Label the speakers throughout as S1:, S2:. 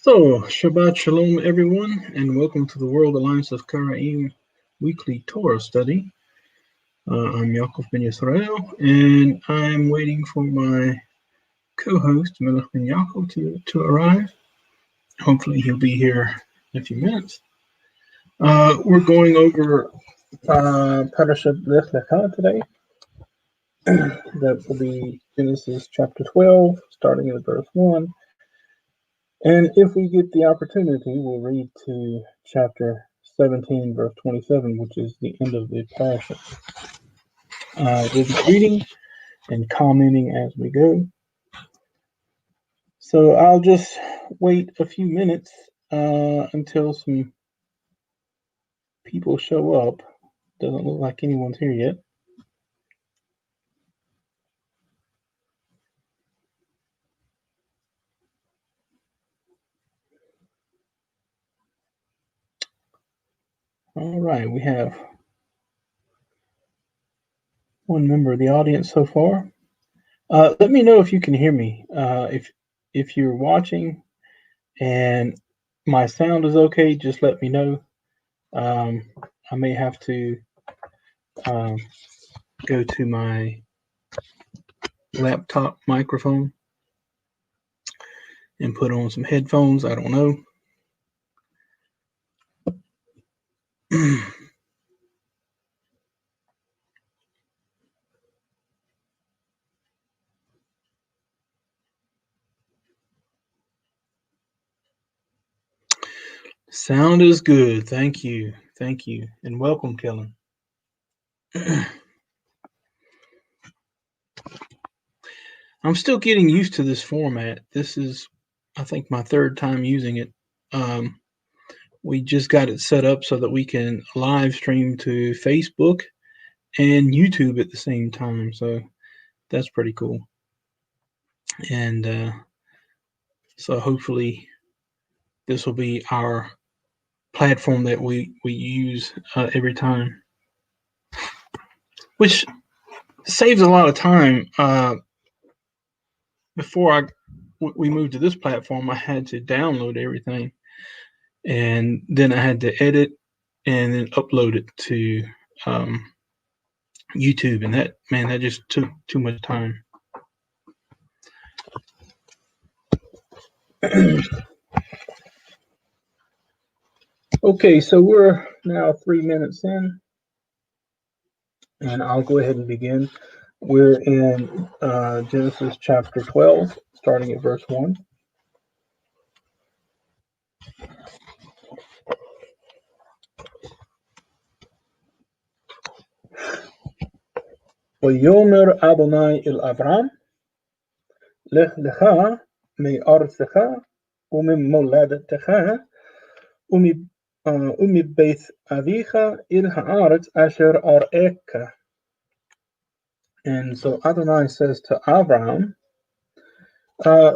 S1: So, Shabbat Shalom, everyone, and welcome to the World Alliance of Qara'im weekly Torah study. I'm Yaakov ben Yisrael, and I'm waiting for my co-host, Melech ben Yaakov, to arrive. Hopefully, he'll be here in a few minutes. We're going over Parashath Lekh today. That will be Genesis chapter 12, starting at verse 1. And if we get the opportunity, we'll read to chapter 17, verse 27, which is the end of the parasha. We'll be reading and commenting as we go. So I'll just wait a few minutes until some people show up. Doesn't look like anyone's here yet. All right, we have one member of the audience so far. Let me know if you can hear me. If you're watching and my sound is okay, just let me know. I may have to go to my laptop microphone and put on some headphones. I don't know. Sound is good. Thank you. Thank you. And welcome, Kellen. I'm still getting used to this format. This is, I think, my third time using it. We just got it set up so that we can live stream to Facebook and YouTube at the same time. So that's pretty cool. And so hopefully this will be our platform that we use every time, which saves a lot of time. Before we moved to this platform, I had to download everything, and then I had to edit and then upload it to YouTube, and that just took too much time. Okay, so we're now 3 minutes in, and I'll go ahead and begin. We're in Genesis chapter 12, starting at verse 1. وَيَوْمَرْ أَدْنَاي الْأَبْرَامِ لَخَا مِأَرْثَخَا وَمِمَّوْلَدَتَخَا وَمِبَيْث أَذِيخَا إِلْهَارَتْ أَشَرْ أَرْأَكَ. And so Adonai says to Abraham,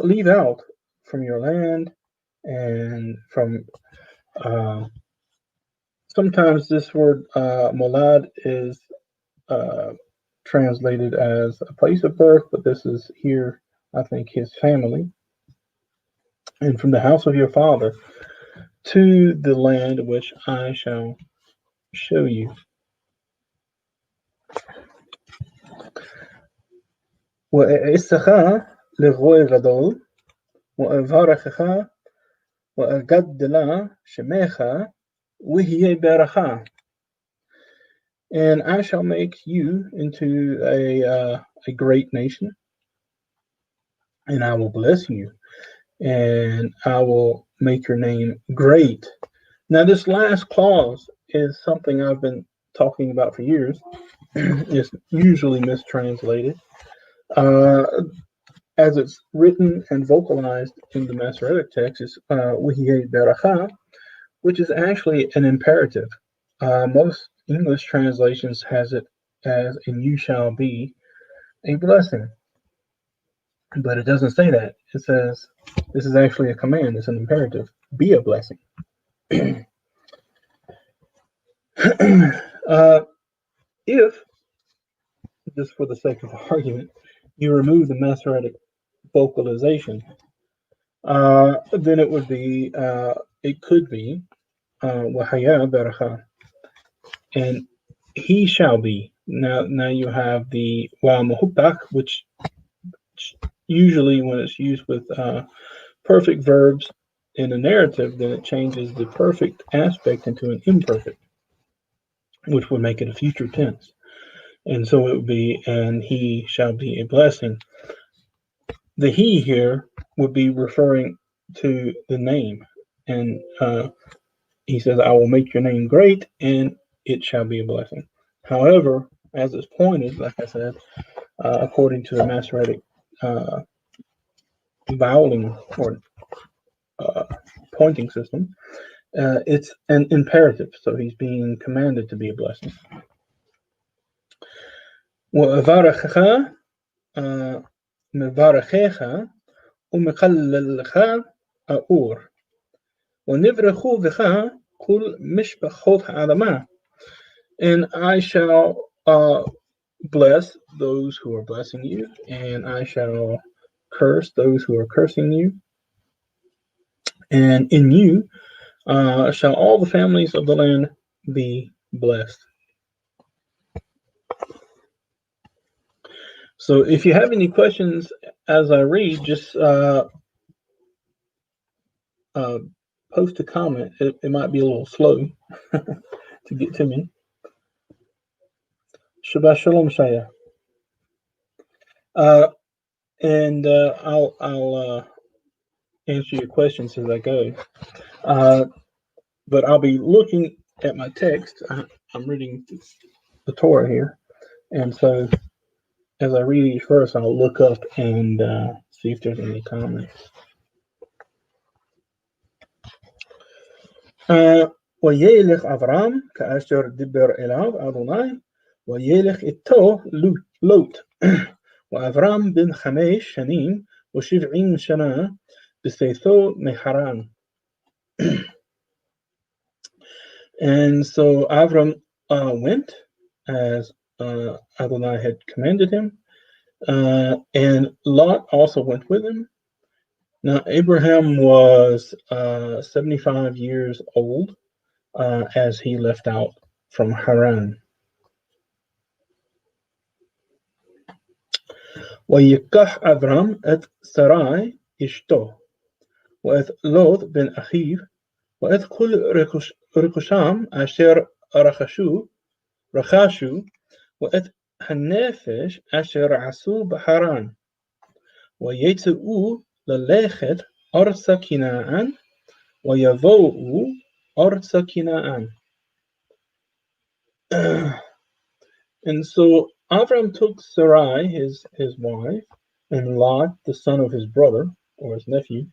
S1: leave out from your land and from, sometimes this word molad is translated as a place of birth, but this is here, I think, his family. And from the house of your father to the land which I shall show you. وَأَعِسَّخَا لِغْوَيْ غَدَوْ وَأَبْهَرَخَا وَأَجَدْلَا شَمَيْخَا وَهِيَ بَرَخَا. And I shall make you into a great nation, and I will bless you, and I will make your name great. Now, this last clause is something I've been talking about for years. It's usually mistranslated. As it's written and vocalized in the Masoretic text, is Wihiyeh Beracha, which is actually an imperative. Most English translations has it as "and you shall be a blessing," but it doesn't say that. It says this is actually a command. It's an imperative. Be a blessing. If, just for the sake of argument, you remove the Masoretic vocalization, then it would be, it could be, Wahaya Baracha, and he shall be. Now you have the Wa Muhubak, which usually when it's used with perfect verbs in a narrative, then it changes the perfect aspect into an imperfect, which would make it a future tense. And so it would be, and he shall be a blessing. The he here would be referring to the name. And he says, I will make your name great, and it shall be a blessing. However, as it's pointed, like I said, according to the Masoretic voweling or pointing system, it's an imperative. So he's being commanded to be a blessing. وَأَبَارَخَخَا مَبَارَخَيْخَا وَمِقَلَّلْخَا أَؤُورْ وَنِبْرَخُوا بِخَا كُلْ مِشْبَخُوْ عَلَمَا. And I shall bless those who are blessing you, and I shall curse those who are cursing you. And in you shall all the families of the land be blessed. So if you have any questions as I read, just post a comment. It might be a little slow to get to me. Shabbath Shalom, Shaya. And I'll answer your questions as I go. But I'll be looking at my text. I'm reading the Torah here, and so as I read each verse, I'll look up and see if there's any comments. וילך אברהם כאשר דיבר אליו אדוני, וילך איתו לוט. ואברהם בן 5 שנים ו70 שנה בצאתו מחרן. And so Avram went as Adonai had commanded him, and Lot also went with him. Now Abraham was 75 years old as he left out from Haran. ويكح أبرام את سراي أشتو وאת لوط בן אחיו ואת כל רכושם אשר רכשו ואת הנפש אשר עשו בחרן ויצאו ללכת ארצה כנען ויבואו ארצה כנען. And so Avram took Sarai, his wife, and Lot, the son of his brother, or his nephew.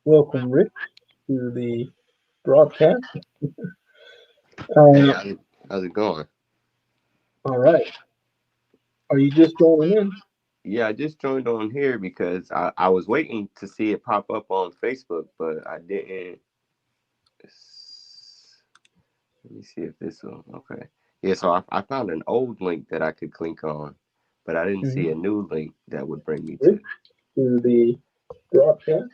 S1: Welcome, Rick, to the broadcast.
S2: Hey, how's it going?
S1: All right. Are you just joining in?
S2: Yeah, I just joined on here because I was waiting to see it pop up on Facebook, but I didn't. Let me see if this one. Okay. Yeah, so I found an old link that I could click on, but I didn't see a new link that would bring me to
S1: the broadcast.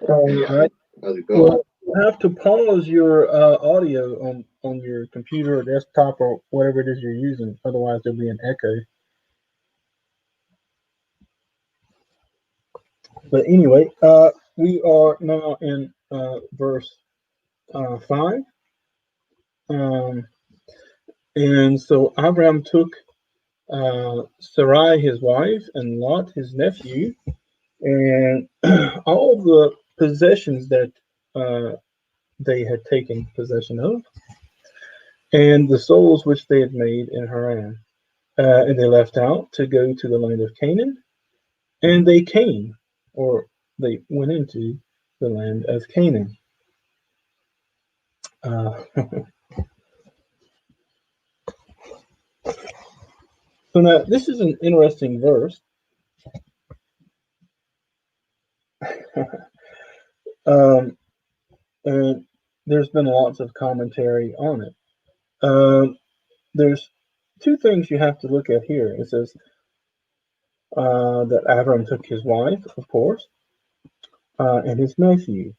S2: How's it going?
S1: Well, you have to pause your audio on your computer or desktop or whatever it is you're using. Otherwise, there'll be an echo. But anyway, we are now in verse 5. And so Abraham took Sarai, his wife, and Lot, his nephew, and all the possessions that they had taken possession of, and the souls which they had made in Haran. And they left out to go to the land of Canaan, and they came, or they went into the land of Canaan. So now this is an interesting verse. And there's been lots of commentary on it. There's two things you have to look at here. It says that Abram took his wife, of course, and his nephew,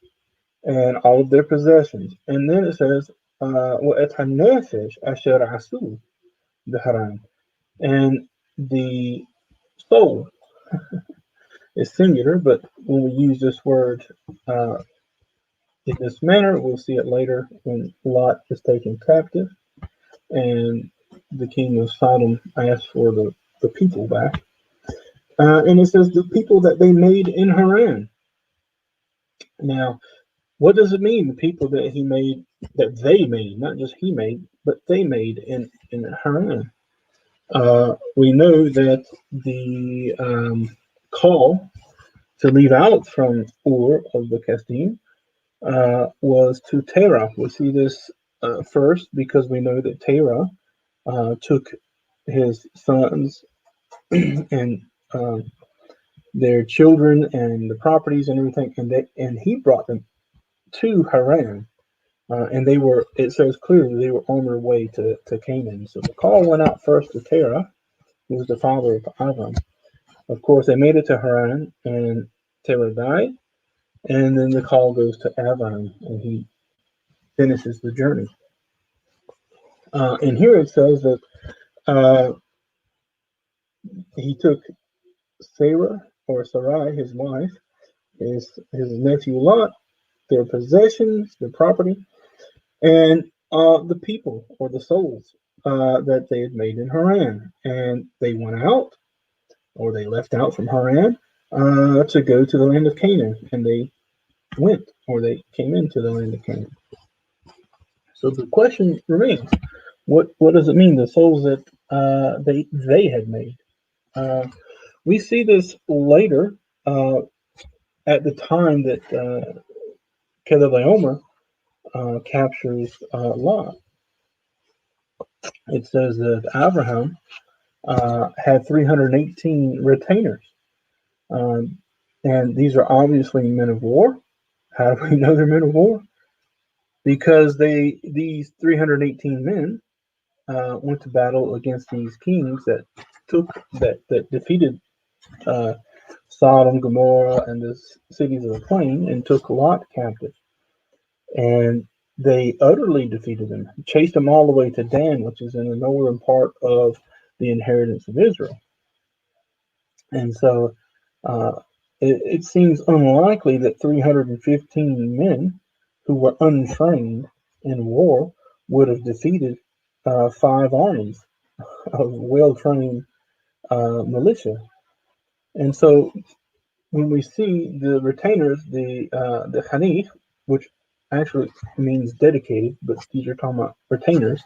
S1: and all of their possessions. And then it says, وَأَتْهَا النَّافِشْ أَشَرَ عَسُوهُ بِحَرَامٍ. And the soul is singular, but when we use this word in this manner, we'll see it later when Lot is taken captive and the king of Sodom asked for the people back. And it says the people that they made in Haran. Now, what does it mean, the people that he made, that they made, not just he made, but they made in Haran? We know that the call to leave out from Ur of the Kasdim was to Terah. We see this first because we know that Terah took his sons and their children and the properties and everything, and he brought them to Haran. And they were, it says clearly, they were on their way to Canaan. So the call went out first to Terah, who was the father of Abram. Of course, they made it to Haran, and Terah died. And then the call goes to Abram, and he finishes the journey. And here it says that he took Sarah, or Sarai, his wife, his nephew Lot, their possessions, their property, and the people, or the souls, that they had made in Haran. And they went out, or they left out from Haran, to go to the land of Canaan. And they went, or they came into the land of Canaan. So the question remains, what does it mean, the souls that they had made? We see this later at the time that Kedorlaomer captures Lot. It says that Abraham had 318 retainers. And these are obviously men of war. How do we know they're men of war? Because these 318 men went to battle against these kings that defeated Sodom, Gomorrah, and the cities of the plain, and took Lot captive. And they utterly defeated them, chased them all the way to Dan, which is in the northern part of the inheritance of Israel. And so it seems unlikely that 315 men who were untrained in war would have defeated 5 armies of well-trained militia. And so when we see the retainers, the Chanich, which actually means dedicated, but these are talking about retainers.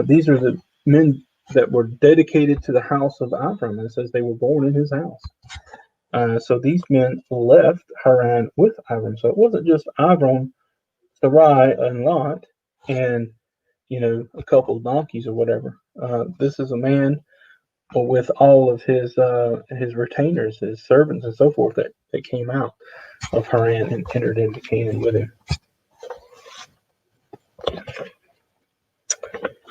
S1: These are the men that were dedicated to the house of Abram. It says they were born in his house. So these men left Haran with Abram. So it wasn't just Abram, Sarai, and Lot, and a couple of donkeys or whatever. This is a man with all of his retainers, his servants, and so forth that came out of Haran and entered into Canaan with him.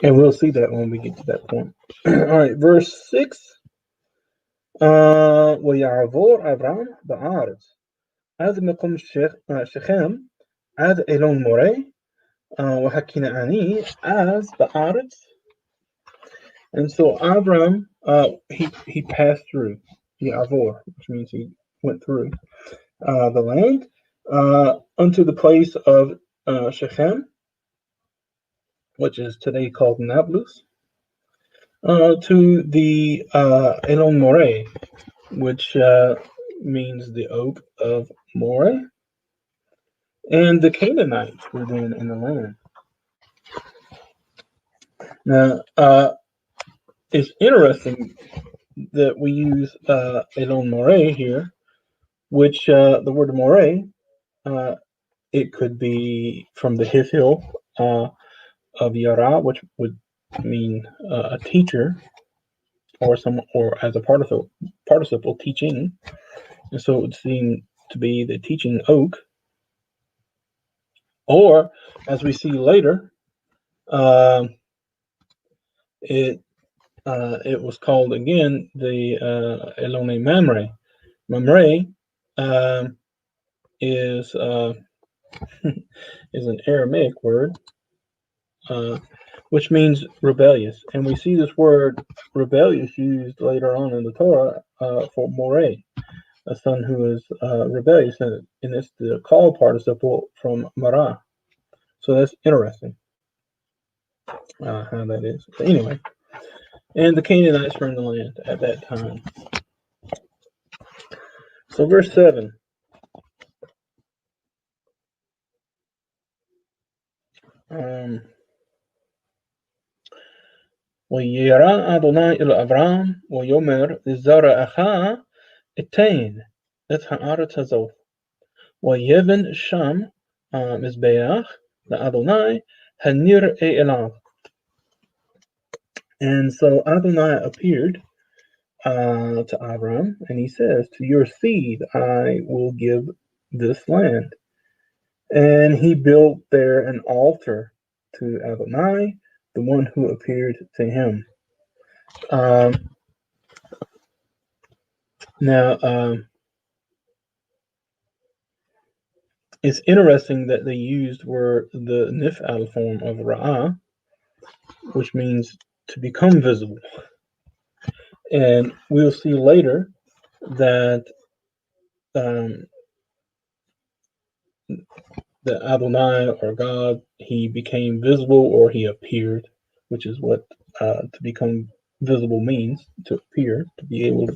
S1: And we'll see that when we get to that point. All right, verse 6. ويعبر أبرام بآرض عاد مقام شخام عاد إلون موري وحكيناني عاد بآرض. And so Abram, he passed through Yavor, which means he went through the land unto the place of Shechem, which is today called Nablus, to the Elon Moreh, which means the oak of Moreh, and the Canaanites were then in the land. Now, it's interesting that we use Elon Moreh here, which the word Moreh, it could be from the Hifil of Yara, which would mean a teacher, or as a participle teaching, and so it would seem to be the teaching oak, Or, as we see later, it was called again the Elone Mamre. Mamre is is an Aramaic word, which means rebellious, and we see this word rebellious used later on in the Torah for Moreh, a son who is rebellious, and it's the call participle from Marah. So that's interesting how that is. But anyway, and the Canaanites were in the land at that time. So verse 7. ويرى أدوناي إلى أبرام ويومر لزرعך אתן את הארץ הזאת ויבן שם מזבח לאדוני הנראה אליו. And so Adonai appeared to Abram, and he says, to your seed I will give this land. And he built there an altar to Adonai, the one who appeared to him. Now, it's interesting that they used the nif'al form of ra'ah, which means to become visible. And we'll see later that that Adonai, or God, he became visible, or he appeared, which is what to become visible means, to appear, to be able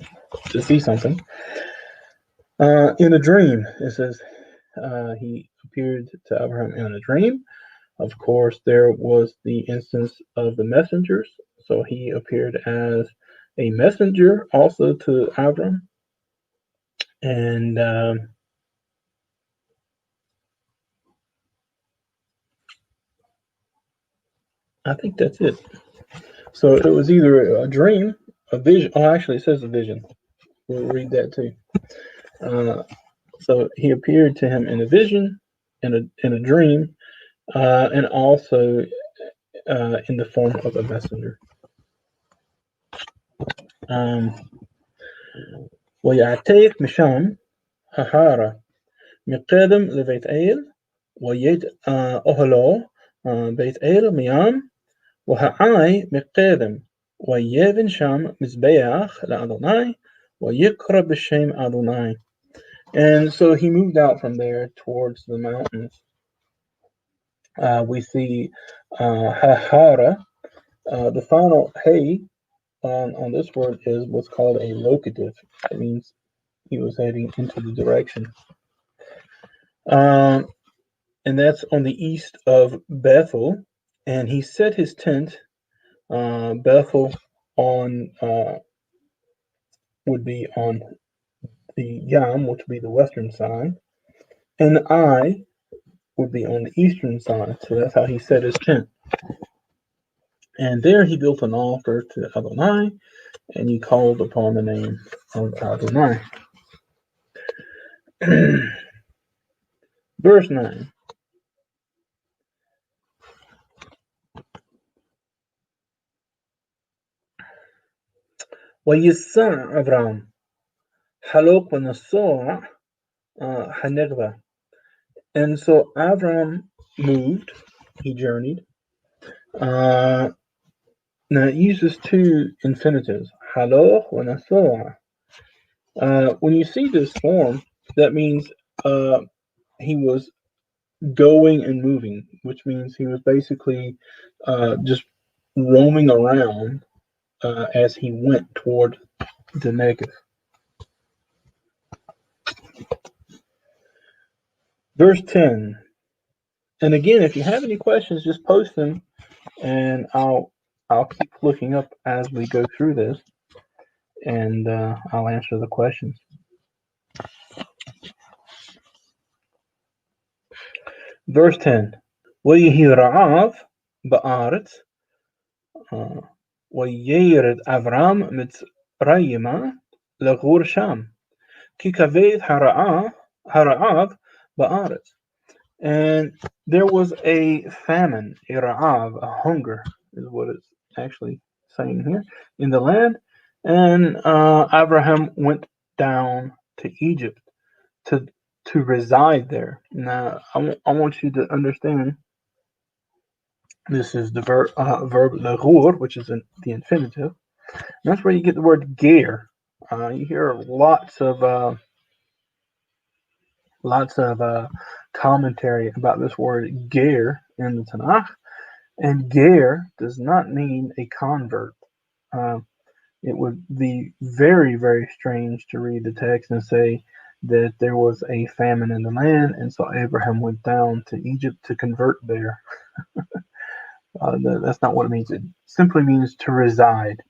S1: to see something. In a dream, it says he appeared to Abraham in a dream. Of course, there was the instance of the messengers, so he appeared as a messenger also to Abram. And I think that's it. So it was either a dream, a vision. Oh, actually, it says a vision. We'll read that too. So he appeared to him in a vision, in a dream, and also in the form of a messenger. ويعتيك مشام ههارة مقدم لبيت إيل ويد أهلو بيت إيل ميام وهعاي مقدم ويبن شام مزبيach لأدونai ويقرب بشم Adonai. And so he moved out from there towards the mountains. We see hahara. The final hey on this word is what's called a locative. It means he was heading into the direction. And that's on the east of Bethel. And he set his tent. Bethel would be on the Yam, which would be the western side, and I would be on the eastern side. So that's how he set his tent. And there he built an altar to Adonai, and he called upon the name of Adonai. Verse 9. ويسع أبرام حلوق ونسوع حنغبة. And so Avram moved, he journeyed. Now it uses two infinitives, haloch and nasoah. When you see this form, that means he was going and moving, which means he was basically just roaming around as he went toward the Negev. Verse 10. And again, if you have any questions, just post them, and I'll keep looking up as we go through this, and I'll answer the questions. Verse 10. وَيَهِي رَعَاv بَآرَتْ وَيَيْرِدْ أَبْرَام مِتْرَيِّمَا لَغُور شَام كِكَبَيْت هَرَعَاv بَآرَتْ. And there was a famine, a ra'av, a hunger, is what it's actually saying here, in the land. And Abraham went down to Egypt to reside there. Now, I want you to understand this is the verb leghur, which is the infinitive. And that's where you get the word ger. You hear lots of commentary about this word ger in the Tanakh, and ger does not mean a convert. It would be very, very strange to read the text and say that there was a famine in the land, and so Abraham went down to Egypt to convert there. That's not what it means. It simply means to reside,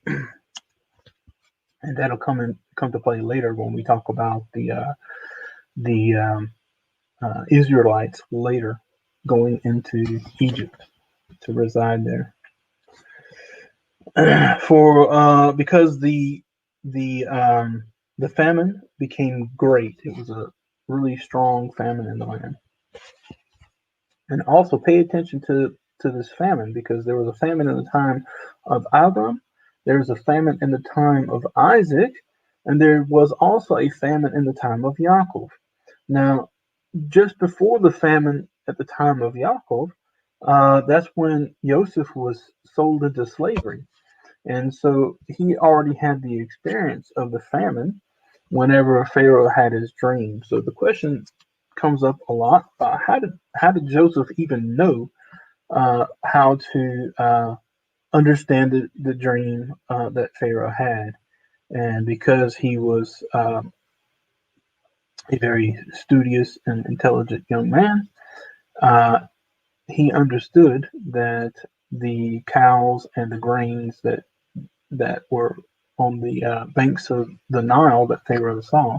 S1: and that'll come to play later when we talk about the Israelites later going into Egypt to reside there. Because the famine became great. It was a really strong famine in the land. And also pay attention to this famine, because there was a famine in the time of Abram, there was a famine in the time of Isaac, and there was also a famine in the time of Yaakov. Now, just before the famine at the time of Yaakov, that's when Joseph was sold into slavery. And so he already had the experience of the famine whenever Pharaoh had his dream. So the question comes up a lot: how did Joseph even know how to understand the dream that Pharaoh had? And because he was a very studious and intelligent young man, he understood that the cows and the grains that were on the banks of the Nile that Pharaoh saw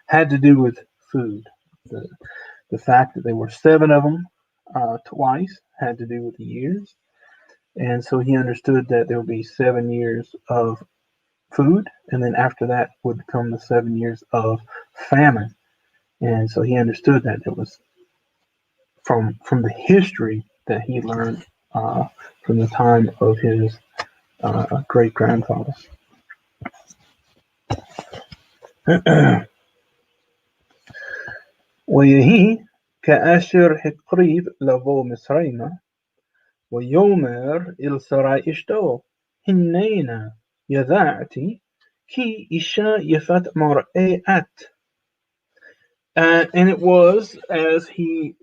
S1: had to do with food. The fact that there were 7 of them twice had to do with the years. And so he understood that there would be 7 years of food, and then after that would come the 7 years of famine. And so he understood that it was from the history that he learned from the time of his great grandfather. ويهي كأشر قريب لبو مصرينا ويومر السراء اشتو هنينا يذاعتي كي إشا يفت مرئات. And it was as he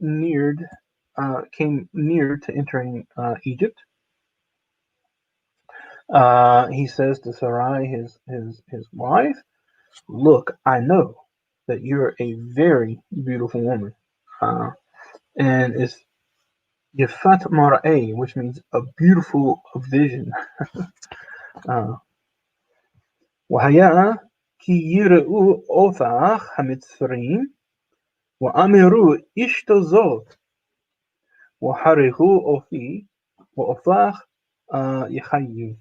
S1: came near to entering Egypt, he says to Sarai, his wife, "Look, I know that you're a very beautiful woman." And it's Yafat Mara'eh, which means a beautiful vision. وهيا كي يرؤوا أوثاخ همتصرين وأمروا إشتو زوت وحرقوا أوثي وأوثاخ يخيو.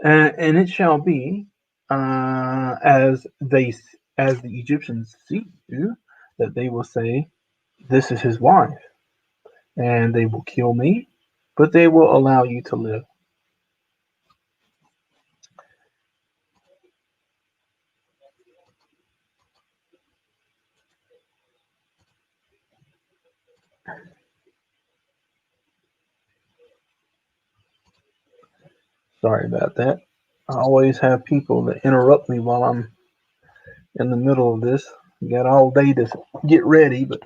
S1: And it shall be as the Egyptians see you, that they will say, "This is his wife," and they will kill me, but they will allow you to live. Sorry about that. I always have people that interrupt me while I'm in the middle of this. Got all day to get ready, but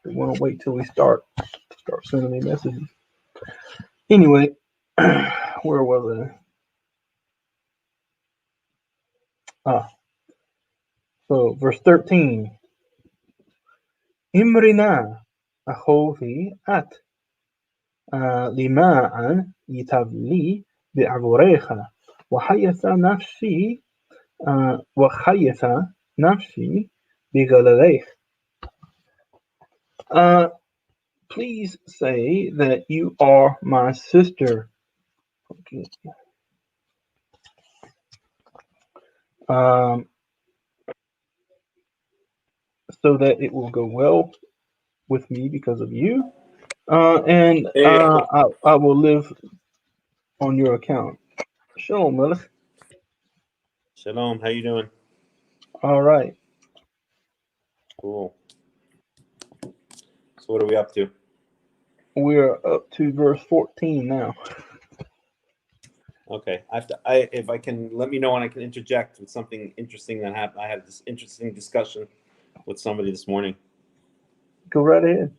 S1: they want to wait till we start sending me messages. Anyway, where was I? So verse 13. Imrina أخوفي at لماء يتبلي بعبريخ وحيث نفسي وخيث نفسي بغلغيخ. Please say that you are my sister. Okay. so that it will go well with me because of you, and
S3: Hey,
S1: I will live on your account. Shalom, Melech.
S3: Shalom, how you doing?
S1: All right.
S3: Cool. So what are we up to?
S1: We're up to verse 14 now.
S3: Okay, if I can, let me know when I can interject with something interesting that happened. I had this interesting discussion with somebody this morning.
S1: Go right ahead.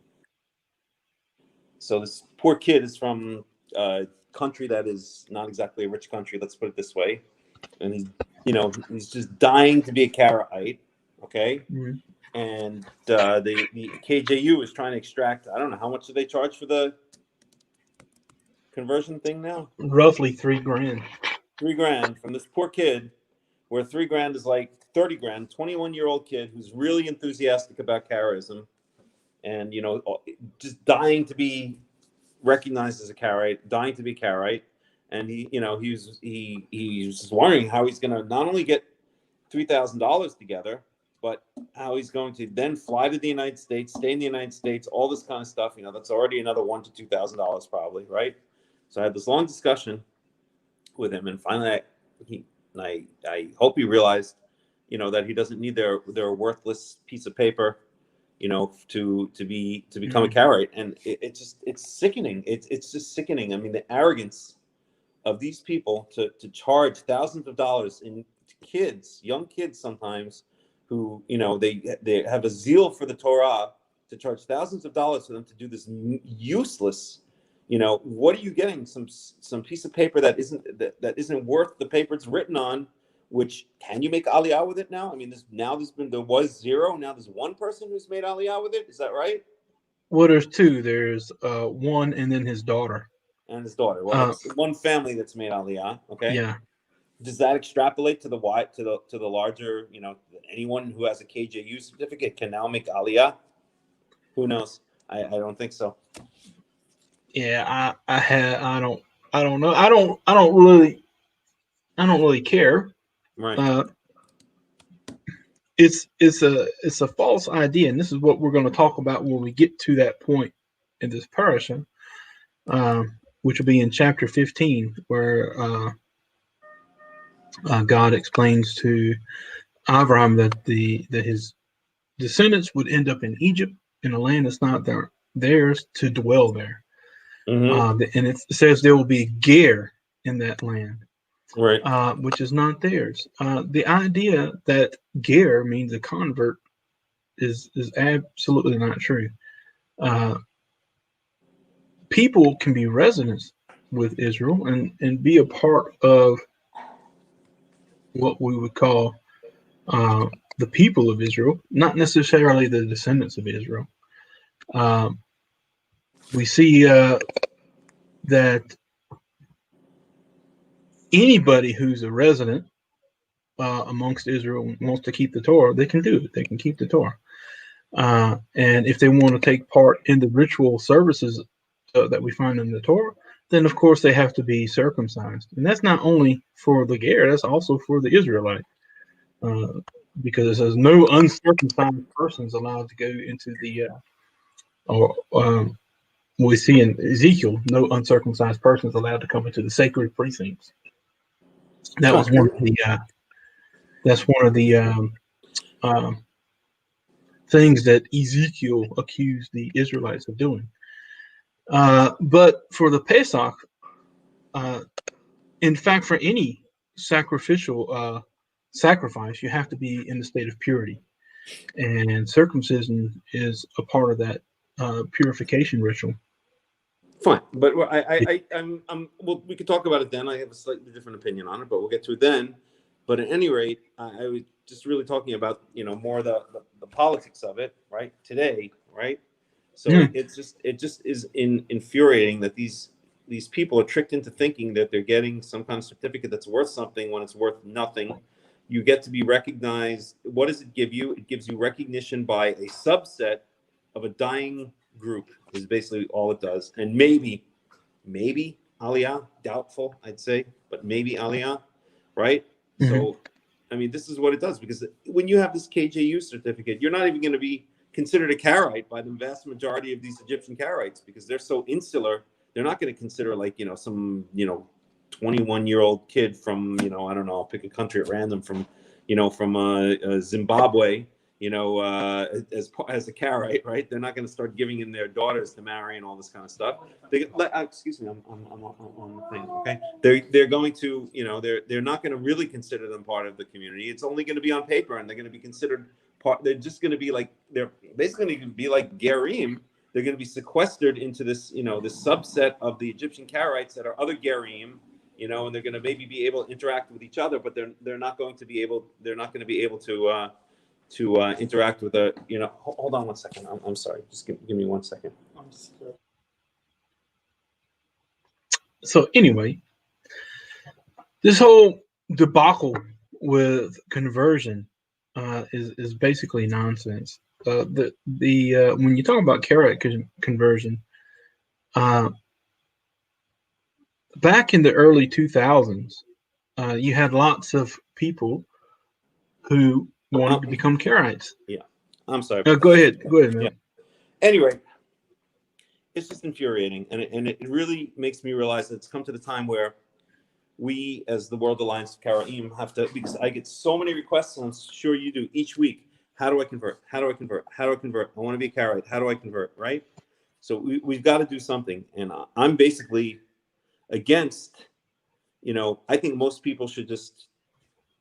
S3: So this poor kid is from a country that is not exactly a rich country, let's put it this way, and he's just dying to be a Karaite, okay?
S1: Mm-hmm.
S3: And the KJU is trying to extract. I don't know how much do they charge for the conversion thing now.
S1: Roughly $3,000.
S3: $3,000 from this poor kid, where $3,000 is like 30 grand. 21-year-old kid who's really enthusiastic about Karaism, and just dying to be recognized as a Karaite, dying to be Karaite, and he's just wondering how he's going to not only get $3,000 together, but how he's going to then fly to the United States, stay in the United States, all this kind of stuff. That's already another $1,000 to $2,000 probably, right? So I had this long discussion with him, and finally I hope he realized, that he doesn't need their worthless piece of paper, to become a Karaite. And it's sickening. It's just sickening. I mean, the arrogance of these people to charge thousands of dollars in kids, young kids sometimes, who they have a zeal for the Torah, to charge thousands of dollars for them to do this useless. What are you getting? Some piece of paper that isn't worth the paper it's written on. Which, can you make aliyah with it now? I mean, there was zero. Now there's one person who's made aliyah with it. Is that right?
S1: Well, there's two. There's one, and then his daughter.
S3: And his daughter. Well, it's one family that's made aliyah. Okay.
S1: Yeah.
S3: Does that extrapolate to the larger? Anyone who has a KJU certificate can now make aliyah. Who knows? I don't think so.
S1: Yeah, I don't know. I don't really care.
S3: Right.
S1: It's a false idea, and this is what we're going to talk about when we get to that point in this parasha, which will be in chapter 15, where God explains to Abraham that his descendants would end up in Egypt, in a land that's not theirs to dwell there.
S3: Mm-hmm.
S1: And it says there will be ger in that land,
S3: right?
S1: Which is not theirs. The idea that ger means a convert is absolutely not true. People can be residents with Israel and be a part of what we would call the people of Israel, not necessarily the descendants of Israel. We see that anybody who's a resident amongst Israel and wants to keep the Torah, they can do it. They can keep the Torah. And if they want to take part in the ritual services that we find in the Torah, then of course they have to be circumcised. And that's not only for the ger, that's also for the Israelite. Because it says no uncircumcised persons allowed to go into the, we see in Ezekiel, no uncircumcised persons allowed to come into the sacred precincts. That was one of the. That's one of the things that Ezekiel accused the Israelites of doing. But for the Pesach, in fact, for any sacrificial sacrifice, you have to be in the state of purity, and circumcision is a part of that purification ritual.
S3: Fine, but well, we could talk about it then. I have a slightly different opinion on it, but we'll get to it then. But at any rate, I was just really talking about more the politics of it, right? Today, right? So it just is infuriating that these people are tricked into thinking that they're getting some kind of certificate that's worth something when it's worth nothing. You get to be recognized. What does it give you? It gives you recognition by a subset of a dying group, is basically all it does. And maybe aliyah, doubtful, I'd say, but maybe aliyah, right? Mm-hmm. So, I mean, this is what it does, because when you have this KJU certificate, you're not even going to be considered a Karaite by the vast majority of these Egyptian Karaites, because they're so insular. They're not going to consider, like, some 21-year-old kid from, I don't know, I'll pick a country at random, from Zimbabwe, as a Karaite, right? They're not going to start giving in their daughters to marry and all this kind of stuff. Excuse me, I'm on the thing. Okay, they're going to, they're not going to really consider them part of the community. It's only going to be on paper, and they're going to be considered part. They're just going to be like, they're basically going to be like Gerim. They're going to be sequestered into this, this subset of the Egyptian Karaites that are other Gerim. And they're going to maybe be able to interact with each other, but they're not going to be able to interact with a, hold on one second. I'm sorry. Just give me 1 second.
S1: So anyway, this whole debacle with conversion is basically nonsense. When you talk about Karaite conversion, back in the early 2000s, you had lots of people who wanted to become Karaites.
S3: Yeah, I'm sorry.
S1: Go ahead, man.
S3: Yeah. Anyway, it's just infuriating, and it really makes me realize that it's come to the time where we, as the World Alliance of Qara'im, have to, because I get so many requests, and I'm sure you do, each week. How do I convert? How do I convert? How do I convert? I want to be a Karaite. How do I convert? Right? So we've got to do something, and I'm basically against. I think most people should just.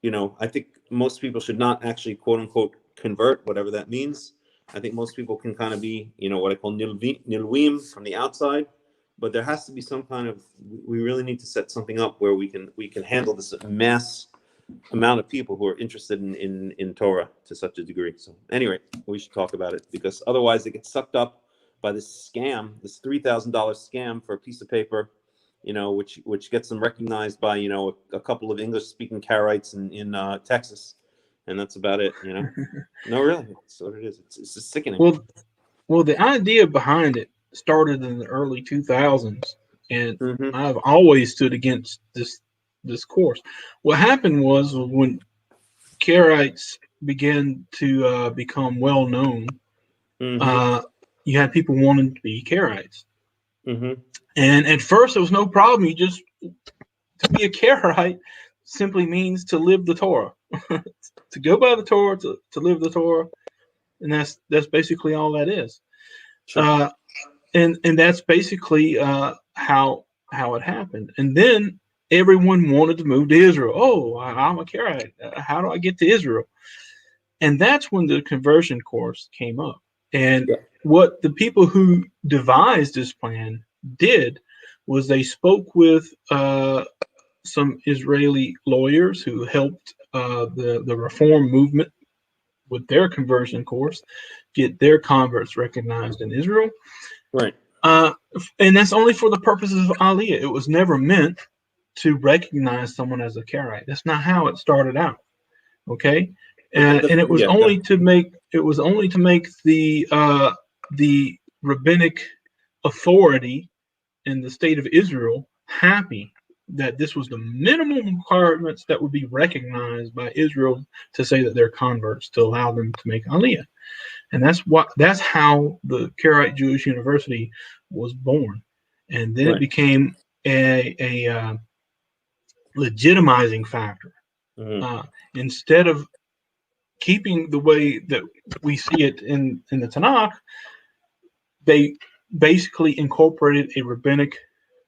S3: I think most people should not actually, quote unquote, convert, whatever that means. I think most people can kind of be, what I call nilwim from the outside, but there has to be some kind of, we really need to set something up where we can handle this mass amount of people who are interested in Torah to such a degree. So anyway, we should talk about it, because otherwise they get sucked up by this scam, this $3,000 scam for a piece of paper, which gets them recognized by, a couple of English-speaking Karaites in Texas, and that's about it. No, really, that's what it is. It's just sickening.
S1: Well, the idea behind it started in the early 2000s, and I've always stood against this course. What happened was when Karaites began to become well known, you had people wanting to be Karaites. And at first, it was no problem. To be a Karaite simply means to live the Torah, to go by the Torah, to live the Torah, and that's basically all that is. Sure. And that's basically how it happened. And then everyone wanted to move to Israel. Oh, I'm a Karaite. How do I get to Israel? And that's when the conversion course came up. And what the people who devised this plan did was they spoke with some Israeli lawyers who helped the reform movement with their conversion course get their converts recognized in Israel.
S3: Right.
S1: And that's only for the purposes of Aliyah. It was never meant to recognize someone as a Karaite. That's not how it started out. Okay. And it was only to make the rabbinic authority in the state of Israel happy that this was the minimum requirements that would be recognized by Israel to say that they're converts, to allow them to make Aliyah. And that's how the Karaite Jewish University was born. And then it became a legitimizing factor. Instead of keeping the way that we see it in the Tanakh, they basically incorporated a rabbinic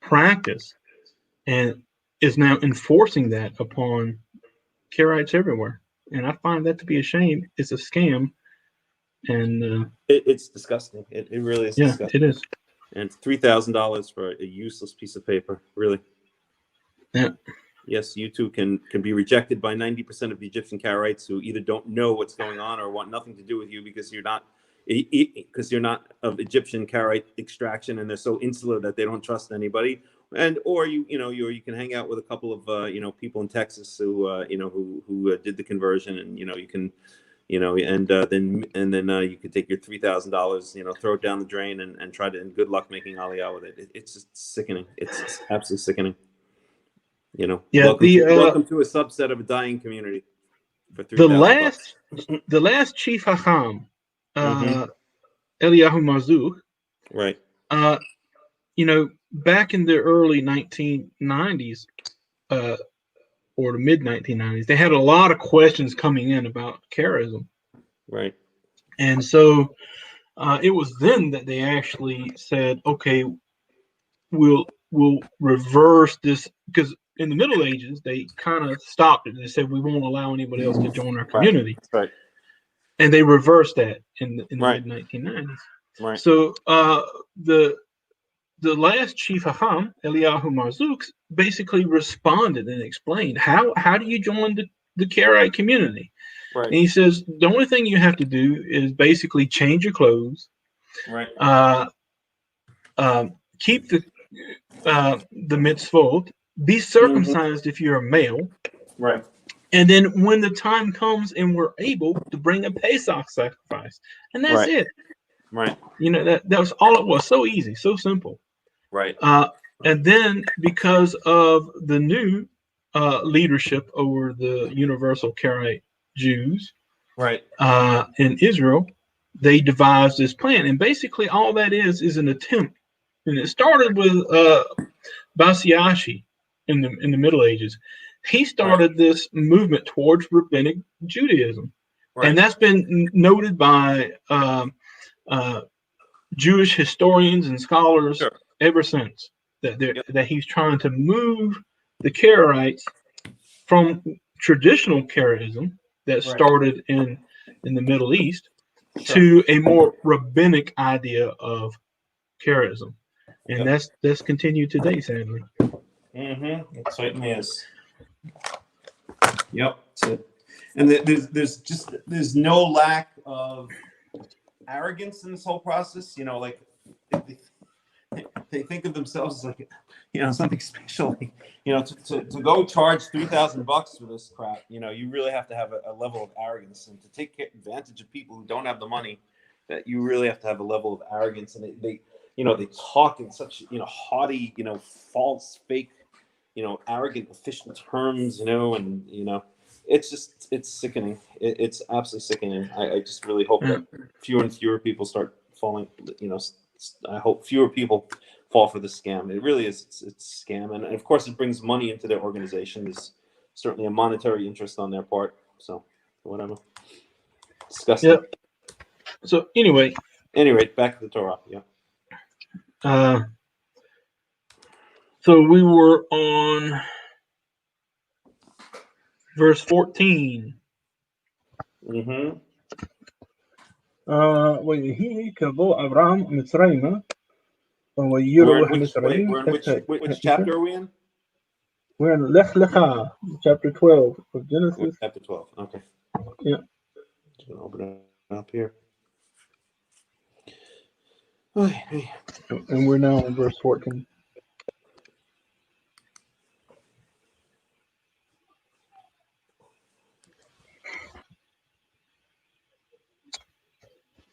S1: practice and is now enforcing that upon Karaites everywhere. And I find that to be a shame. It's a scam. And
S3: it's disgusting. It really is disgusting.
S1: It is.
S3: And $3,000 for a useless piece of paper, really.
S1: Yeah.
S3: Yes, you too can be rejected by 90% of the Egyptian Karaites who either don't know what's going on or want nothing to do with you because you're not of Egyptian Karaite extraction, and they're so insular that they don't trust anybody. Or you can hang out with a couple of people in Texas who did the conversion, and you can then you could take your $3,000, throw it down the drain and try to, and good luck making Aliyah with it. It's just sickening. It's absolutely sickening. Welcome to a subset of a dying community. for $3,000.
S1: the last chief Hacham,
S3: Mhm.
S1: Eliyahu Marzuk,
S3: Right.
S1: Back in the early 1990s, or the mid 1990s, they had a lot of questions coming in about charism.
S3: Right.
S1: And so it was then that they actually said, okay, we'll reverse this, because in the Middle Ages they kind of stopped it. They said we won't allow anybody else to join our community.
S3: Right.
S1: And they reversed that in the
S3: Right.
S1: mid 1990s.
S3: Right.
S1: So the last chief Hacham, Eliyahu Marzuk, basically responded and explained how do you join the Karaite community.
S3: Right.
S1: And he says the only thing you have to do is basically change your clothes,
S3: Right.
S1: Keep the mitzvot, be circumcised if you're a male,
S3: Right.
S1: and then when the time comes and we're able to bring a Pesach sacrifice, and that's it.
S3: Right.
S1: That was all it was. So easy, so simple.
S3: Right.
S1: And then because of the new leadership over the Universal Karaite Jews,
S3: right,
S1: in Israel, they devised this plan, and basically all that is an attempt. And it started with Basiashi in the Middle Ages. He started this movement towards rabbinic Judaism, and that's been noted by Jewish historians and scholars ever since. That he's trying to move the Karaites from traditional Karaism that started in the Middle East to a more rabbinic idea of Karaism, and that's continued today, sadly.
S3: Mm-hmm. It certainly is. Yep. So, and there's no lack of arrogance in this whole process. Like they think of themselves as like, something special. To go charge $3,000 for this crap, you really have to have a level of arrogance, and to take advantage of people who don't have the money, that you really have to have a level of arrogance. And they talk in such, haughty, false, fake, arrogant, official terms, and, it's sickening. It's absolutely sickening. I just really hope that fewer and fewer people start falling, I hope fewer people fall for this scam. It really is. It's a scam. And of course it brings money into their organization. There's certainly a monetary interest on their part. So whatever. Disgusting.
S1: Yep. So anyway,
S3: back to the Torah.
S1: Yeah. So we were on verse 14.
S3: Mm-hmm.
S1: ويهي كبو أبرام مصريما
S3: Which chapter are we in?
S1: We're in Lekha, chapter 12 of Genesis.
S3: Chapter 12. Okay.
S1: Yeah.
S3: Just gonna open it up here.
S1: And we're now in verse 14.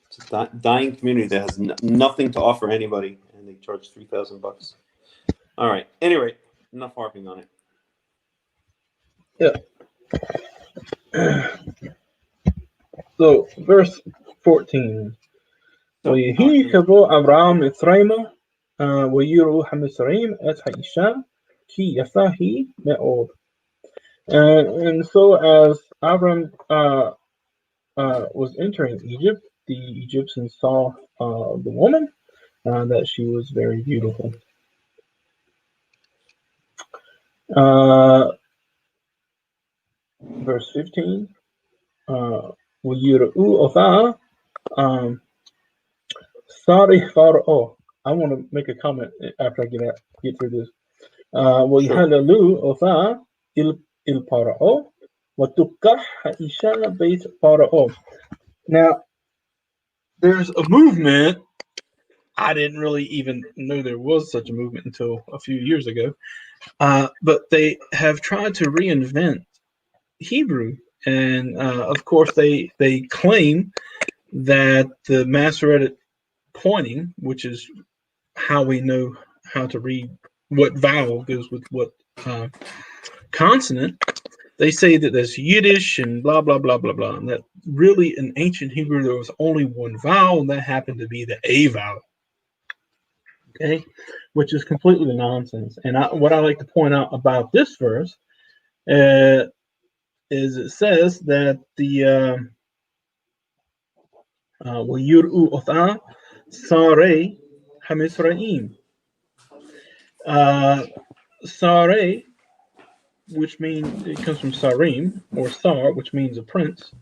S3: It's a dying community that has nothing to offer anybody, and they charge $3,000. All right. Anyway, enough harping on
S1: Yeah.
S3: it.
S1: So, verse 14. ويهي كبو أبرام مصريما ويروح مصريم את האישה כי יפה היא מאוד. And so as Abram was entering Egypt, the Egyptians saw the woman, that she was very beautiful. Verse 15. ويرؤوا أوثا Sorry, Pharaoh. I want to make a comment after I get through this. ويهللوا أوثا il Pharaoh وتكح إيشا بيت Pharaoh. Now, there's a movement. I didn't really even know there was such a movement until a few years ago. But they have tried to reinvent Hebrew. And, of course, they claim that the Masoretic pointing, which is how we know how to read what vowel goes with what consonant, they say that there's Yiddish and blah, blah, blah, blah, blah. And that really in ancient Hebrew, there was only one vowel, and that happened to be the A vowel. Okay, which is completely nonsense. And what I like to point out about this verse is it says that the وَيُرْءُ أُثَا سَارَيْ HaMisraim. Sare, which means, it comes from Sarim, or Sar, which means a prince,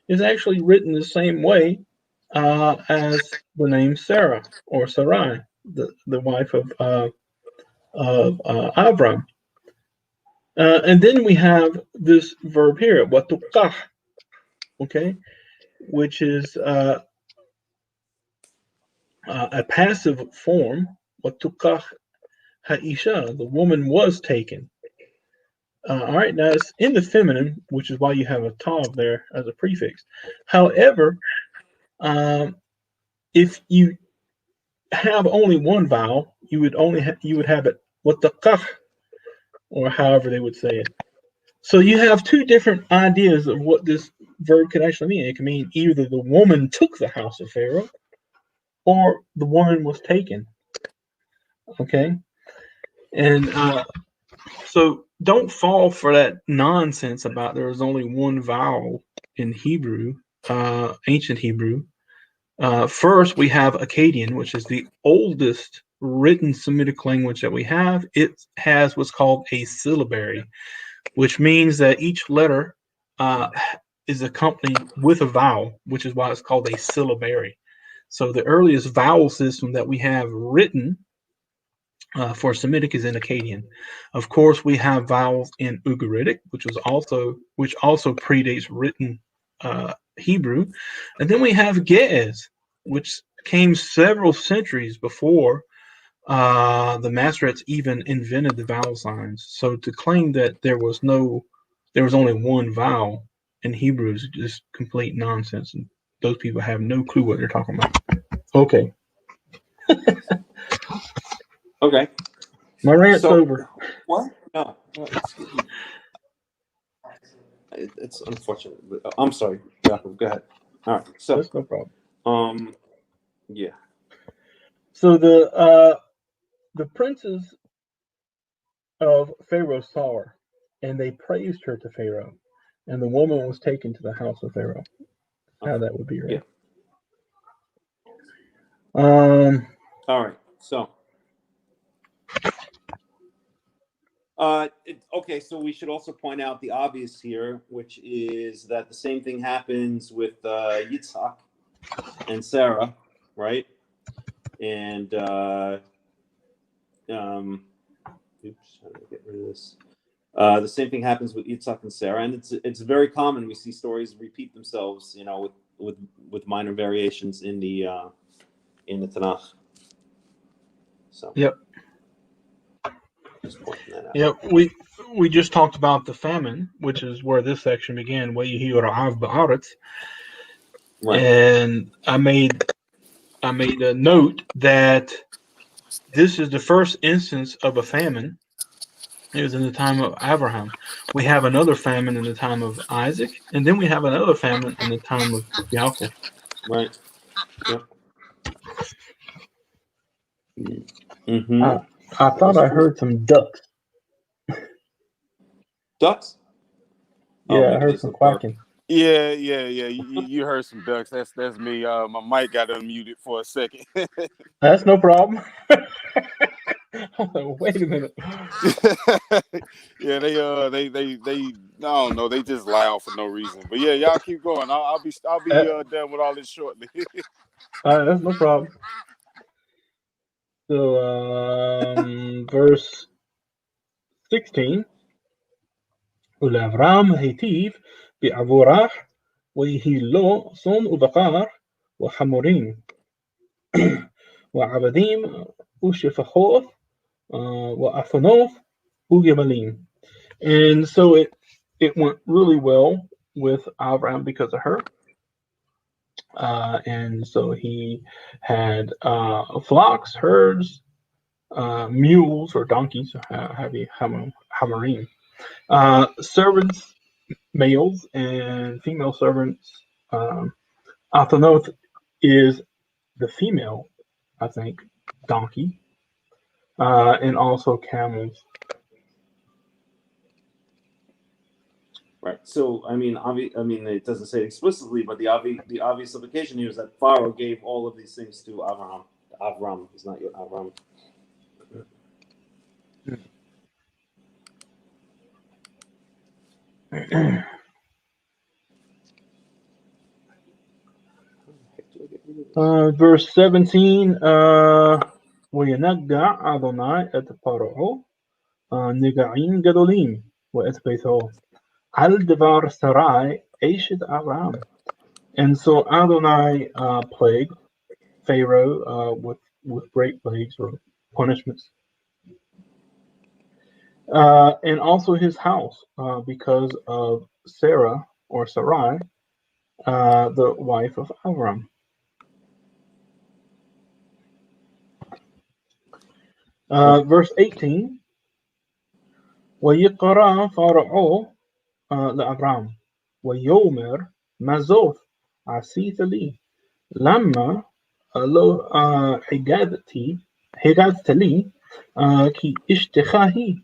S1: is actually written the same way as the name Sarah, or Sarai, the wife of Abram. And then we have this verb here, watuqah, okay, which is a passive form. Watuqah ha'isha, the woman was taken. All right, now it's in the feminine, which is why you have a tav there as a prefix. However, if you have only one vowel, you would have it wataqah, or however they would say it. So you have two different ideas of what this verb could actually mean. It can mean either the woman took the house of Pharaoh, or the woman was taken. Okay, and so don't fall for that nonsense about there was only one vowel in Hebrew, ancient Hebrew. First, we have Akkadian, which is the oldest written Semitic language that we have. It has what's called a syllabary, which means that each letter is accompanied with a vowel, which is why it's called a syllabary. So the earliest vowel system that we have written for Semitic is in Akkadian. Of course, we have vowels in Ugaritic, which also predates written Hebrew, and then we have Ge'ez, which came several centuries before the Masoretes even invented the vowel signs. So to claim that there was only one vowel in Hebrew is just complete nonsense, and those people have no clue what they're talking about. Okay.
S3: Okay.
S1: My rant's over.
S3: What? No. Excuse me. It's unfortunate. But, I'm sorry, Jacob. Go ahead. All right. So
S1: that's no problem.
S3: Yeah.
S1: So the princes of Pharaoh saw her, and they praised her to Pharaoh, and the woman was taken to the house of Pharaoh. How that would be, right?
S3: Yeah. All right. So. Okay, so we should also point out the obvious here, which is that the same thing happens with Yitzhak and Sarah, right? And oops, how do I get rid of this? The same thing happens with Yitzhak and Sarah, and it's very common. We see stories repeat themselves, with minor variations in the Tanakh. So.
S1: Yep.
S3: Just pointing that out.
S1: Yep. We just talked about the famine, which is where this section began. Right. And I made a note that this is the first instance of a famine. It was in the time of Abraham. We have another famine in the time of Isaac, and then we have another famine in the time of Yaakov.
S3: Right. Yep. Mm-hmm.
S1: I thought I heard some ducks.
S3: Ducks?
S1: Yeah, I heard some quacking.
S4: Yeah. You heard some ducks. That's me. My mic got unmuted for a second.
S1: That's no problem. Wait a minute.
S4: Yeah, they I don't know. They just loud for no reason. But yeah, y'all keep going. I'll be done with all this shortly.
S1: All right, that's no problem. So verse 16. ולאברהם היטיב בעבורך ויהי לו צאן ובקר וחמורים ועבדים ושפחות ואפנות ugemalim. And so it went really well with Abraham because of her. And so he had flocks, herds, mules or donkeys, hamarim. Servants, males and female servants. Athenoth is the female, I think, donkey, and also camels.
S3: Right. So I mean, it doesn't say it explicitly, but the obvious implication here is that Pharaoh gave all of these things to Avram. Avram is not yet Avram.
S1: Verse 17, وينجع أدوناي את פרעה נגעים גדולים ואת ביתו על דבר שרי אשת אברהם. And so Adonai plagued Pharaoh with great plagues or punishments. And also his house because of Sarah or Sarai, the wife of Avram. Verse 18, ويقرأ فارعو لأبرام ويومر ما زوف عسيت لي لما لو حجزت لي كي اشتخاهي.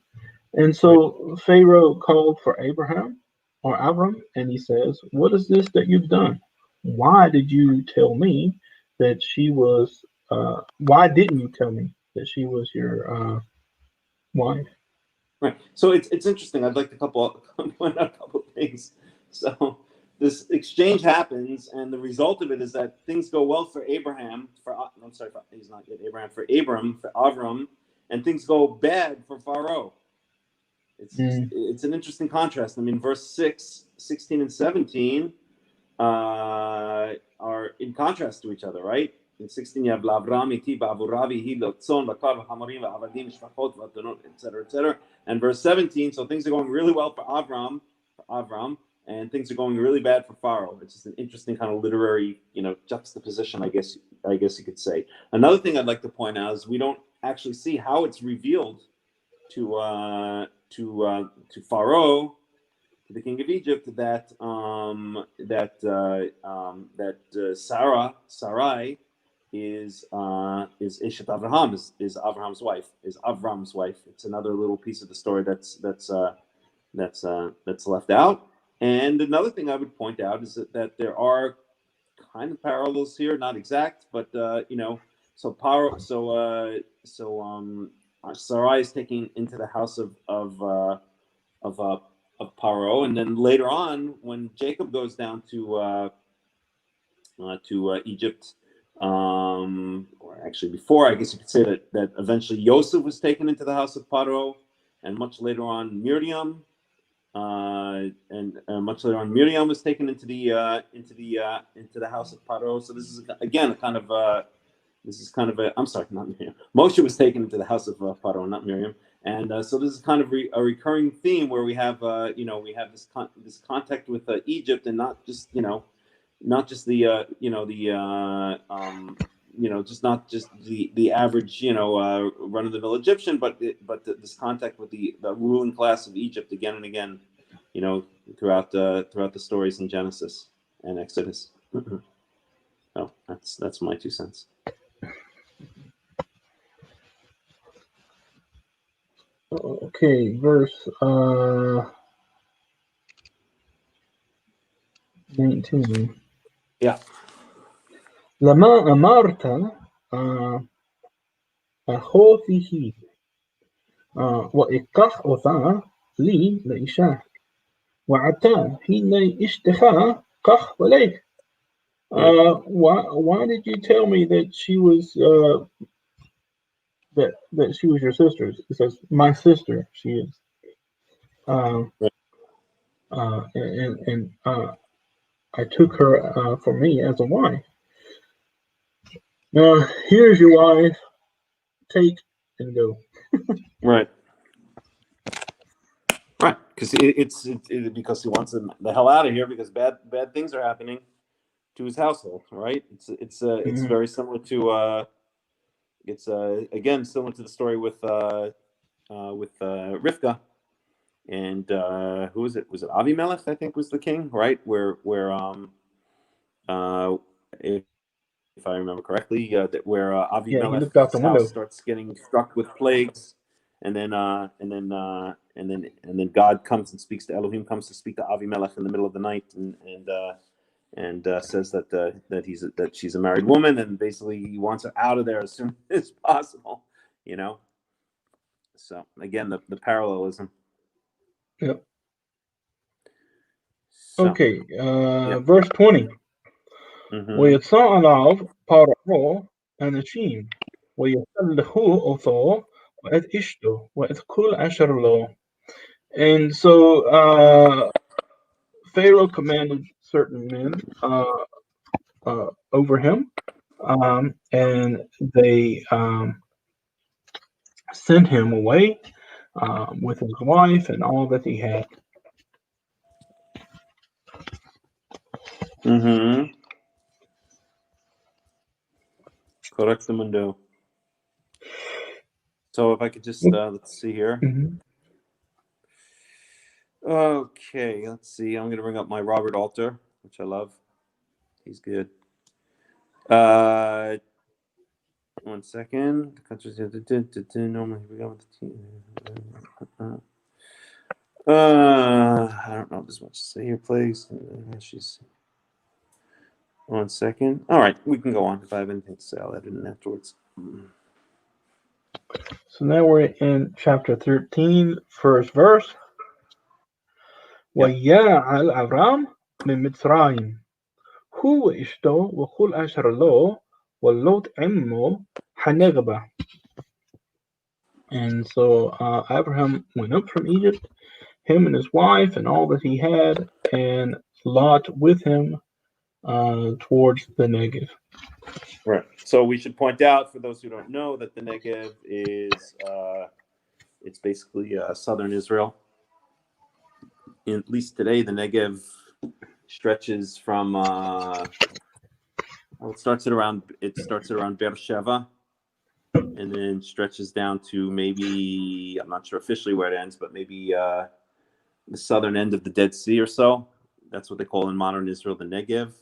S1: And so Pharaoh called for Abraham or Abram, and he says, "What is this that you've done? Why did you tell me that she was? Why didn't you tell me that she was your wife?"
S3: Right. So it's interesting. I'd like to point out a couple of things. So this exchange happens, and the result of it is that things go well for Abraham. He's not yet Abraham. For Abram, for Avram, and things go bad for Pharaoh. It's an interesting contrast. I mean, verse 6, 16, and 17 are in contrast to each other, right? In 16, you have Lavram iti ba'avuravi hi lotzon bakav hamarim va'avadim shvachot v'atonot, etc. And verse 17, so things are going really well for Avram, and things are going really bad for Pharaoh. It's just an interesting kind of literary, juxtaposition, I guess you could say. Another thing I'd like to point out is we don't actually see how it's revealed to Pharaoh, to the king of Egypt, that Sarai is Eshet Avraham, is Avram's wife. It's another little piece of the story that's left out. And another thing I would point out is that there are kind of parallels here, not exact, but Sarai is taken into the house of Paro, and then later on, when Jacob goes down to Egypt, or actually before, I guess you could say that eventually Yosef was taken into the house of Paro, and much later on Miriam, much later on Miriam was taken into the house of Paro. So this is again I'm sorry, not Miriam. Moshe was taken into the house of Paro, not Miriam. And so this is kind of a recurring theme where we have this contact with Egypt, and not just the average run of the mill Egyptian, but this contact with the ruling class of Egypt again and again, throughout the stories in Genesis and Exodus. Oh, that's my 2 cents.
S1: Okay, verse 19.
S3: Yeah.
S1: لما أمرت أخوته وإقح أثار لي لإشاه وعتا حين اشتخى قح وليك. Why did you tell me that she was that she was your sister? It says my sister. She is. And I took her for me as a wife. Now here's your wife. Take and go.
S3: Right. Because it's because he wants them the hell out of here because bad things are happening to his household. Right. It's very similar to again similar to the story with Rivka And who was it? Was it Avimelech? I think was the king, right? Where if I remember correctly, where
S1: Yeah, he
S3: Avimelech's
S1: looked out the window.
S3: house starts getting struck with plagues, and then God comes and speaks to Elohim, comes to speak to Avimelech in the middle of the night, and says that she's a married woman, and basically he wants her out of there as soon as possible. So again, the parallelism.
S1: Yep.
S3: So,
S1: Okay, verse 20. ويتصاع علاو بارعو أناشيم ويسلخوه أوثو وإذ إشتو وإذ كل عشر له. And so Pharaoh commanded certain men over him, and they sent him away with his wife and all that he had.
S3: Correct, Mundo. So if I could just let's see here. Okay, let's see. I'm going to bring up my Robert Alter, which I love. He's good. 1 second. The countries normally we go with the team. I don't know if there's much to say here, please. She's 1 second. All right, we can go on. If I have anything to say, I'll add it in afterwards.
S1: So now we're in chapter 13, first verse. ويعل أبرام من مصرعيم هو وإشتو وكل عشر له واللوط عمه حنغبة. And so Abraham went up from Egypt, him and his wife and all that he had, and Lot with him towards the Negev.
S3: Right. So we should point out, for those who don't know, that the Negev is it's basically southern Israel. At least today, the Negev stretches from it starts at around Beersheba, and then stretches down to maybe, I'm not sure officially where it ends, but maybe the southern end of the Dead Sea or so. That's what they call in modern Israel the Negev.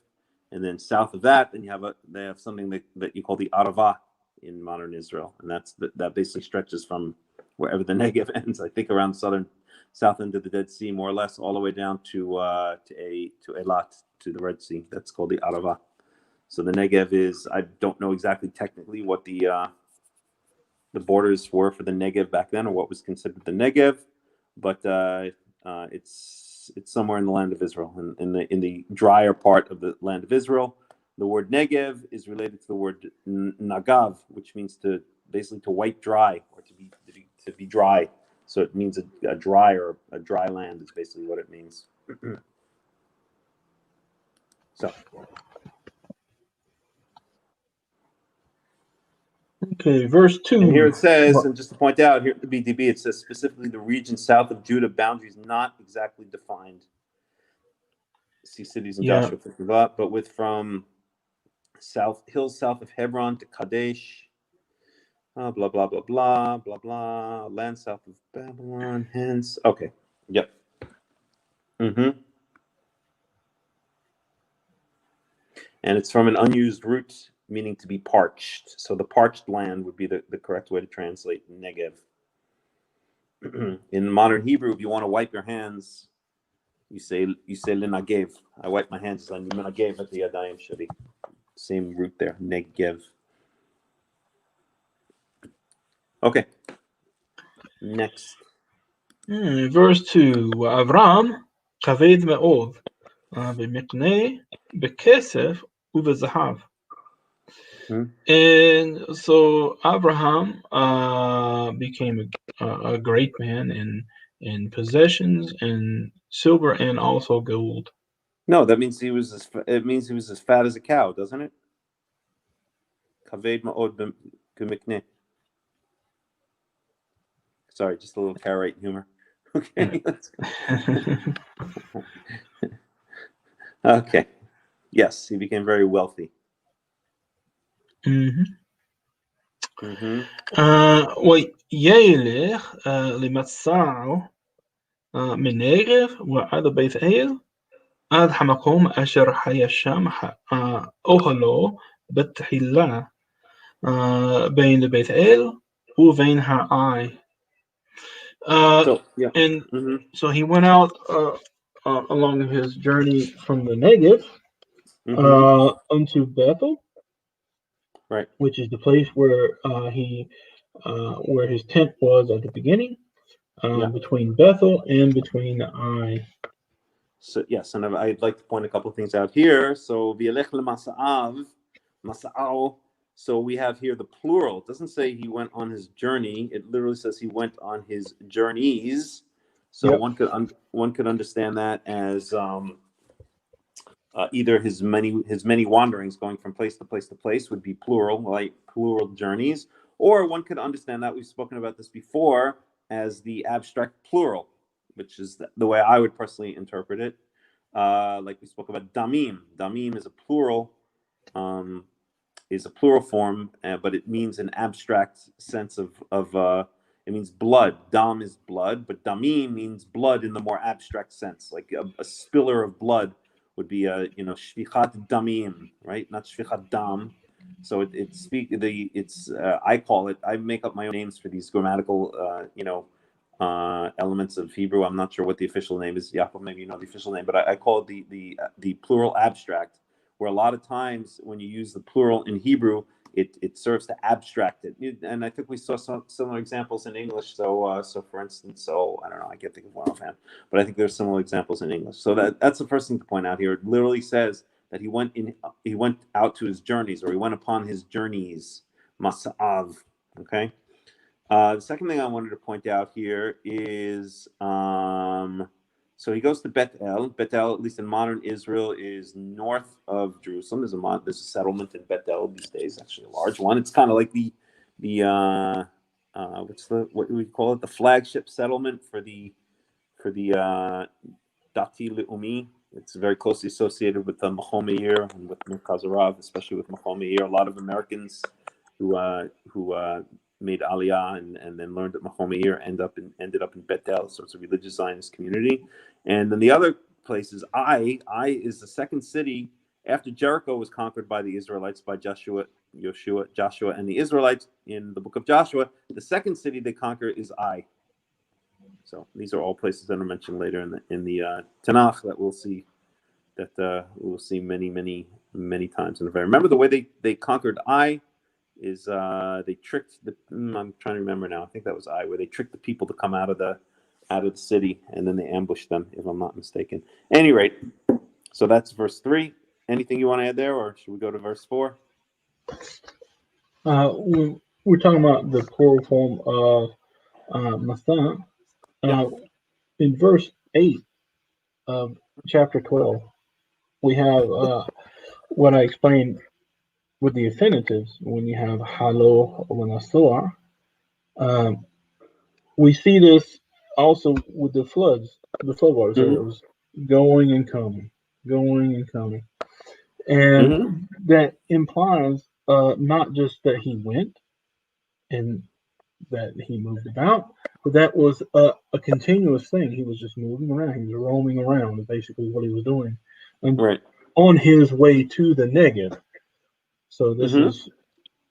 S3: And then south of that, then they have something that you call the Arava in modern Israel, and that basically stretches from wherever the Negev ends. I think around south end of the Dead Sea, more or less, all the way down to Eilat, to the Red Sea. That's called the Arava. So the Negev is, I don't know exactly technically what the borders were for the Negev back then, or what was considered the Negev, but it's somewhere in the land of Israel, in the drier part of the land of Israel. The word Negev is related to the word Nagav, which means basically to white dry, or to be dry. So it means a dry land is basically what it means. So.
S1: Okay, verse 2.
S3: And here it says, and just to point out, here at the BDB, it says specifically the region south of Judah, boundaries not exactly defined. See cities in Joshua 55, but from hills south of Hebron to Kadesh, blah, blah, blah, blah, blah, blah, land south of Babylon, hence. Okay, yep. And it's from an unused root, meaning to be parched. So the parched land would be the correct way to translate Negev. In modern Hebrew, if you want to wipe your hands, you say Linagev. I wipe my hands on Linagev at the Yadayim Shali. Same root there, Negev. Okay. Next.
S1: Verse 2. Avram kaved me'od b'mikneh b'kesef u'b'zahav. And so Abraham became a great man in possessions and silver and also gold.
S3: No, that means he was as fat as a cow, doesn't it? Kaved ma'od b'mikneh. Sorry, just a little Karaite humor. Okay, let's go. Okay. Yes, he became very wealthy.
S1: ويلخ لمتصاعه מנגב ועד בית אל, עד המקום אשר היה שם אוהלו בתחילה, בין בית אל ובין העי. And so he went out along his journey from the Negev unto Bethel,
S3: right,
S1: which is the place where where his tent was at the beginning, between Bethel and between the Ai.
S3: So yes, and I'd like to point a couple of things out here. So v'yelech lemasa'av, masa'al. So we have here the plural. It doesn't say he went on his journey. It literally says he went on his journeys. So one could understand that as either his many wanderings, going from place to place to place, would be plural, like plural journeys, or one could understand that, we've spoken about this before, as the abstract plural, which is the way I would personally interpret it. Like we spoke about damim. Damim is a plural form, but it means an abstract sense of it means blood. Dam is blood, but damim means blood in the more abstract sense, like a spiller of blood would be shfichat damim, right? Not shfichat dam. So I make up my own names for these grammatical elements of Hebrew. I'm not sure what the official name is. Yaakov, maybe you know the official name, but I call it the plural abstract, where a lot of times when you use the plural in Hebrew, it serves to abstract it. And I think we saw some similar examples in English. So for instance, I don't know, I can't think of one offhand, but I think there's similar examples in English. So that's the first thing to point out here. It literally says that he went out to his journeys, or he went upon his journeys, masa'av. Okay. The second thing I wanted to point out here is, so he goes to Beth El. Beth El, at least in modern Israel, is north of Jerusalem. There's a settlement in Beth El these days, actually a large one. It's kind of like the what do we call it? The flagship settlement for the Dati Le'umi. It's very closely associated with the Machom Meir and with Merkaz Harav, especially with Machom Meir. A lot of Americans who made Aliyah and then learned at Machom Meir ended up in Beth El, so it's a religious Zionist community. And then the other place is Ai. Ai is the second city after Jericho was conquered by the Israelites, by Joshua and the Israelites in the book of Joshua. The second city they conquer is Ai. So these are all places that are mentioned later in the Tanakh that we'll see many times in the very. Remember the way they conquered Ai is they tricked I'm trying to remember now. I think that was Ai, where they tricked the people to come out of the city, and then they ambushed them, if I'm not mistaken. At any rate, so that's verse 3. Anything you want to add there, or should we go to verse 4?
S1: We're talking about the plural form of Masa. In verse 8 of chapter 12, we have what I explained with the infinitives. When you have halo or nasor, we see this also with the floods, the flood waters. It was going and coming, and that implies not just that he went and that he moved about, but that was a continuous thing. He was just moving around. He was roaming around, is basically what he was doing, and on his way to the Negev. So this is,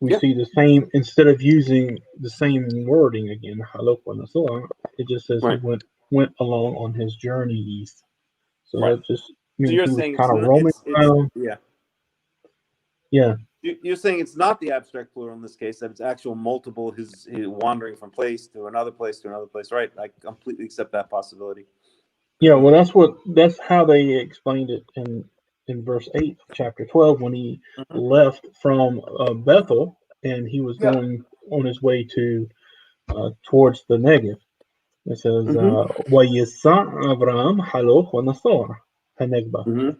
S1: we see the same, instead of using the same wording again, halok wa nasor, it just says he went along on his journey east. So that just means he was kind of roaming around. Yeah.
S3: You're saying it's not the abstract plural in this case, that it's actual multiple, his wandering from place to another place, right? I completely accept that possibility.
S1: Yeah, well, that's how they explained it in verse 8 of chapter 12, when he left from Bethel, and he was going on his way to towards the Negev. It says, "Vayisa Avraham haloch v'nasor hanegba."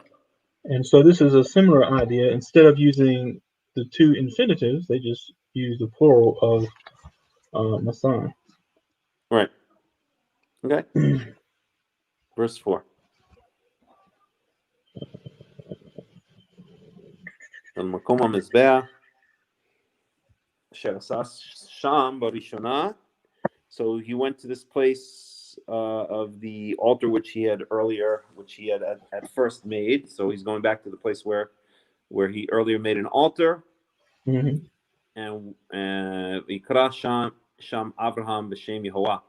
S1: And so this is a similar idea. Instead of using the two infinitives, they just use the plural of Masa.
S3: Right. Okay. Verse 4. במקום המזבח אשר עשה שם בראשונה. So he went to this place of the altar which he had at first made. So he's going back to the place where he earlier made an altar.
S1: Mm-hmm.
S3: And Ikra Sham Abraham b'Shem Yehovah,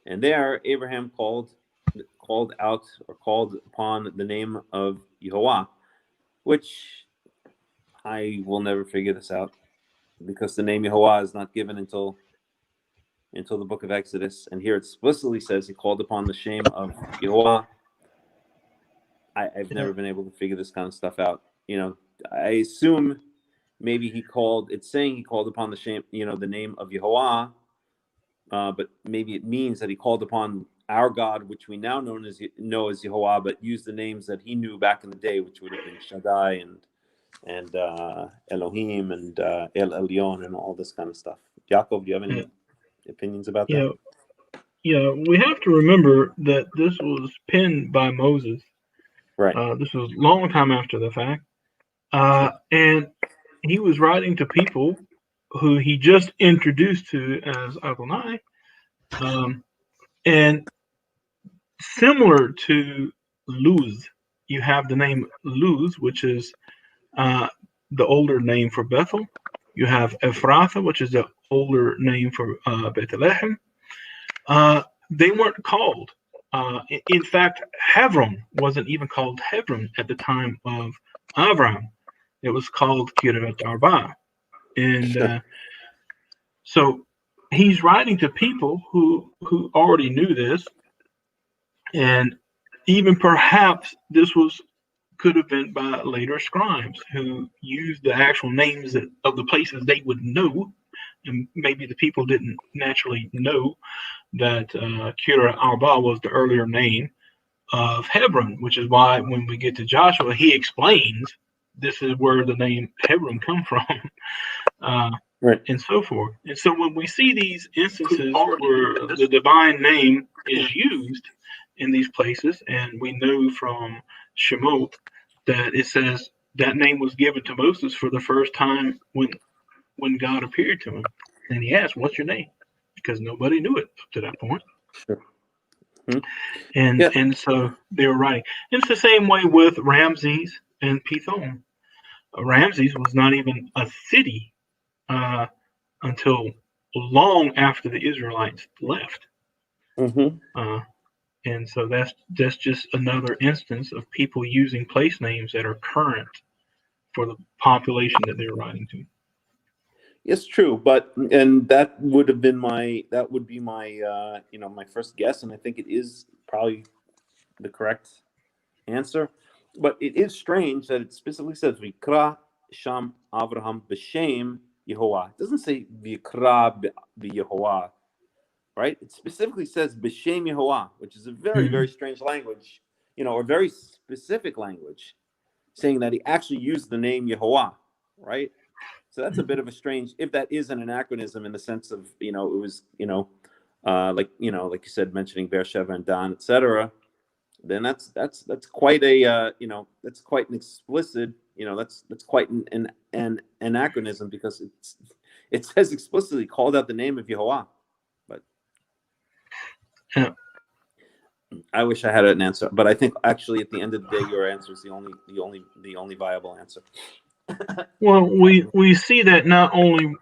S3: and there Abraham called out or called upon the name of Yehovah, which I will never figure this out, because the name Yehovah is not given until the book of Exodus, and here it explicitly says he called upon the shame of Yehovah. I've never been able to figure this kind of stuff out. I assume maybe it's saying he called upon the shame, the name of Yehovah, but maybe it means that he called upon our God, which we now know as Yehovah, but used the names that he knew back in the day, which would have been Shaddai and Elohim and El Elyon and all this kind of stuff. Yaakov, do you have any opinions about that?
S1: Yeah, we have to remember that this was penned by Moses.
S3: Right.
S1: This was a long time after the fact. And he was writing to people who he just introduced to as Adonai. And similar to Luz, you have the name Luz, which is the older name for Bethel. You have Ephrathah, which is the older name for Bethlehem. They weren't called. In fact, Hebron wasn't even called Hebron at the time of Abraham. It was called Kiryat Arba. And so he's writing to people who already knew this. And even perhaps this could have been by later scribes who used the actual names of the places they would know. And maybe the people didn't naturally know that Kiryat Arba was the earlier name of Hebron, which is why when we get to Joshua, he explains this is where the name Hebron come from,
S3: right,
S1: and so forth. And so when we see these instances where the divine name is used in these places, and we know from Shemot that it says that name was given to Moses for the first time when God appeared to him, and he asked, "What's your name?" Because nobody knew it up to that point.
S3: Sure. Mm-hmm.
S1: And so they were writing. And it's the same way with Ramses and Pithom. Ramses was not even a city until long after the Israelites left.
S3: Mm-hmm.
S1: And so that's just another instance of people using place names that are current for the population that they're writing to.
S3: It's true, and that would be my my first guess, and I think it is probably the correct answer. But it is strange that it specifically says Vikra Sham Avraham b'Shem Yehovah. It doesn't say Vikra b'Yehovah, right? It specifically says b'Shem Yehovah, which is a very, very strange language, or very specific language, saying that he actually used the name Yehovah, right? So that's a bit of a strange, if that is an anachronism in the sense of, it was, like you said, mentioning Beersheba and Dan, etc. Then that's quite a, that's quite an explicit, that's quite an anachronism, because it says explicitly called out the name of Yehovah. But I wish I had an answer, but I think actually at the end of the day, your answer is the only viable answer.
S1: Well, we see that not only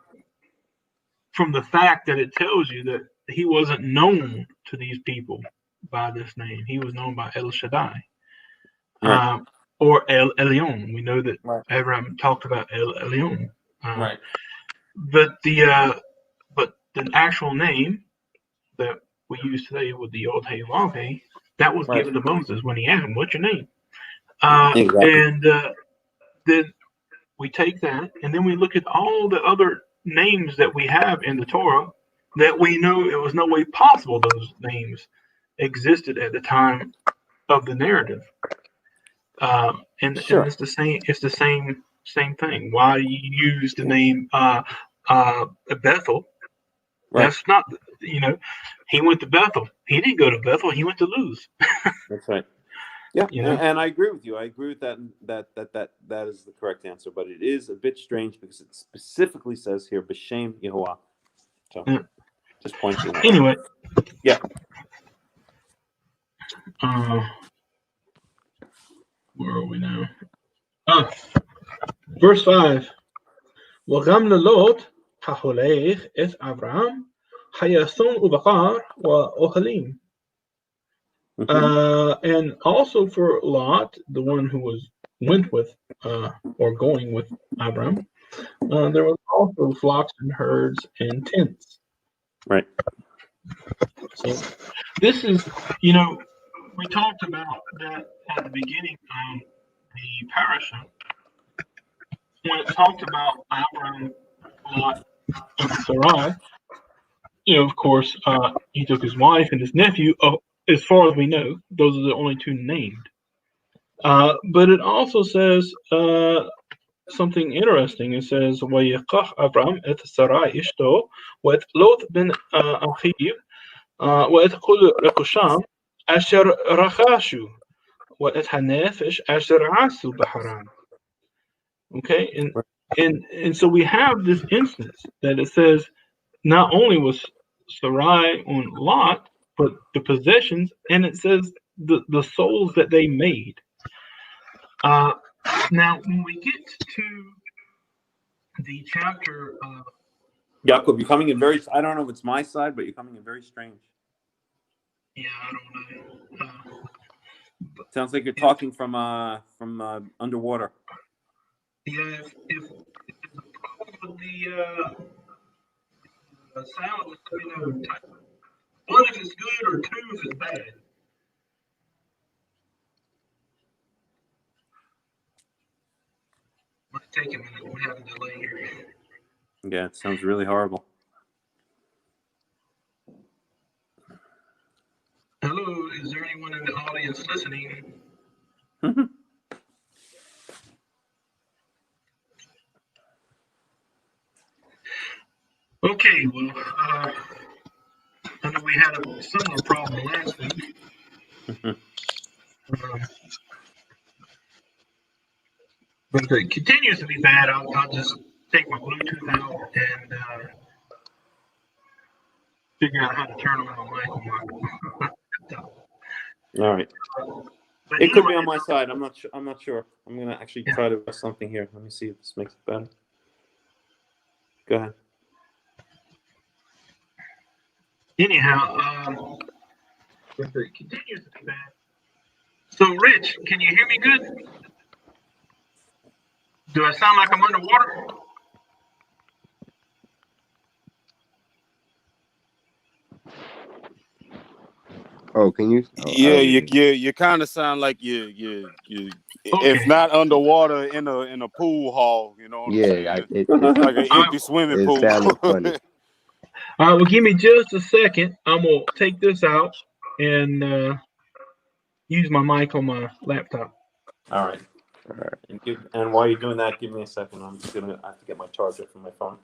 S1: from the fact that it tells you that he wasn't known to these people by this name. He was known by El Shaddai,
S3: right,
S1: or El Elyon. We know that
S3: right.
S1: Abraham talked about El Elyon.
S3: Right.
S1: But the actual name that we use today with the Yod Hey Vav Hey, that was given to Moses when he asked him, "What's your name?"
S3: Exactly.
S1: And then we take that, and then we look at all the other names that we have in the Torah that we know it was no way possible those names existed at the time of the narrative. And it's the same. It's the same thing. Why you use the name Bethel?
S3: Right.
S1: That's not. He went to Bethel. He didn't go to Bethel. He went to Luz.
S3: That's right. Yeah,
S1: You know?
S3: and I agree with you. I agree with that is the correct answer. But it is a bit strange because it specifically says here B'Shem Yehovah. So just pointing out.
S1: Anyway.
S3: Yeah.
S1: Where are we now? Verse 5. وَغَمْ لَلوط هَهُلَيْخ إِذْ أَبْرَامْ حَيَّثُونَ وَبَقَارْ وَأُهَلِيمْ. And also for Lot, the one who went with or going with Abram, there was also flocks and herds and tents.
S3: Right.
S1: So this is, we talked about that at the beginning of the parasha when it talked about Abram, Lot, and Sarai. Of course, he took his wife and his nephew. As far as we know, those are the only two named. But it also says something interesting. It says, وَيَقَحْ أَبْرَامْ إِذْ سَرَاءَ إِشْتَهُ وَإِذْ لوط بن أخيه وإذ كل ركشام أشر رخاشو وإذ حنافش أشر عاسو بحرام. Okay, and so we have this instance that it says not only was Sarai on Lot, but the possessions, and it says the souls that they made. Now, when we get to the chapter of
S3: Jacob, you're coming in very, I don't know if it's my side, but you're coming in very strange.
S1: Yeah, I don't know.
S3: Sounds like you're talking from underwater.
S1: Yeah, if the problem with the sound is, one if it's good or two if it's bad. Might take a minute. We have a delay here.
S3: Yeah, it sounds really horrible.
S1: Hello, is there anyone in the audience listening? Okay, well, I know we had a similar problem last week. But if it continues to be bad, I'll just take my Bluetooth out and figure out how to turn on my mic on my laptop.
S3: All right.
S1: But
S3: It could be on my side. I'm not sure. I'm gonna actually try to do something here. Let me see if this makes it better. Go ahead.
S1: Anyhow, if it continues to be bad. So, Rich, can you hear me good? Do I sound like I'm underwater?
S2: Oh, can you? Oh,
S4: Yeah, you kind of sound like you
S1: Okay.
S4: if not underwater in a pool hall, you know what I'm saying?
S2: It's
S4: like an empty swimming pool.
S2: It sounded funny.
S1: All right, well, give me just a second. I'm gonna take this out and use my mic on my laptop.
S3: All right. And while you're doing that, give me a second. I have to get my charger from my phone.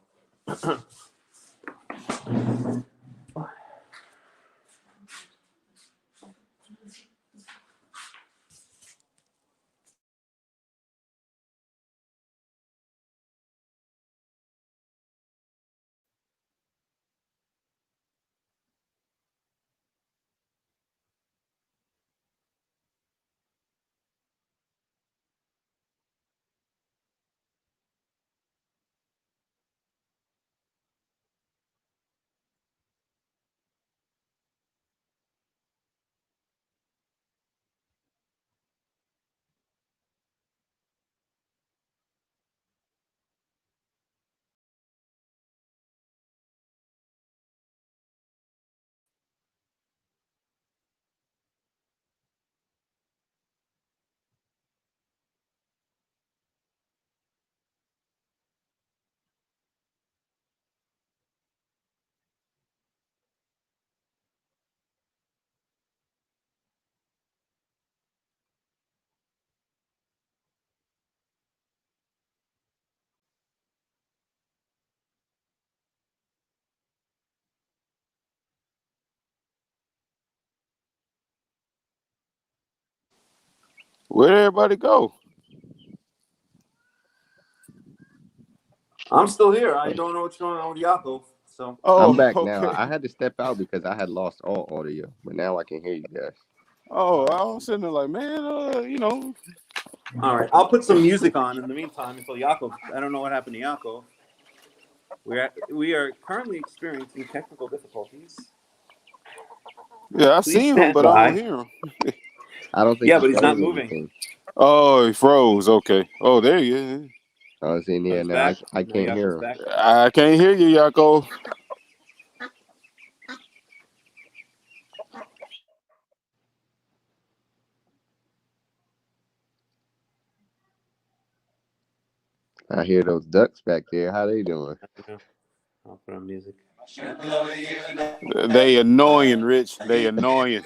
S4: Where'd everybody go?
S3: I'm still here. I don't know what's going on with Yaakov. So
S2: I'm back
S4: okay.
S2: now. I had to step out because I had lost all audio, but now I can hear you guys.
S4: Oh, I was sitting there like, man, you know.
S3: All right, I'll put some music on in the meantime until Yaakov. I don't know what happened to Yaakov. We are currently experiencing technical difficulties.
S4: Yeah, I
S3: Please
S4: see him,
S3: stand
S4: but I don't
S3: by.
S4: hear him.
S2: I don't think
S3: Yeah,
S2: he
S3: but he's not
S2: shows
S3: moving.
S2: anything.
S4: Oh, he froze. Okay. Oh, there he is.
S2: I was in here
S3: He's
S2: now.
S3: back.
S2: I
S3: No,
S2: can't hear
S3: Yaakov's
S2: him.
S3: back.
S4: I can't hear you, Yaakov.
S2: I hear those ducks back there. How they doing?
S3: I'll put on music.
S4: They annoying, Rich. They annoying.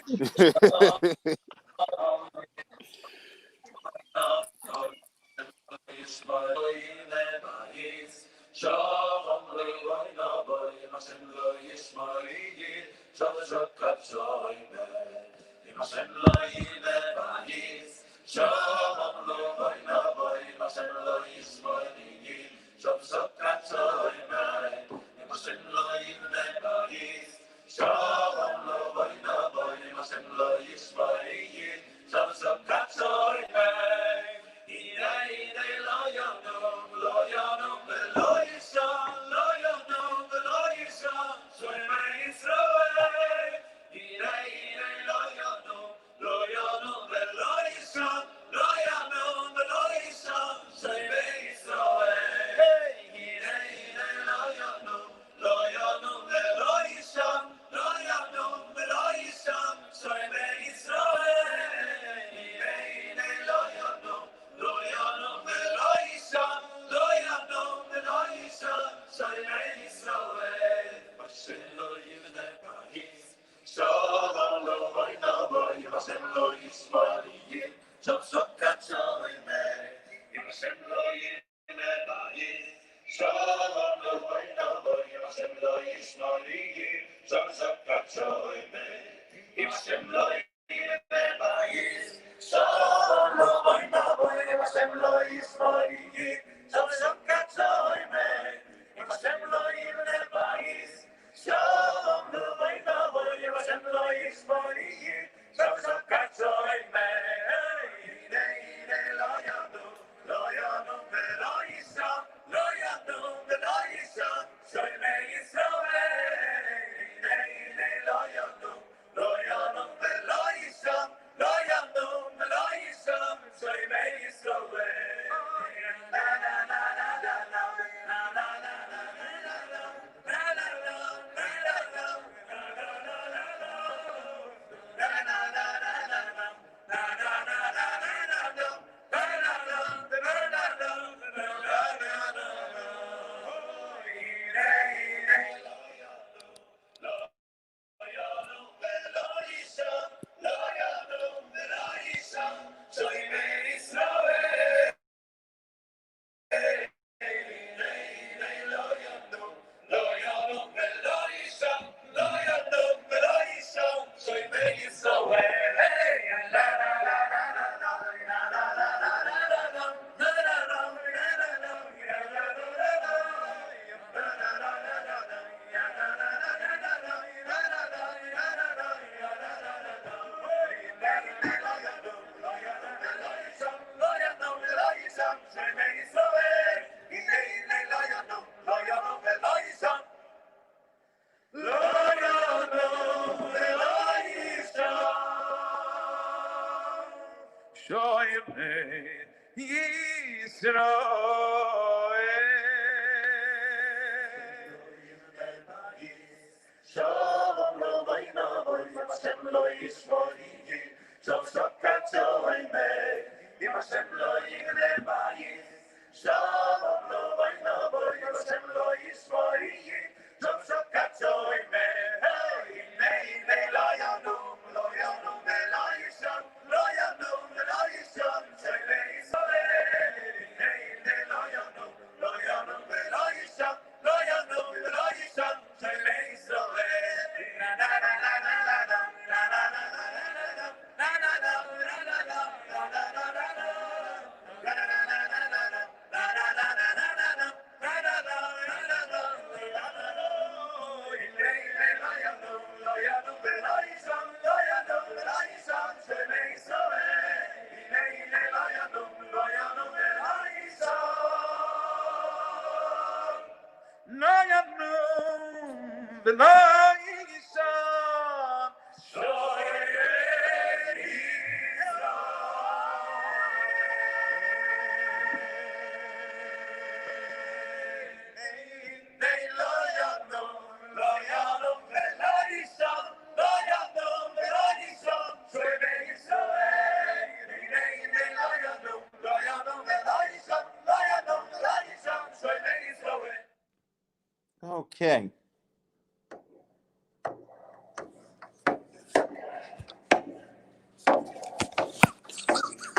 S3: Okay.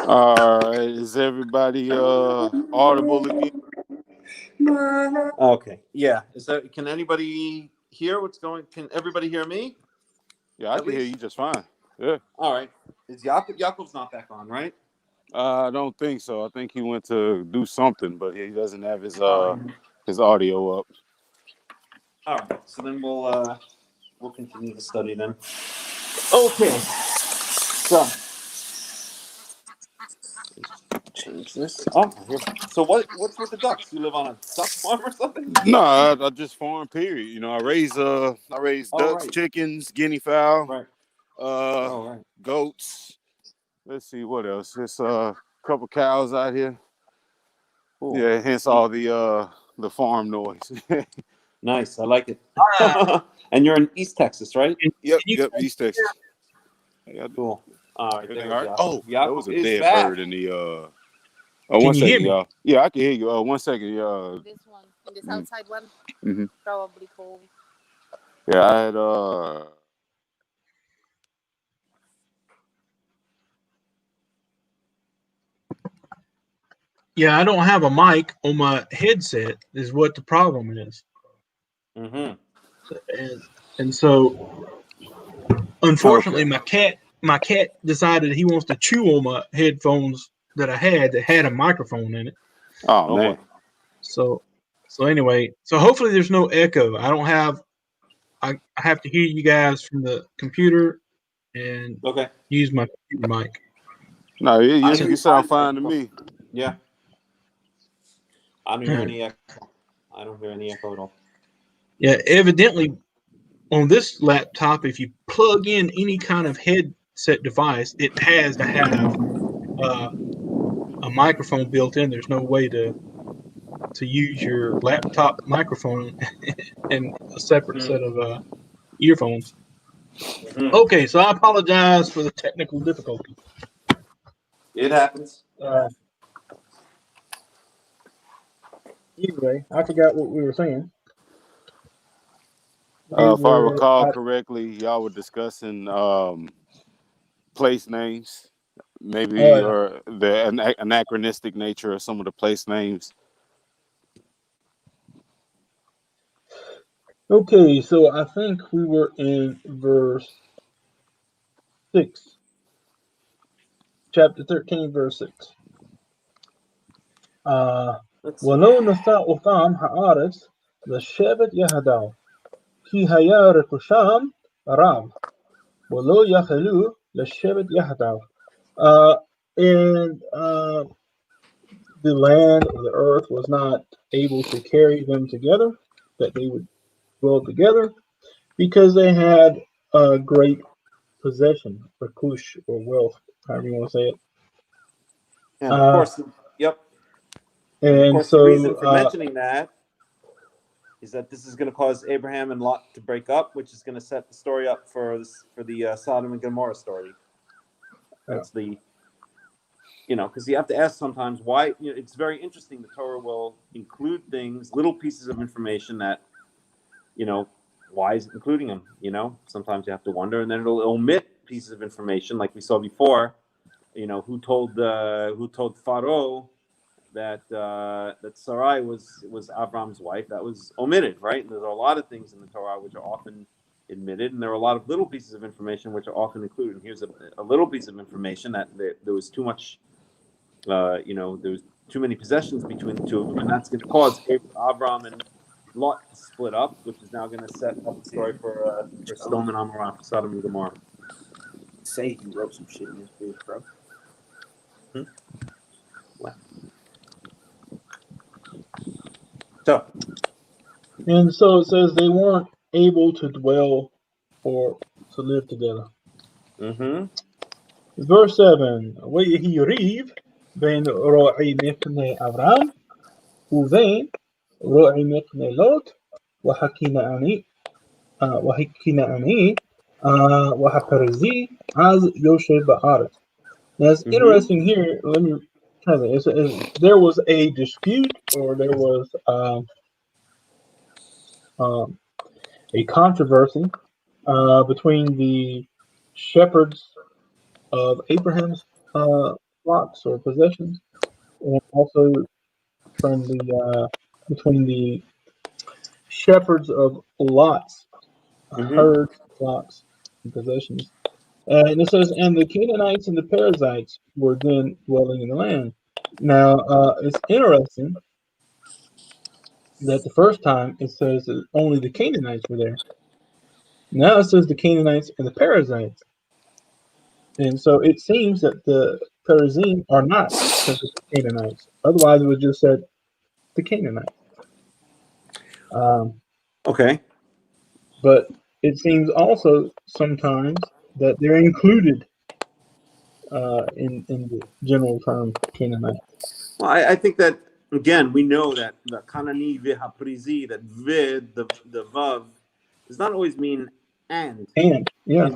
S4: All right, is everybody audible again?
S3: Okay. Yeah. Can anybody hear what's going? Can everybody hear me?
S4: Yeah, I can hear you just fine. Yeah.
S3: All right. Is Yaakov's not back on, right?
S4: I don't think so. I think he went to do something, but he doesn't have his audio up.
S3: All right. So then we'll continue the study then. Okay. So change this. Oh, here. So what's with the ducks? You live on a duck farm or something?
S4: No, I just farm. Period. You know, I raise ducks,
S3: right.
S4: chickens, guinea fowl,
S3: right.
S4: Goats. Let's see what else. There's a couple cows out here. Cool. Yeah, hence all the farm noise.
S3: Nice, I like it. And you're in East Texas, right?
S4: Yep, East Texas.
S3: Cool. All right, there we go.
S4: Oh, there was a dead bird in the
S1: Oh,
S4: one second, y'all. Yeah, I can hear you. 1 second, y'all.
S5: This one, and this outside one, probably cold.
S4: Yeah, I had
S1: Yeah, I don't have a mic on my headset. Is what the problem is. And so, unfortunately, my cat decided he wants to chew on my headphones that I had that had a microphone in it.
S4: Oh man.
S1: So anyway, so hopefully there's no echo. I have to hear you guys from the computer and use my computer mic.
S4: No, you sound fine to me.
S3: Yeah. I don't hear any echo. I don't hear any echo at all. Yeah,
S1: evidently on this laptop, if you plug in any kind of headset device, it has to have a microphone built in. There's no way to use your laptop microphone and a separate set of earphones. Okay, so I apologize for the technical difficulty.
S3: It happens.
S1: Anyway, I forgot what we were saying.
S4: If I recall correctly, y'all were discussing place names, maybe, or the anachronistic nature of some of the place names.
S1: Okay, so I think we were in verse 6. Chapter 13, verse 6. ולא נשא אותם הארץ לשבת יחדיו, כי היה רכושם רב, ולא יכלו לשבת יחדיו. And the land or the earth was not able to carry them together, that they would dwell together, because they had a great possession, or kush, or wealth, however you want to say it.
S3: And of course, And of course, the reason for mentioning that is that this is going to cause Abraham and Lot to break up, which is going to set the story up for the Sodom and Gomorrah story. That's because you have to ask sometimes why. It's very interesting. The Torah will include things, little pieces of information that, why is it including them? Sometimes you have to wonder, and then it'll omit pieces of information, like we saw before. Who told Pharaoh that Sarai was Avram's wife. That was omitted, right? And there's a lot of things in the Torah which are often admitted, and there are a lot of little pieces of information which are often included. And here's a little piece of information that there was too much, there was too many possessions between the two of them, and that's going to cause Avram and Lot to split up, which is now going to set up the story for Sodom and Gomorrah, Sodom and Gomorrah.
S6: Say he wrote some shit in his book, bro.
S3: What? So,
S1: and so it says they weren't able to dwell or to live together. Verse 7. وَيَهِي رِيب بين راعي مقنع أبرام وبين راعي مقنع لوط وحكيناني وحكرزي عز يوشب بآرت. Now it's interesting here. Let me translate. There was a dispute, or there was a controversy between the shepherds of Abraham's flocks or possessions, and also from the between the shepherds of Lot's herds, flocks, and possessions. And it says, and the Canaanites and the Perizzites were then dwelling in the land. Now, it's interesting that the first time it says that only the Canaanites were there. Now it says the Canaanites and the Perizzites. And so it seems that the Perizim are not the Canaanites. Otherwise, it would just said the Canaanites.
S3: Okay.
S1: But it seems also sometimes that they're included in the general term Canaanite.
S3: Well, I think that, again, we know that the Kanani v'haprizi, that vid, the vav, does not always mean and.
S1: And, yeah.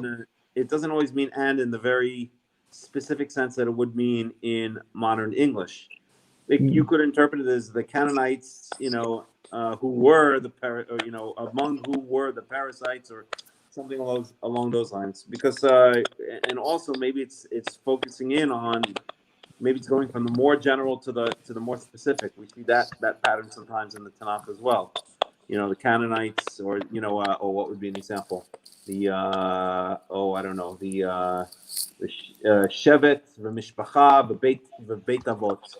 S3: It doesn't always mean and in the very specific sense that it would mean in modern English. You could interpret it as the Canaanites, who were among who were the parasites, or something along those lines. Because and also maybe it's focusing in on, maybe it's going from the more general to the more specific. We see that pattern sometimes in the Tanakh as well. The Canaanites, or what would be an example? The I don't know, the Shevet, the Mishpacha, the Beit Avot.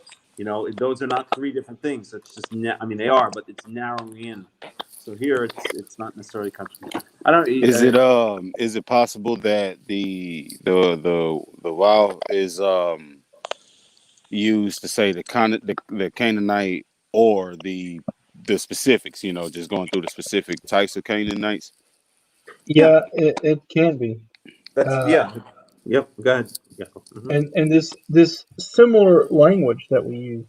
S3: Those are not three different things. It's just they are, but it's narrowing in. So here it's not necessarily contradictory. I don't.
S4: Is it possible that the vav is used to say the Canaanite, or the specifics? Just going through the specific types of Canaanites.
S1: Yeah, it can be.
S3: That's Yep. Go ahead. Yeah. Mm-hmm.
S1: And this similar language that we use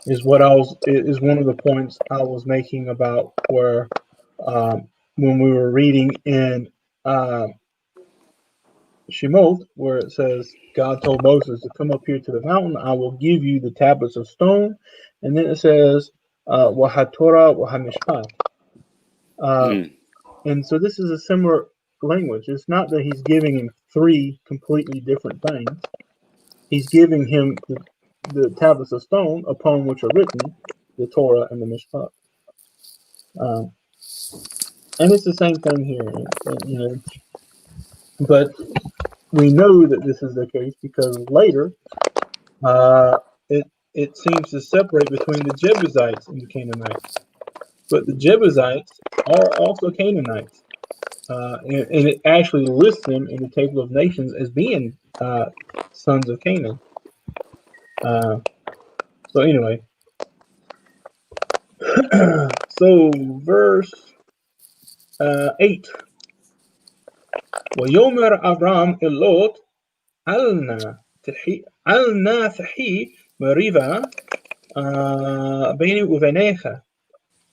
S1: is one of the points I was making about where when we were reading in Shemot, where it says God told Moses to come up here to the mountain, I will give you the tablets of stone, and then it says Wahat Torah Wahat Mishpat. And so this is a similar language. It's not that he's giving him three completely different things. He's giving him the tablets of stone upon which are written the Torah and the Mishpat. And it's the same thing here, But we know that this is the case because later it seems to separate between the Jebusites and the Canaanites. But the Jebusites are also Canaanites. And it actually lists them in the table of nations as being sons of Canaan. So anyway, so verse 8. ويومر أبرام اللوط علنا تحي مريبا بيني وبينك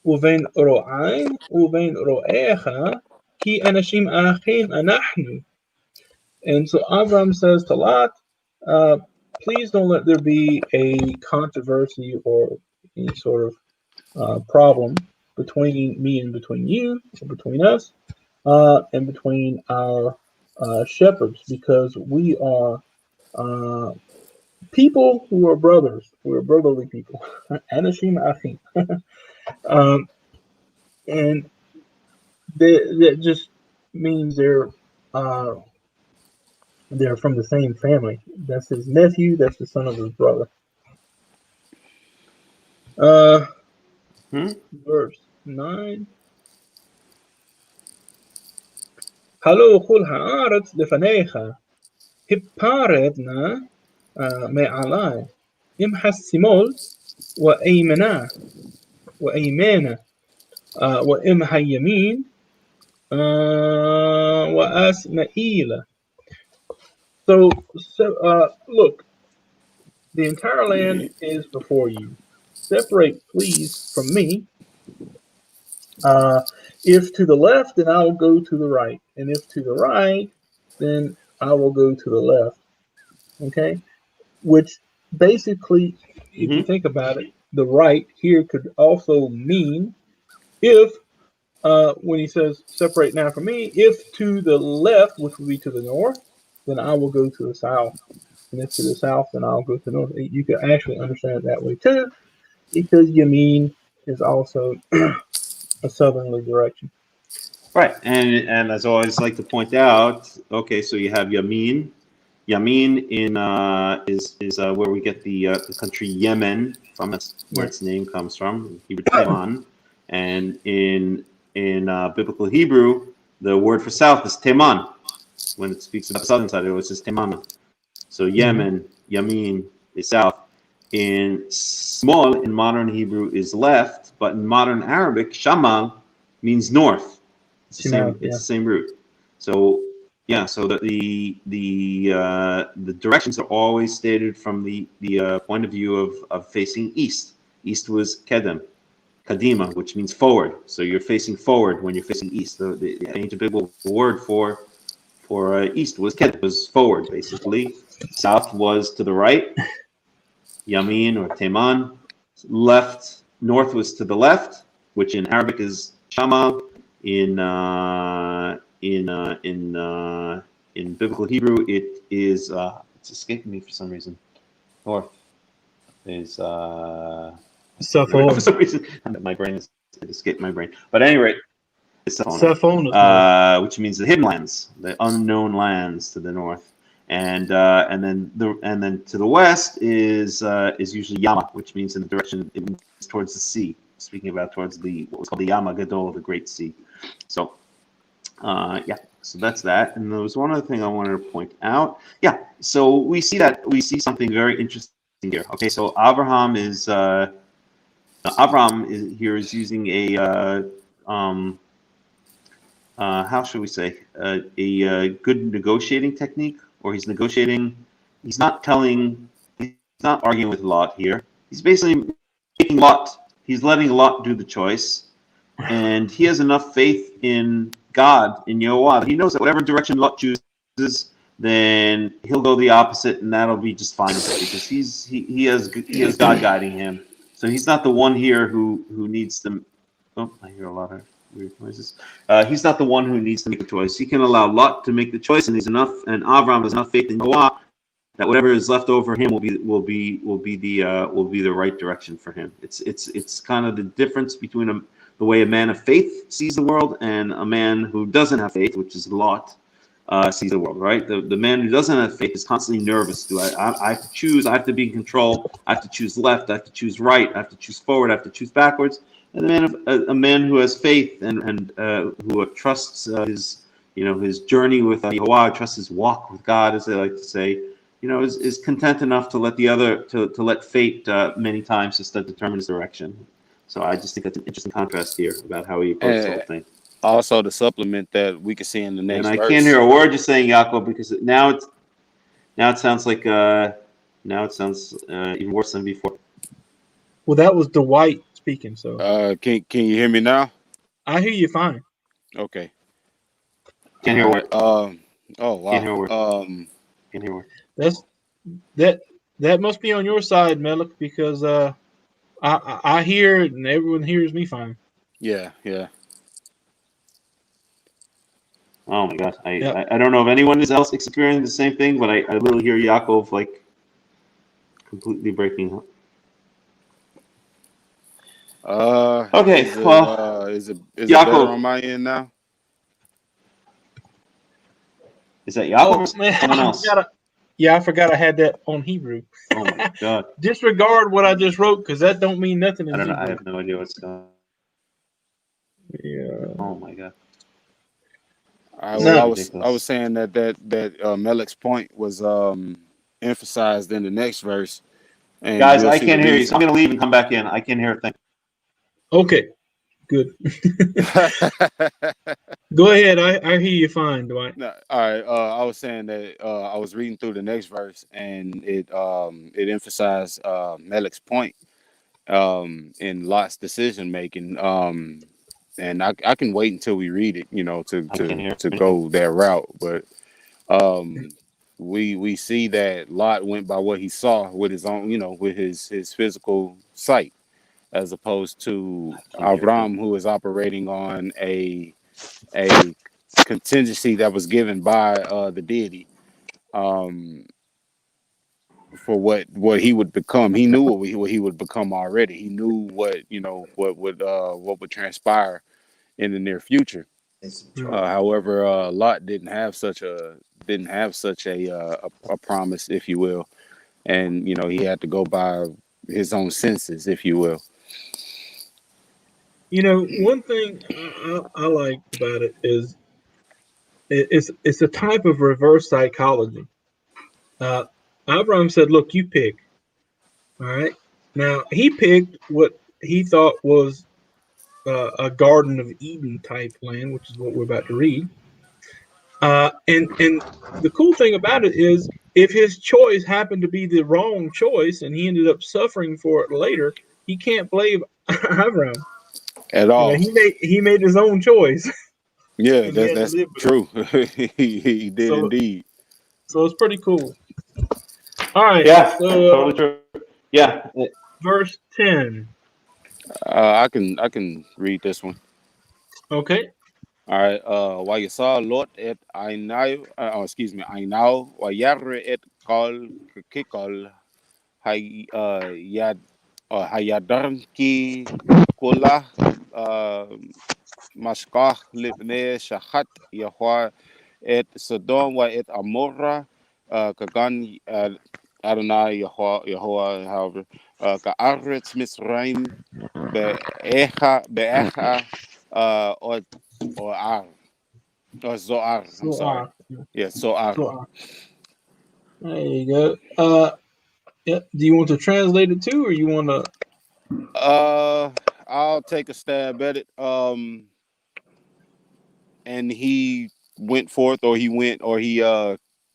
S1: وبين رعاي وبين رؤيك كي أناشيم آخين نحن. And so Abram says to Lot, please don't let there be a controversy or any sort of problem between me and between you, or between us, and between our shepherds, because we are people who are brothers. We're brotherly people. Anashim Achim. And that just means they're from the same family. That's his nephew. That's the son of his brother. Verse 9. Halo kul haaretz lefanecha hiparedna me'alai imhas simol wa aymana wa aymana wa imha yamin wa asma'ila. So look, the entire land is before you. Separate, please, from me. If to the left, then I will go to the right. And if to the right, then I will go to the left. Okay? Which basically, if you think about it, the right here could also mean if, when he says separate now from me, if to the left, which would be to the north, then I will go to the south. And if to the south, then I'll go to the north. You can actually understand it that way too, because Yamin is also a southerly direction.
S3: Right, and as I always like to point out, okay, so you have Yamin. Yamin in is where we get the country Yemen from. That's where its name comes from, Hebrew Teman. And in biblical Hebrew, the word for south is Teman. When it speaks about the southern side, it always says Teman. So Yemen, Yamin is south. In small, in modern Hebrew, is left, but in modern Arabic, Shamal means north. It's the same. It's the same root. So yeah. So the directions are always stated from the point of view of facing east. East was Kedem, Kadima, which means forward. So you're facing forward when you're facing east. The ancient biblical word for east was Kedem, was forward basically. South was to the right, Yamin or Teman. Left, north was to the left, which in Arabic is Shamal. In biblical Hebrew, it is it's escaping me for some reason. North is for some reason my brain is it escaped my brain. But anyway, it's which means the hidden lands, the unknown lands to the north. And then to the west is usually Yama, which means in the direction it means towards the sea. Speaking about towards what was called the Yama Gadol, the Great Sea. So yeah, so that's that. And there was one other thing I wanted to point out. Yeah, so we see something very interesting here. Okay, so Abraham is here is using a how should we say a good negotiating technique, or he's negotiating. He's not arguing with Lot here. He's basically making Lot. He's letting Lot do the choice, and he has enough faith in God, in Yahweh. He knows that whatever direction Lot chooses, then he'll go the opposite, and that'll be just fine because he has God guiding him. So he's not the one here who needs to. Oh, I hear a lot of weird noises. He's not the one who needs to make the choice. He can allow Lot to make the choice, and Avram has enough faith in Yahweh that whatever is left over him will be the right direction for him. It's kind of the difference between the way a man of faith sees the world and a man who doesn't have faith, which is Lot, sees the world. Right? The man who doesn't have faith is constantly nervous. Do I have to choose? I have to be in control. I have to choose left. I have to choose right. I have to choose forward. I have to choose backwards. And a man who has faith and who trusts his journey with Yahweh, trusts his walk with God, as they like to say, is content enough to let to let fate many times just to determine his direction. So I just think that's an interesting contrast here about how he approaches the whole thing.
S4: Also, the supplement that we can see in the next verse.
S3: And I can't hear a word you're saying, Yaakov, because now it sounds like even worse than before.
S1: Well, that was Dwight speaking. So
S4: can you hear me now?
S1: I hear you fine.
S4: Okay.
S3: Can't hear a word.
S4: Oh wow.
S3: Can't hear a word. Can't hear a word.
S1: That must be on your side, Melech, because I hear it and everyone hears me fine.
S4: Yeah.
S3: Oh my God! I don't know if anyone else experiencing the same thing, but I literally hear Yaakov like completely breaking up. Okay,
S4: is it better on my end now?
S3: Is that Yaakov or someone else?
S1: I forgot I had that on Hebrew.
S3: Oh my God!
S1: Disregard what I just wrote because that don't mean nothing.
S3: I don't know. I have no idea what's going on.
S1: Yeah.
S3: Oh my God!
S4: I was saying that Melech's point was emphasized in the next verse. And
S3: guys, I can't hear you. So I'm going to leave and come back in. I can't hear a thing.
S1: Okay, good. Go ahead. I hear you fine, Dwight.
S4: No, all right. I was saying that I was reading through the next verse, and it emphasized Melech's point in Lot's decision making. And I can wait until we read it, to go that route. But we see that Lot went by what he saw with his own, with his physical sight. as opposed to
S3: Something
S4: Avram, who is operating on a contingency that was given by the deity for what he would become. He knew what he would become already. He knew what what would transpire in the near future. However, Lot didn't have such a promise, if you will, and he had to go by his own senses, if you will.
S1: One thing I like about it is it's a type of reverse psychology. Abraham said, "Look, you pick." All right. Now he picked what he thought was a Garden of Eden type land, which is what we're about to read. And the cool thing about it is, if his choice happened to be the wrong choice and he ended up suffering for it later, he can't blame Abraham
S4: At all.
S1: He made his own choice.
S4: Yeah,
S1: And he had to
S4: that's
S1: live with
S4: true. He did indeed.
S1: So it's pretty cool. All right.
S3: Yeah,
S1: So
S3: totally true. Yeah.
S1: verse 10.
S4: I can read this one.
S1: Okay.
S4: All right. While you saw Lot et Ainau, Ainau, Wayare et Kol Kikol, Hayadarn ki Kula, Mashkah Libne Shahat Yahwa et Sodom wa et Amorra, Kagan Adonai Yahwa, however, Ka'aretz Misraim, Be'echa, or Ar. Or Zoar. I'm sorry. Yeah, Zoar.
S1: There you go. Yeah. Do you want to translate it too, or you want to?
S4: I'll take a stab at it. And he went forth, or he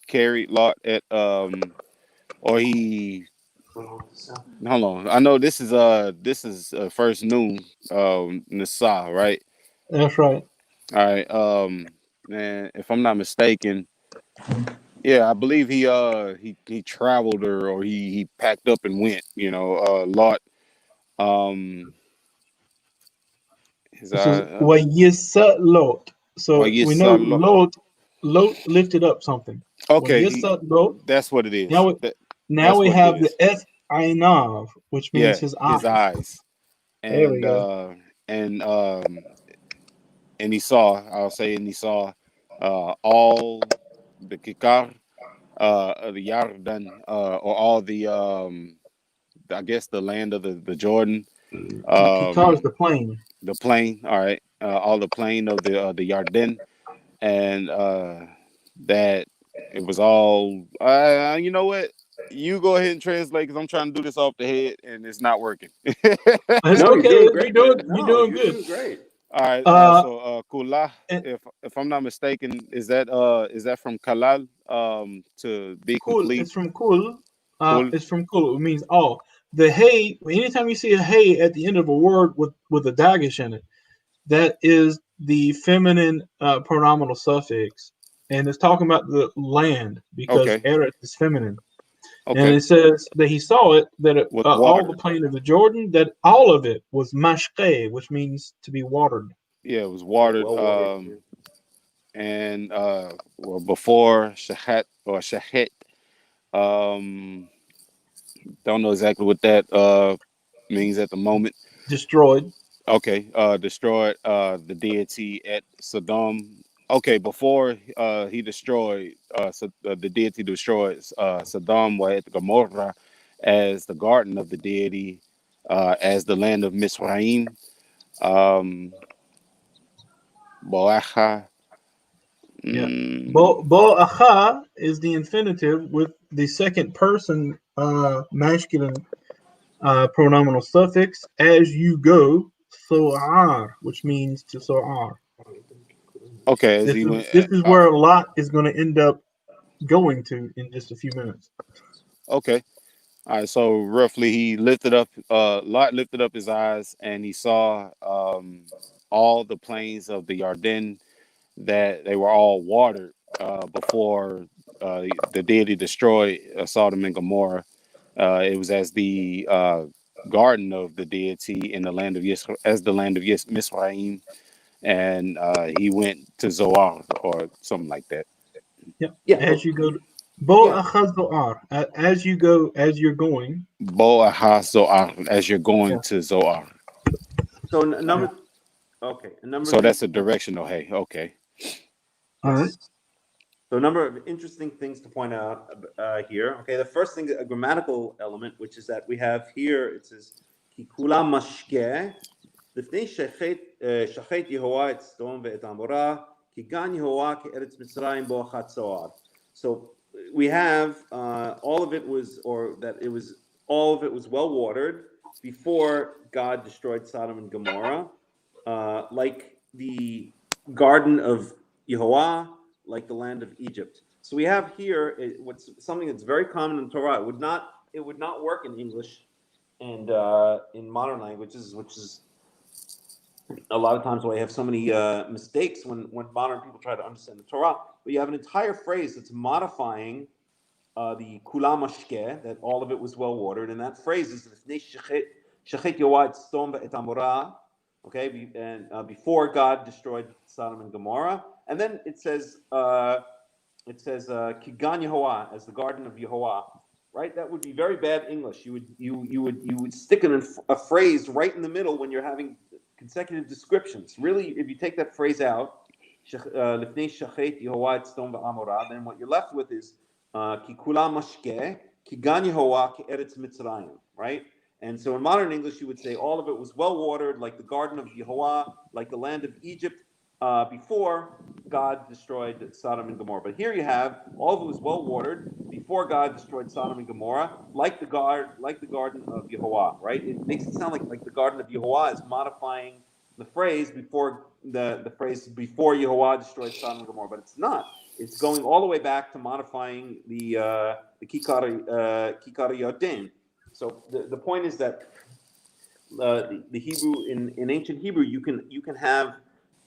S4: carried Lot at or he. Hold on. I know this is first noon Nisa, right?
S1: That's right.
S4: All right. And if I'm not mistaken, yeah, I believe he traveled or he packed up and went. Lot. His
S1: This is Wayisa Lot. So we know
S4: Lot.
S1: Lot lifted up something.
S4: Okay,
S1: Lot.
S4: That's what it is.
S1: Now we have the Es Ainav, which means his
S4: eyes.
S1: There we
S4: go. And he saw. I'll say, and he saw all the Kikar, the Yarden, or all the I guess the land of the Jordan.
S1: Kikar is the plain.
S4: The plain. All right. All the plain of the Yarden, and that it was all. You know what? You go ahead and translate, because I'm trying to do this off the head and it's not working.
S1: It's
S3: No,
S1: okay.
S3: you're doing great.
S1: You're doing good.
S3: Doing great.
S4: All right. So Kula, if I'm not mistaken, is that from Kalal to be
S1: Kul?
S4: complete?
S1: It's from Kul. It's from Kul. It means all. The hay. Anytime you see a hay at the end of a word with a dagish in it, that is the feminine pronominal suffix, and it's talking about the land, because Eretz is feminine. Okay. And it says that he saw it, that all the plain of the Jordan, that all of it was mashke, which means to be watered.
S4: Yeah, it was watered. And before Shahat or Shahet, don't know exactly what that means at the moment.
S1: Destroyed.
S4: Okay, destroyed the deity at Sodom. Okay, before he destroyed, the deity destroyed Sodom wa et Gomorrah as the garden of the deity, as the land of Misraim. Boacha.
S1: Yeah. Bo'acha is the infinitive with the second person masculine pronominal suffix, as you go, so'ar, which means to so'ar.
S4: Okay,
S1: this is where Lot is going to end up going to in just a few minutes.
S4: Okay. All right, so roughly Lot lifted up his eyes, and he saw all the plains of the Yarden, that they were all watered before the deity destroyed Sodom and Gomorrah. It was as the garden of the deity in the land of Yisrael, as the land of Misraim, and he went to Zoar or something like that.
S1: Yep.
S3: Yeah.
S1: As you go, Bo
S3: Yeah.
S1: Achaz Zoar. As you go, as you're going.
S4: Bo Ahaz Zoar, as you're going
S1: Yeah.
S4: to Zoar.
S3: So number. Okay. A number.
S4: So that's a directional. Hey, okay.
S1: All right.
S3: Yes. So a number of interesting things to point out here. Okay, the first thing, a grammatical element, which is that we have here, it says, Ki kula mashke, לפני שחט יהוה את סדום ואת עמורה, כי גן יהוה כארץ מצרים בו אחת צוער. So we have all of it was well watered before God destroyed Sodom and Gomorrah, like the garden of Yehovah, like the land of Egypt. So we have here what's something that's very common in Torah. It would not work in English and in modern languages, which is a lot of times why I have so many mistakes when modern people try to understand the Torah. But you have an entire phrase that's modifying the kula mashke, that all of it was well watered, and that phrase is shechet Yehovah et Sodom ve'et Amorah. Okay, and before God destroyed Sodom and Gomorrah, and then it says Kigan Yehovah, as the garden of Yehovah, right? That would be very bad English. You would stick a phrase right in the middle when you're having consecutive descriptions. Really, if you take that phrase out, Lifnei Shachet Yehovah et Sodom ve'Amorah, then what you're left with is Ki Kula Mashke, Kigan Yehovah Ke'eretz Mitzrayim, right? And so in modern English, you would say all of it was well watered, like the garden of Yehovah, like the land of Egypt, before God destroyed Sodom and Gomorrah. But here you have all of it was well watered before God destroyed Sodom and Gomorrah, like the garden of Yehovah, right? It makes it sound like the garden of Yehovah is modifying the phrase before the phrase before Yehovah destroyed Sodom and Gomorrah, but it's not. It's going all the way back to modifying the Kikar Yarden. So the point is that the Hebrew in ancient Hebrew you can have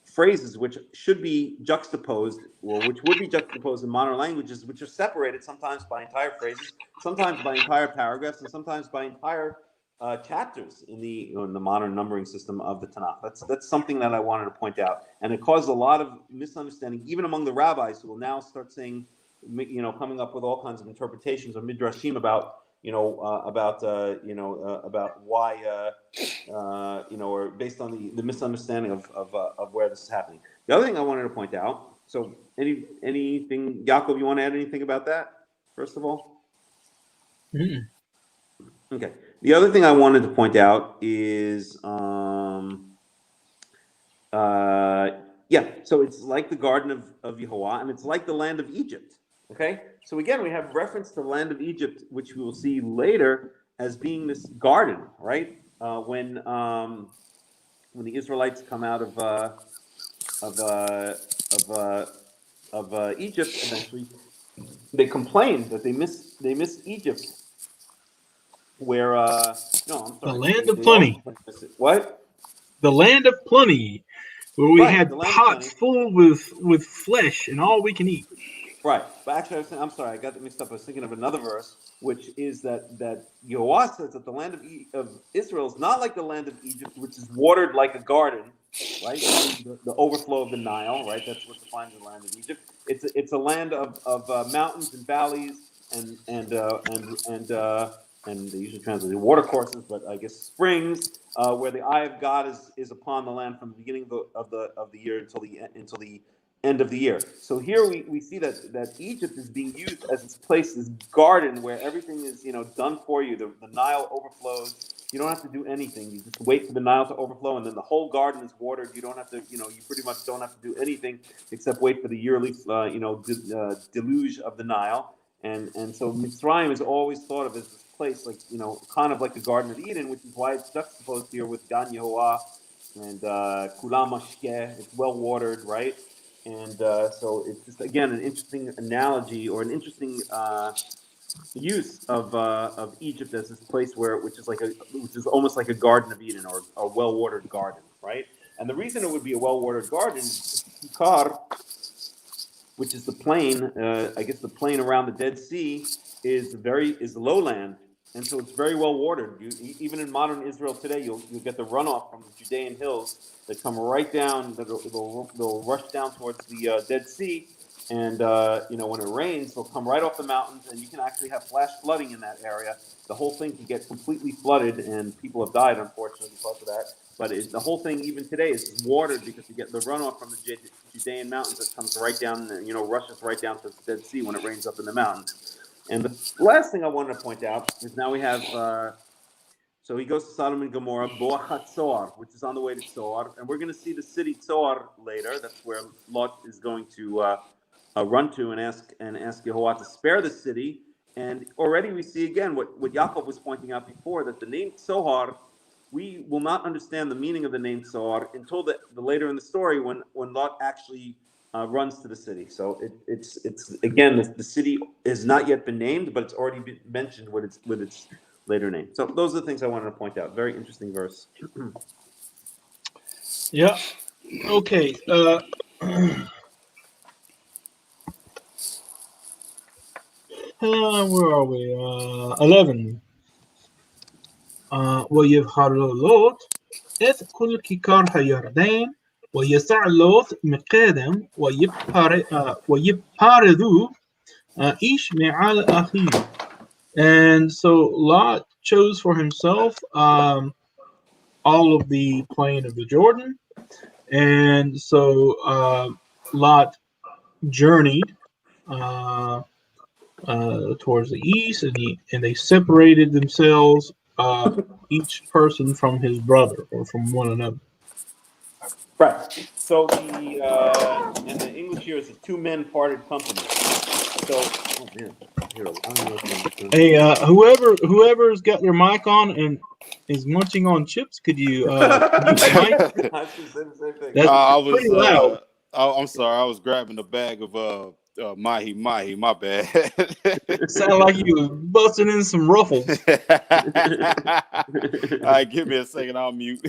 S3: phrases which should be juxtaposed, or which would be juxtaposed in modern languages, which are separated sometimes by entire phrases, sometimes by entire paragraphs, and sometimes by entire chapters in the modern numbering system of the Tanakh. That's something that I wanted to point out, and it caused a lot of misunderstanding even among the rabbis, who will now start saying, coming up with all kinds of interpretations or midrashim about why, or based on the misunderstanding of where this is happening. The other thing I wanted to point out. So, anything, Yaakov, you want to add anything about that? First of all.
S1: Mm-hmm.
S3: Okay. The other thing I wanted to point out is, so it's like the garden of Yehovah, and it's like the land of Egypt. Okay, so again, we have reference to the land of Egypt, which we will see later as being this garden, right? When the Israelites come out of Egypt, eventually they complain that they miss Egypt, where
S1: The land of plenty.
S3: What?
S1: The land of plenty, where we had pots full with flesh and all we can eat.
S3: Right, but actually, I'm sorry, I got that mixed up. I was thinking of another verse, which is that Yehovah says that the land of Israel is not like the land of Egypt, which is watered like a garden, right? The overflow of the Nile, right? That's what defines the land of Egypt. It's a land of mountains and valleys and they usually translate water courses, but I guess springs, where the eye of God is upon the land from the beginning of the year until the end of the year. So here we see that Egypt is being used as this place, this garden where everything is done for you. The Nile overflows. You don't have to do anything. You just wait for the Nile to overflow, and then the whole garden is watered. You don't have to, you pretty much don't have to do anything except wait for the yearly, deluge of the Nile. And so Mitzrayim is always thought of as this place, like kind of like the Garden of Eden, which is why it's juxtaposed here with Gan Yehovah and Kula Mashke. It's well watered, right? And so it's just, again, an interesting analogy, or an interesting use of Egypt as this place which is almost like a Garden of Eden, or a well-watered garden, right? And the reason it would be a well-watered garden is Kikar, which is the plain. I guess the plain around the Dead Sea is lowland, and so it's very well watered. Even in modern Israel today, you'll get the runoff from the Judean hills that come right down. They'll rush down towards the Dead Sea, and when it rains, they'll come right off the mountains, and you can actually have flash flooding in that area. The whole thing can get completely flooded, and people have died, unfortunately, because of that. But the whole thing, even today, is watered because you get the runoff from the Judean mountains that comes right down, and rushes right down to the Dead Sea when it rains up in the mountains. And the last thing I wanted to point out is now we have, so he goes to Sodom and Gomorrah, Boachat Zoar, which is on the way to Zoar, and we're going to see the city Zoar later. That's where Lot is going to run to and ask Yehovah to spare the city. And already we see again what Yaakov was pointing out before, that the name Zohar, we will not understand the meaning of the name Zoar until the later in the story when Lot actually runs to the city. So it's again, the city has not yet been named, but it's already been mentioned with its later name. So those are the things I wanted to point out. Very interesting verse.
S1: Yeah. Okay. Where are we? 11. ويظهر لوط إذ كل كيكار הירדן ويسع لوط מקדם ويפרדו إيش מעל אחיו. And so Lot chose for himself all of the plain of the Jordan, and so Lot journeyed towards the east, and they separated themselves, each person from his brother or from one another.
S3: Right. So in the English here is a two men parted company. So, oh man, here, I don't know what
S1: Hey, whoever's got their mic on and is munching on chips, could you? That's pretty loud.
S4: I'm sorry, I was grabbing a bag of mahi. My bad.
S1: It sounded like you was busting in some ruffles.
S4: All right, give me a second. I'll mute.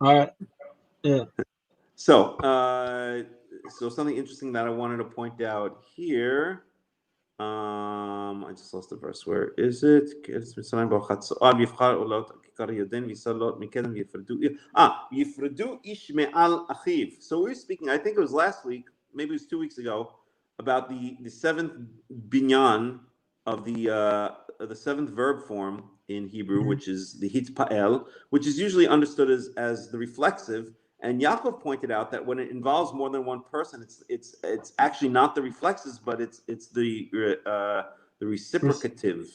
S1: All right. Yeah.
S3: So something interesting that I wanted to point out here. I just lost the verse. Where is it? Yifredu ish me'al achiv. So we were speaking, I think it was last week, maybe it was 2 weeks ago, about the seventh binyan of the seventh verb form in Hebrew, which is the hitpa'el, which is usually understood as the reflexive. And Yaakov pointed out that when it involves more than one person, it's actually not the reflexives, but it's the reciprocative.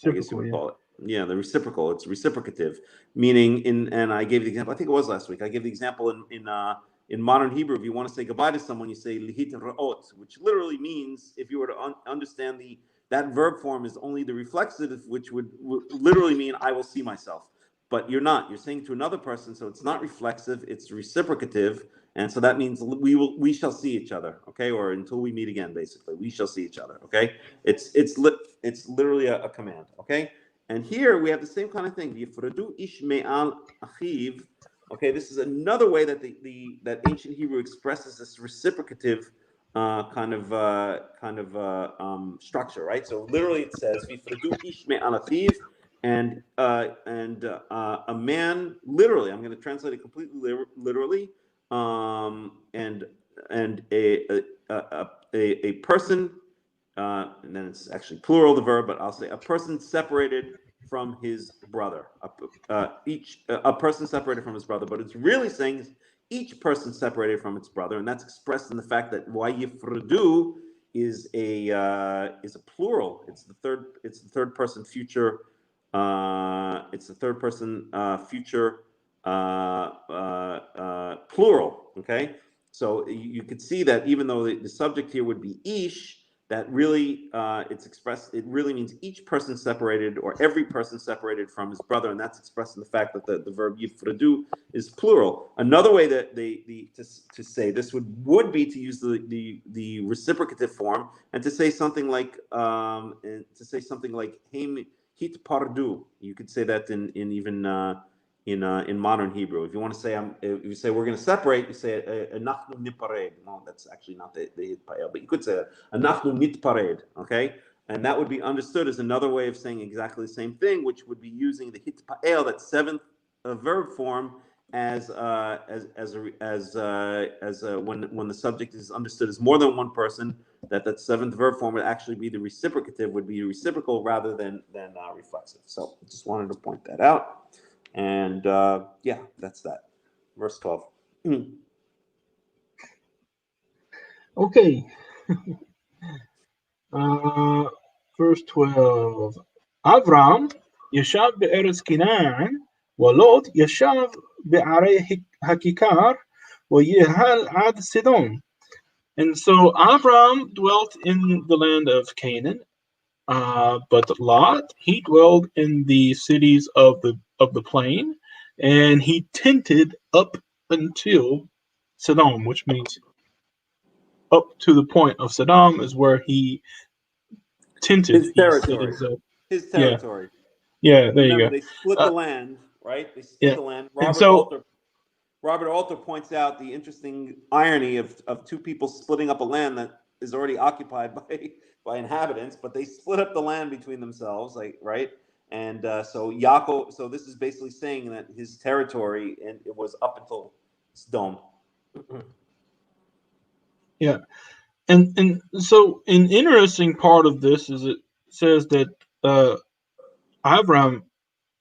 S3: I guess you would call it. Yeah, the reciprocal. It's reciprocative, meaning and I gave the example. I think it was last week. I gave the example in modern Hebrew. If you want to say goodbye to someone, you say lihit ra'ot, which literally means, if you were to understand that verb form is only the reflexive, which would literally mean I will see myself. But you're not. You're saying to another person, so it's not reflexive. It's reciprocative, and so that means we shall see each other, okay? Or until we meet again, basically, we shall see each other, okay? It's literally a command, okay? And here we have the same kind of thing. Yifredu ish me'al achiv. Okay, this is another way that that ancient Hebrew expresses this reciprocative kind of structure, right? So literally it says Yifredu ish me'al achiv. And a man, literally, I'm going to translate it completely literally, and a person, and then it's actually plural the verb, but I'll say a person separated from his brother. A person separated from his brother, but it's really saying each person separated from its brother, and that's expressed in the fact that Yifredu is a plural. It's the third person future. It's the third person future plural. Okay, so you could see that even though the subject here would be ish, that really it's expressed. It really means each person separated, or every person separated from his brother, and that's expressed in the fact that the verb yifredu is plural. Another way that to say this would be to use the reciprocative form and to say something like Haim hit pardu. You could say that in modern Hebrew. If you want to say if you say we're going to separate, you say anachnu nipared. No, that's actually not the hit pa'el, but you could say anachnu nitpared. Okay, And that would be understood as another way of saying exactly the same thing, which would be using the hitpa'el, that seventh verb form, as when the subject is understood as more than one person, that seventh verb form would actually be the reciprocative, would be reciprocal rather than reflexive. So I just wanted to point that out. And yeah, that's that. Verse 12.
S1: Okay. Verse 12. Avram ישב בארץ כנען, ולוט ישב בערי הכיכר, ויהל עד צידון. And so Avram dwelt in the land of Canaan, but Lot, he dwelled in the cities of the plain, and he tented up until Sodom, which means up to the point of Sodom is where he tented
S3: His territory. His territory.
S1: Yeah, there
S3: Remember,
S1: you go.
S3: they split the land, right? They split the land. Robert Alter points out the interesting irony of two people splitting up a land that is already occupied by inhabitants, but they split up the land between themselves, like, right? And so Yaakov, so this is basically saying that his territory, and it was up until Sodom.
S1: Yeah. And so an interesting part of this is it says that Avram,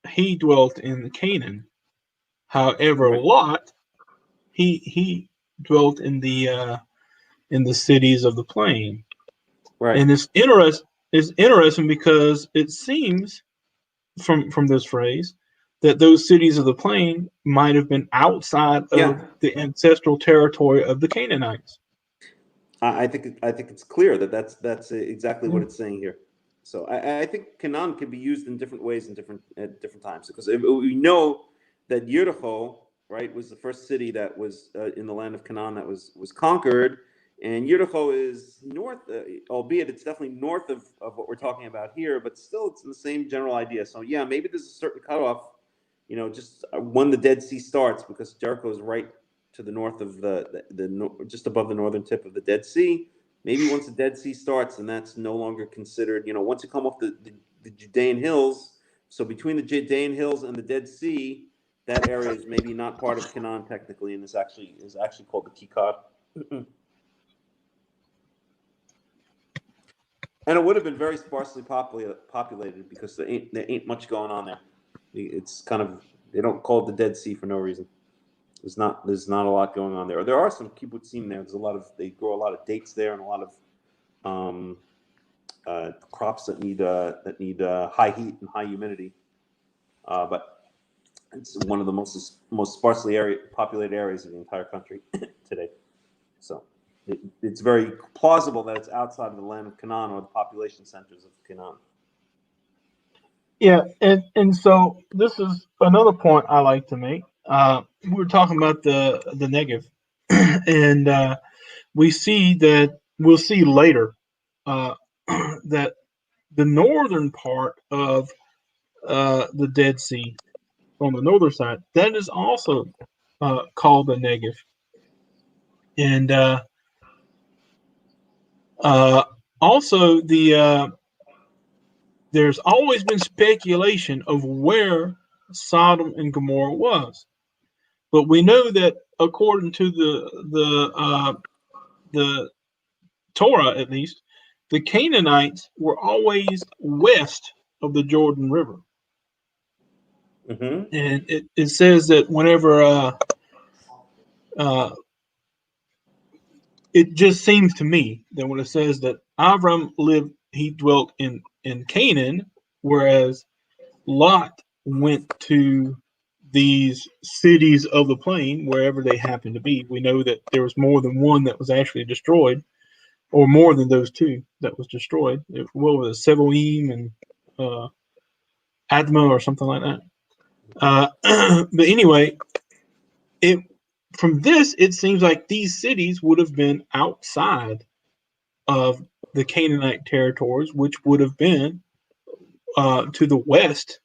S1: he dwelt in Canaan. However,
S3: Right.
S1: Lot, he dwelt in the cities of the plain.
S3: Right.
S1: And it's interesting because it seems from this phrase that those cities of the plain might have been outside of the ancestral territory of the Canaanites.
S3: I think it's clear that that's exactly what it's saying here. So I think Canaan can be used in different ways at different times, because we know that Yericho, right, was the first city that was in the land of Canaan that was conquered, and Yericho is north, albeit it's definitely north of what we're talking about here, but still it's in the same general idea. So yeah, maybe there's a certain cutoff, just when the Dead Sea starts, because Jericho is right to the north of the just above the northern tip of the Dead Sea. Maybe once the Dead Sea starts, and that's no longer considered, once you come off the Judean hills, so between the Judean hills and the Dead Sea, that area is maybe not part of Canaan technically, and is actually called the Kikar. And it would have been very sparsely populated, because there ain't much going on there. It's kind of, they don't call it the Dead Sea for no reason. There's not a lot going on there. There are some kibbutzim there. They grow a lot of dates there, and a lot of crops that need high heat and high humidity. But it's one of the most sparsely populated areas of the entire country today. So it's very plausible that it's outside of the land of Canaan, or the population centers of Canaan.
S1: Yeah, and so this is another point I like to make. We were talking about the Negev, and we'll see later that the northern part of the Dead Sea, on the northern side, that is also called the Negev, and also there's always been speculation of where Sodom and Gomorrah was, but we know that according to the Torah, at least, the Canaanites were always west of the Jordan River.
S3: Mm-hmm.
S1: And it says that whenever it just seems to me that when it says that Avram he dwelt in Canaan, whereas Lot went to these cities of the plain, wherever they happened to be. We know that there was more than one that was actually destroyed, or more than those two that was destroyed. What was it, Seboim and Admah or something like that. But anyway, from this, it seems like these cities would have been outside of the Canaanite territories, which would have been to the west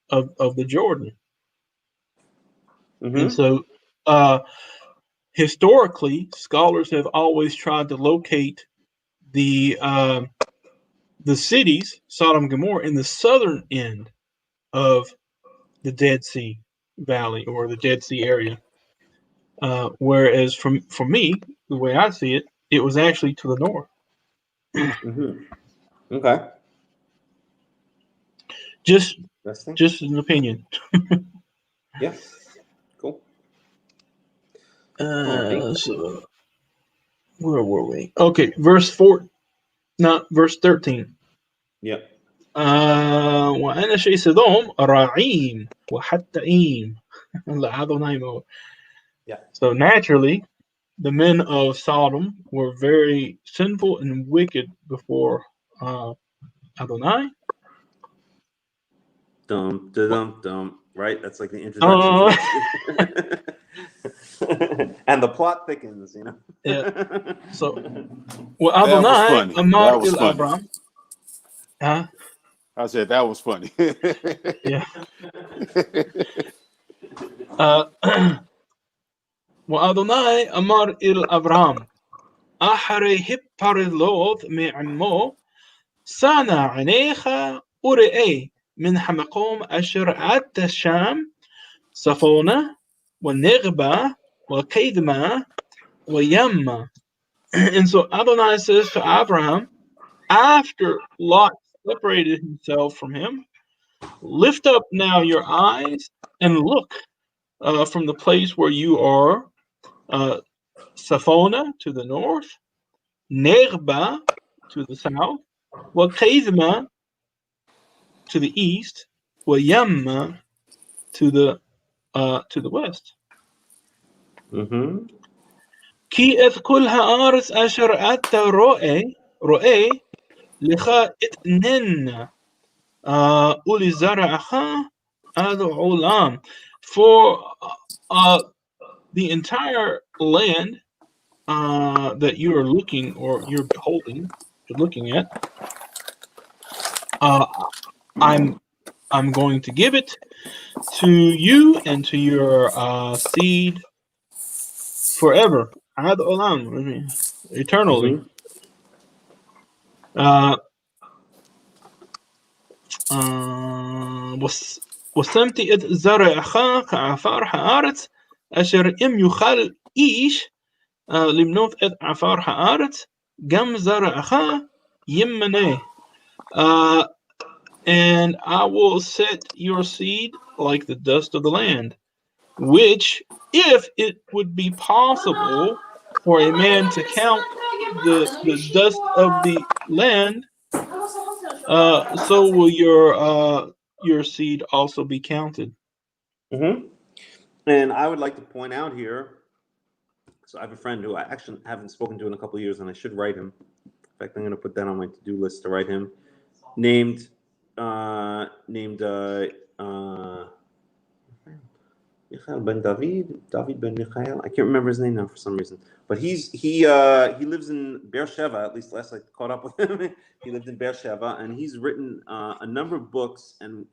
S1: of the Jordan. Mm-hmm. And so historically, scholars have always tried to locate the the cities, Sodom and Gomorrah, in the southern end of the Dead Sea Valley or the Dead Sea area. Whereas for me, the way I see it, it was actually to the north.
S3: Okay.
S1: Just
S3: Interesting.
S1: just an opinion.
S3: Yeah. Cool.
S1: So where were we? Okay, verse 13.
S3: Yeah.
S1: وأنا شيء سدوم رعيم وحتائم لأدونai.
S3: Yeah.
S1: So naturally, the men of Sodom were very sinful and wicked before Adonai.
S3: Dum dum dum. Right. That's like the introduction. And the plot thickens, you know.
S1: Yeah. So, well,
S4: That was
S1: Adonai
S4: funny.
S1: Amar
S4: That was
S1: il
S4: funny.
S1: Abram. Huh?
S4: I said that was funny.
S1: Yeah. وأدوناي أمر إلى أبرام أحري هبارلوث معمو صانع عينيك ورئي من حمقوم أشر عد الشام صفونة والنغبة وكيدمة ويما. And so Adonai says to Abraham, after Lot separated himself from him, lift up now your eyes and look from the place where you are, Safona to the north, Negba to the south, Wakizma to the east, Wayamma to the west. Ki eth kul haaretz asher atta ro'eh lecha itnen uli zara'acha ad olam. For the entire land that you are looking or you're beholding, you're looking at, I'm going to give it to you and to your seed forever, ad olam, eternally. وسمتي إذ زرعך كعفار הארץ אשר אם יוכל איש למנות את עפר הארץ גם זרעך ימנה. And I will set your seed like the dust of the land, which, if it would be possible for a man to count the dust of the land, so will your seed also be counted.
S3: And I would like to point out here, so I have a friend who I actually haven't spoken to in a couple of years, and I should write him. In fact, I'm going to put that on my to-do list to write him. Named Michael ben David ben Michael. I can't remember his name now for some reason. But he lives in Beersheba. At least last I caught up with him, he lived in Beersheba, and he's written a number of books and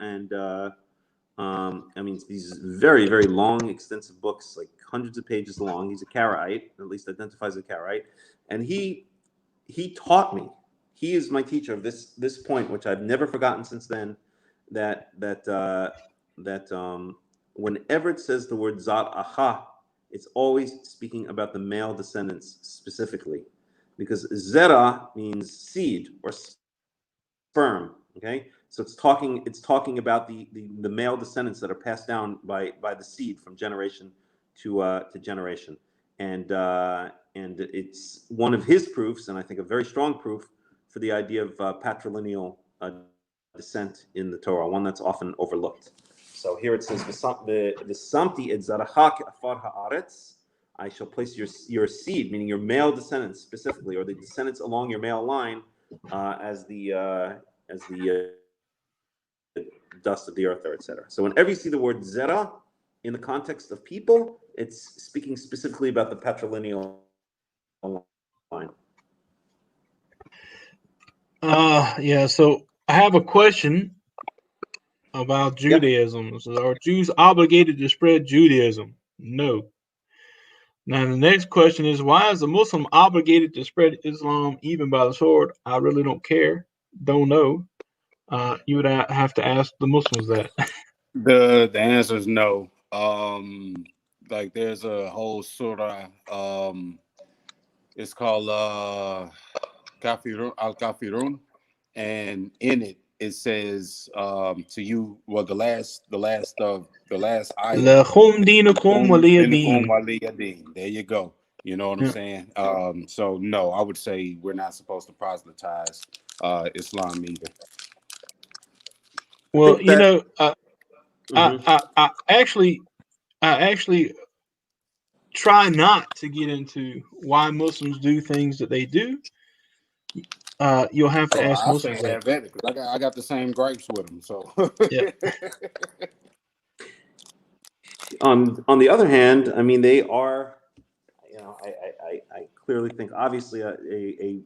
S3: I mean these very, very long, extensive books, like hundreds of pages long. He's a Karaite, at least identifies as a Karaite, and he taught me. He is my teacher of this point, which I've never forgotten since then. That whenever it says the word Zar'acha, it's always speaking about the male descendants specifically, because Zera means seed or sperm. Okay, so it's talking about the male descendants that are passed down by the seed from generation to generation, and it's one of his proofs, and I think a very strong proof for the idea of patrilineal descent in the Torah, one that's often overlooked. So here it says, "V'samti et zaracha ke'afar haaretz." I shall place your seed, meaning your male descendants specifically, or the descendants along your male line, as the dust of the earth, or etc. So whenever you see the word zera in the context of people, it's speaking specifically about the patrilineal line.
S1: Yeah, so I have a question about Judaism. Yep. So are Jews obligated to spread Judaism? No. Now the next question is, why is a Muslim obligated to spread Islam even by the sword? I really don't care. don't know, you would have to ask the Muslims that.
S4: The answer is no. Like there's a whole surah. It's called Kafirun al-Kafirun, and in it says to you, well, the last ayah.
S1: Lakum dinukum waliya din.
S4: There you go. You know what I'm saying? So no, I would say we're not supposed to proselytize Islam either.
S1: Well, you know, I actually try not to get into why Muslims do things that they do. You'll have to ask Muslims that.
S4: Because I got the same gripes with them. So
S1: yeah.
S3: On the other hand, I mean, they are, you know, I clearly think, obviously, a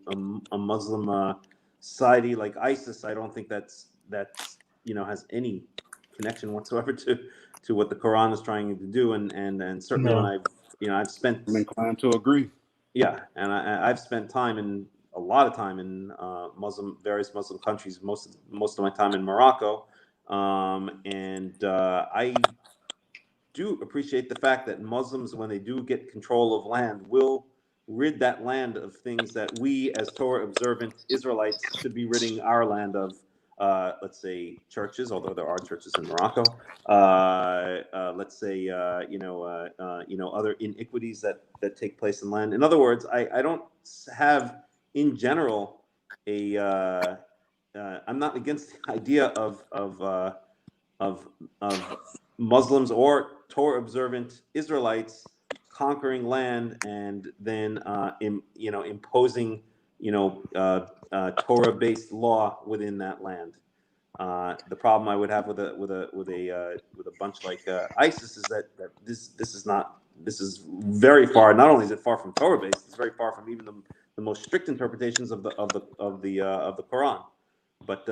S3: Muslim society like ISIS, I don't think that's you know, has any connection whatsoever to what the Quran is trying to do, and certainly when I've spent,
S4: I'm inclined to agree.
S3: Yeah, and I've spent a lot of time in various Muslim countries. Most of my time in Morocco, and I do appreciate the fact that Muslims, when they do get control of land, will rid that land of things that we, as Torah observant Israelites, should be ridding our land of. Let's say churches, although there are churches in Morocco. Let's say other iniquities that take place in land. In other words, I don't have in general I'm not against the idea of Muslims or Torah observant Israelites conquering land and then imposing Torah-based law within that land. The problem I would have with a bunch like ISIS is that this is very far. Not only is it far from Torah-based, it's very far from even the most strict interpretations of the Quran. But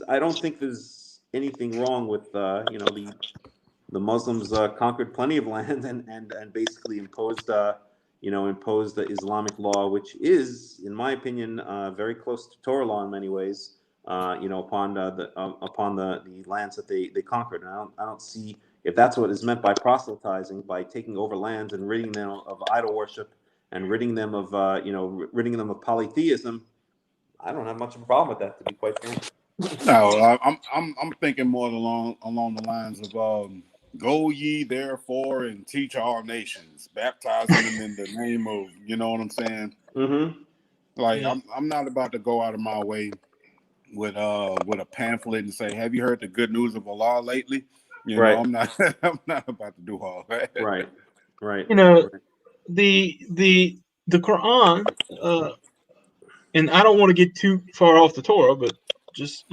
S3: I don't think there's anything wrong with the Muslims conquered plenty of land and basically imposed the Islamic law, which is, in my opinion, very close to Torah law in many ways. Upon the lands that they conquered. And I don't see if that's what is meant by proselytizing, by taking over lands and ridding them of idol worship and ridding them of polytheism. I don't have much of a problem with that, to be quite frank.
S4: No, I'm thinking more along the lines of go ye therefore and teach all nations, baptizing them in the name of, you know what I'm saying?
S3: Mm-hmm.
S4: Like I'm not about to go out of my way with a pamphlet and say, have you heard the good news of Allah lately? You know, I'm not about to do all that.
S3: Right.
S1: You know, the Quran, and I don't want to get too far off the Torah, but just,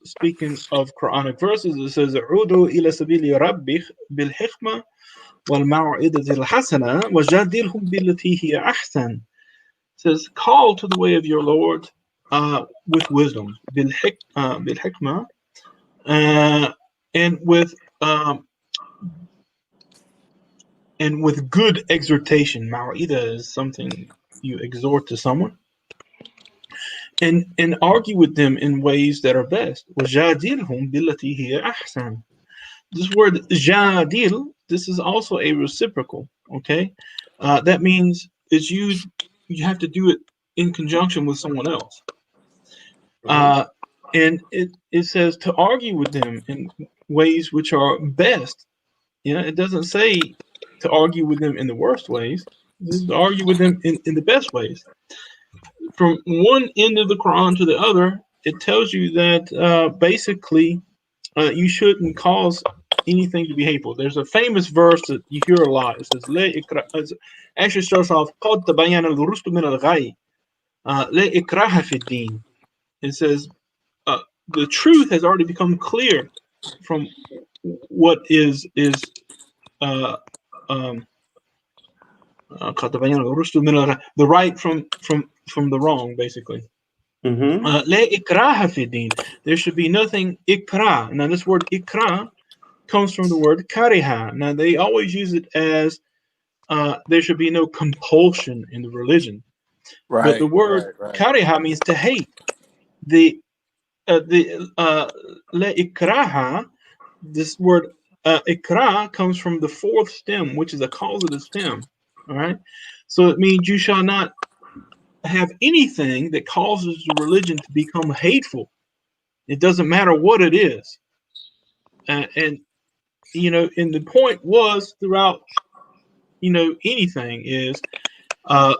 S1: speaking of Quranic verses, it says, "Udu ila sabili rabbik bil hikmah wal maw'idati al hasana wajadilhum billati hiya ahsan." It says, "Call to the way of your Lord with wisdom, bil hikmah, and with good exhortation." Ma'ida is something you exhort to someone. And argue with them in ways that are best. وَجَادِلْهُمْ بِالَّتِي هِيَ أَحْسَنُ. This word jadil, this is also a reciprocal. Okay, that means it's used. You have to do it in conjunction with someone else. And it says to argue with them in ways which are best. It doesn't say to argue with them in the worst ways. This is to argue with them in the best ways. From one end of the Quran to the other, it tells you that basically you shouldn't cause anything to be hateful. There's a famous verse that you hear a lot. It says, it actually starts off, قَدْ تَبَيَّنَ الرُّشْدُ مِنَ الْغَيِّ لَا إِكْرَاهَ فِي الدِّينِ. It says, the truth has already become clear from what is the right from the wrong, basically. لا إكراه في الدين. There should be nothing ikra. Now this word ikra comes from the word kariha. Now they always use it as there should be no compulsion in the religion. But the word kariha means to hate. the le'ikraha, this word ikra comes from the fourth stem, which is a causative stem. All right, so it means you shall not have anything that causes the religion to become hateful. It doesn't matter what it is, and and the point was throughout, anything is,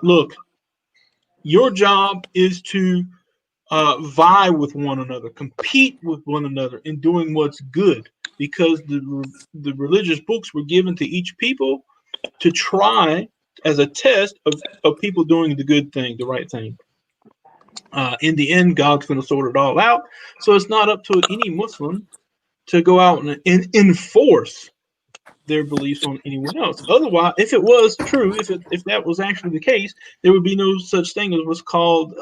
S1: look, your job is to vie with one another, compete with one another in doing what's good, because the religious books were given to each people to try as a test of people doing the good thing, the right thing. In the end, God's going to sort it all out. So it's not up to any Muslim to go out and enforce their beliefs on anyone else. Otherwise, if it was true, if that was actually the case, there would be no such thing as what's called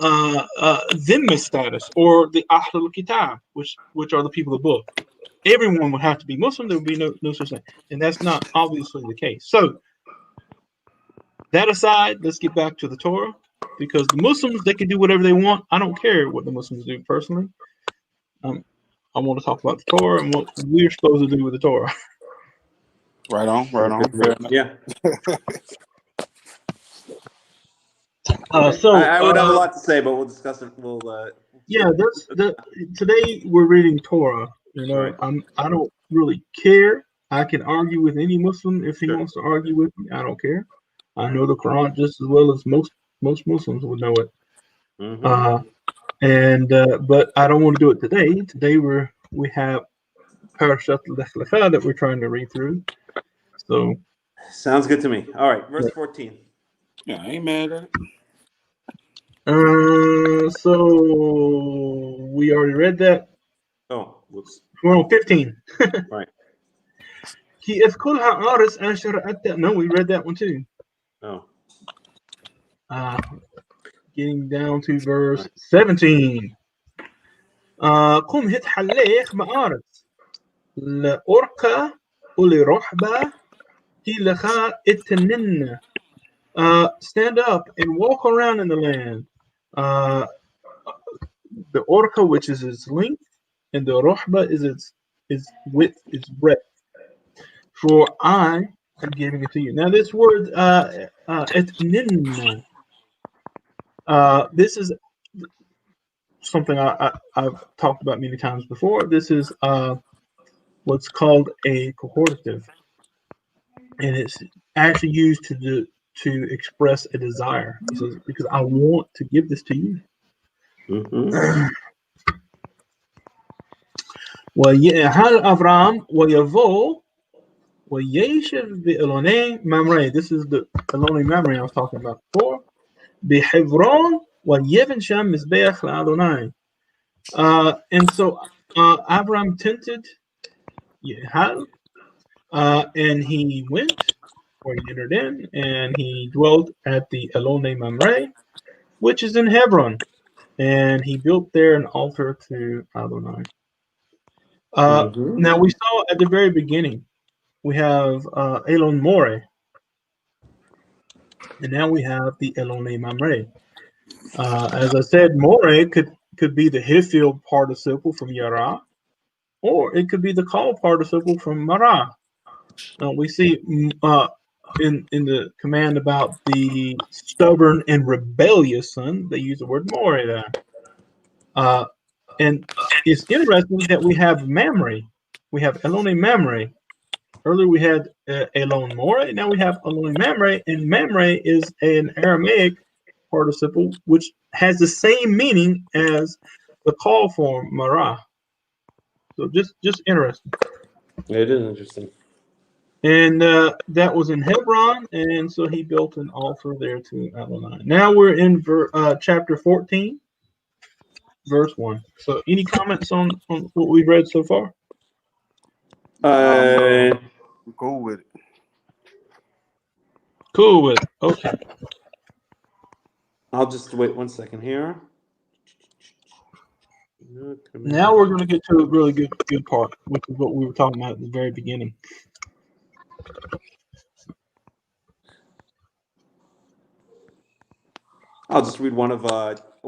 S1: dhimma status, or the Ahlul Kitab, which are the people of the book. Everyone would have to be Muslim. There would be no such thing, and that's not obviously the case. So that aside, let's get back to the Torah, because the Muslims, they can do whatever they want. I don't care what the Muslims do personally. I want to talk about the Torah and what we're supposed to do with the Torah.
S4: Right on. Fair enough.
S3: Yeah.
S1: So
S3: I would have a lot to say, but we'll discuss it.
S1: Yeah, today we're reading Torah.
S3: Right.
S1: I don't really care. I can argue with any Muslim if he
S3: Sure.
S1: wants to argue with me. I don't care. I know the Quran just as well as most Muslims would know it.
S3: Mm-hmm.
S1: But I don't want to do it today. Today we have Parashath Lekh that we're trying to read through. So
S3: sounds good to me. All right, verse 14.
S4: Yeah, I ain't mad at it.
S1: So we already read that.
S3: Oh, whoops.
S1: We're on 15.
S3: Right.
S1: No, we read that one too.
S3: Oh.
S1: Getting down to verse 17. قم هتحليخ مآرت لأرقى ولرحبة لخا اتنن. Stand up and walk around in the land. The orca, which is its length, and the rohba is its width, its breadth. For I am giving it to you. Now, this word etnin, this is something I've talked about many times before. This is what's called a cohortative, and it's actually used to express a desire. He says, because I want to give this to you. ويهل أبرام ويبو ويشف بإلوني ممري. This is the Elonei Mamre I was talking about before. بحبرون ويبن شم مزبيخ لأدونai. And so Abraham tented Yehal, and he went, or he entered in, and he dwelt at the Elonei Mamre, which is in Hebron, and he built there an altar to Adonai. Now we saw at the very beginning, we have Elon More, and now we have the Elonei Mamre. As I said, More could be the Hiphil participle from Yara, or it could be the call participle from Mara. We see in the command about the stubborn and rebellious son, they use the word More there. And it's interesting that we have Mamre. We have Elonei Mamre. Earlier we had Elon More. Now we have Elonei Mamre, and Mamre is an Aramaic participle which has the same meaning as the call form Mara. So just interesting.
S3: It is interesting.
S1: And that was in Hebron, and so he built an altar there to Adonai. Now we're in chapter 14, verse 1. So any comments on what we've read so far?
S4: Cool with it.
S1: Cool with it. Okay.
S3: I'll just wait 1 second here.
S1: Now we're going to get to a really good part, which is what we were talking about at the very beginning.
S3: I'll just read one of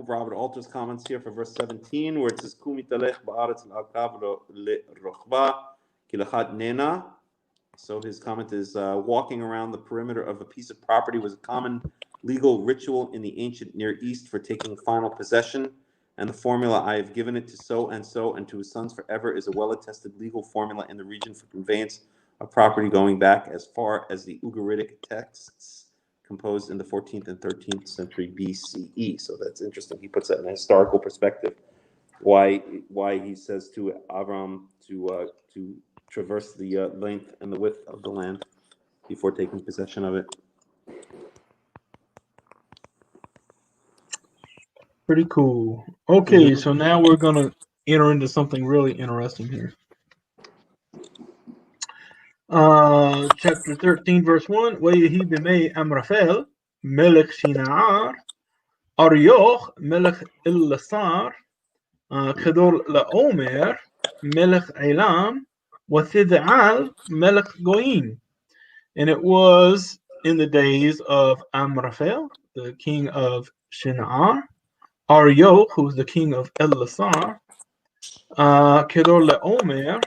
S3: Robert Alter's comments here for verse 17, where it says, "Kumi talech ba'aretz l'akav le'rochba ki lechat nena." So his comment is, walking around the perimeter of a piece of property was a common legal ritual in the ancient Near East for taking final possession, and the formula, "I have given it to so and to his sons forever," is a well-attested legal formula in the region for conveyance of property going back as far as the Ugaritic texts composed in the 14th and 13th century BCE. So that's interesting. He puts that in a historical perspective. Why he says to Avram to traverse the length and the width of the land before taking possession of it.
S1: Pretty cool. Okay, so now we're going to enter into something really interesting here. Chapter 13, verse 1. وَيَهِي بِمَيْ أَمْرَفَيْل مَلَكْ شِنَعَار أَرْيُوخ مَلَكْ إِلَّسَار كَدُور لَأُومِر مَلَكْ عِلَام وَثِدْعَال مَلَكْ Goyim. And it was in the days of Amraphel, the king of Shinar, Arioch, who was the king of Elasar, Kedor Laomer,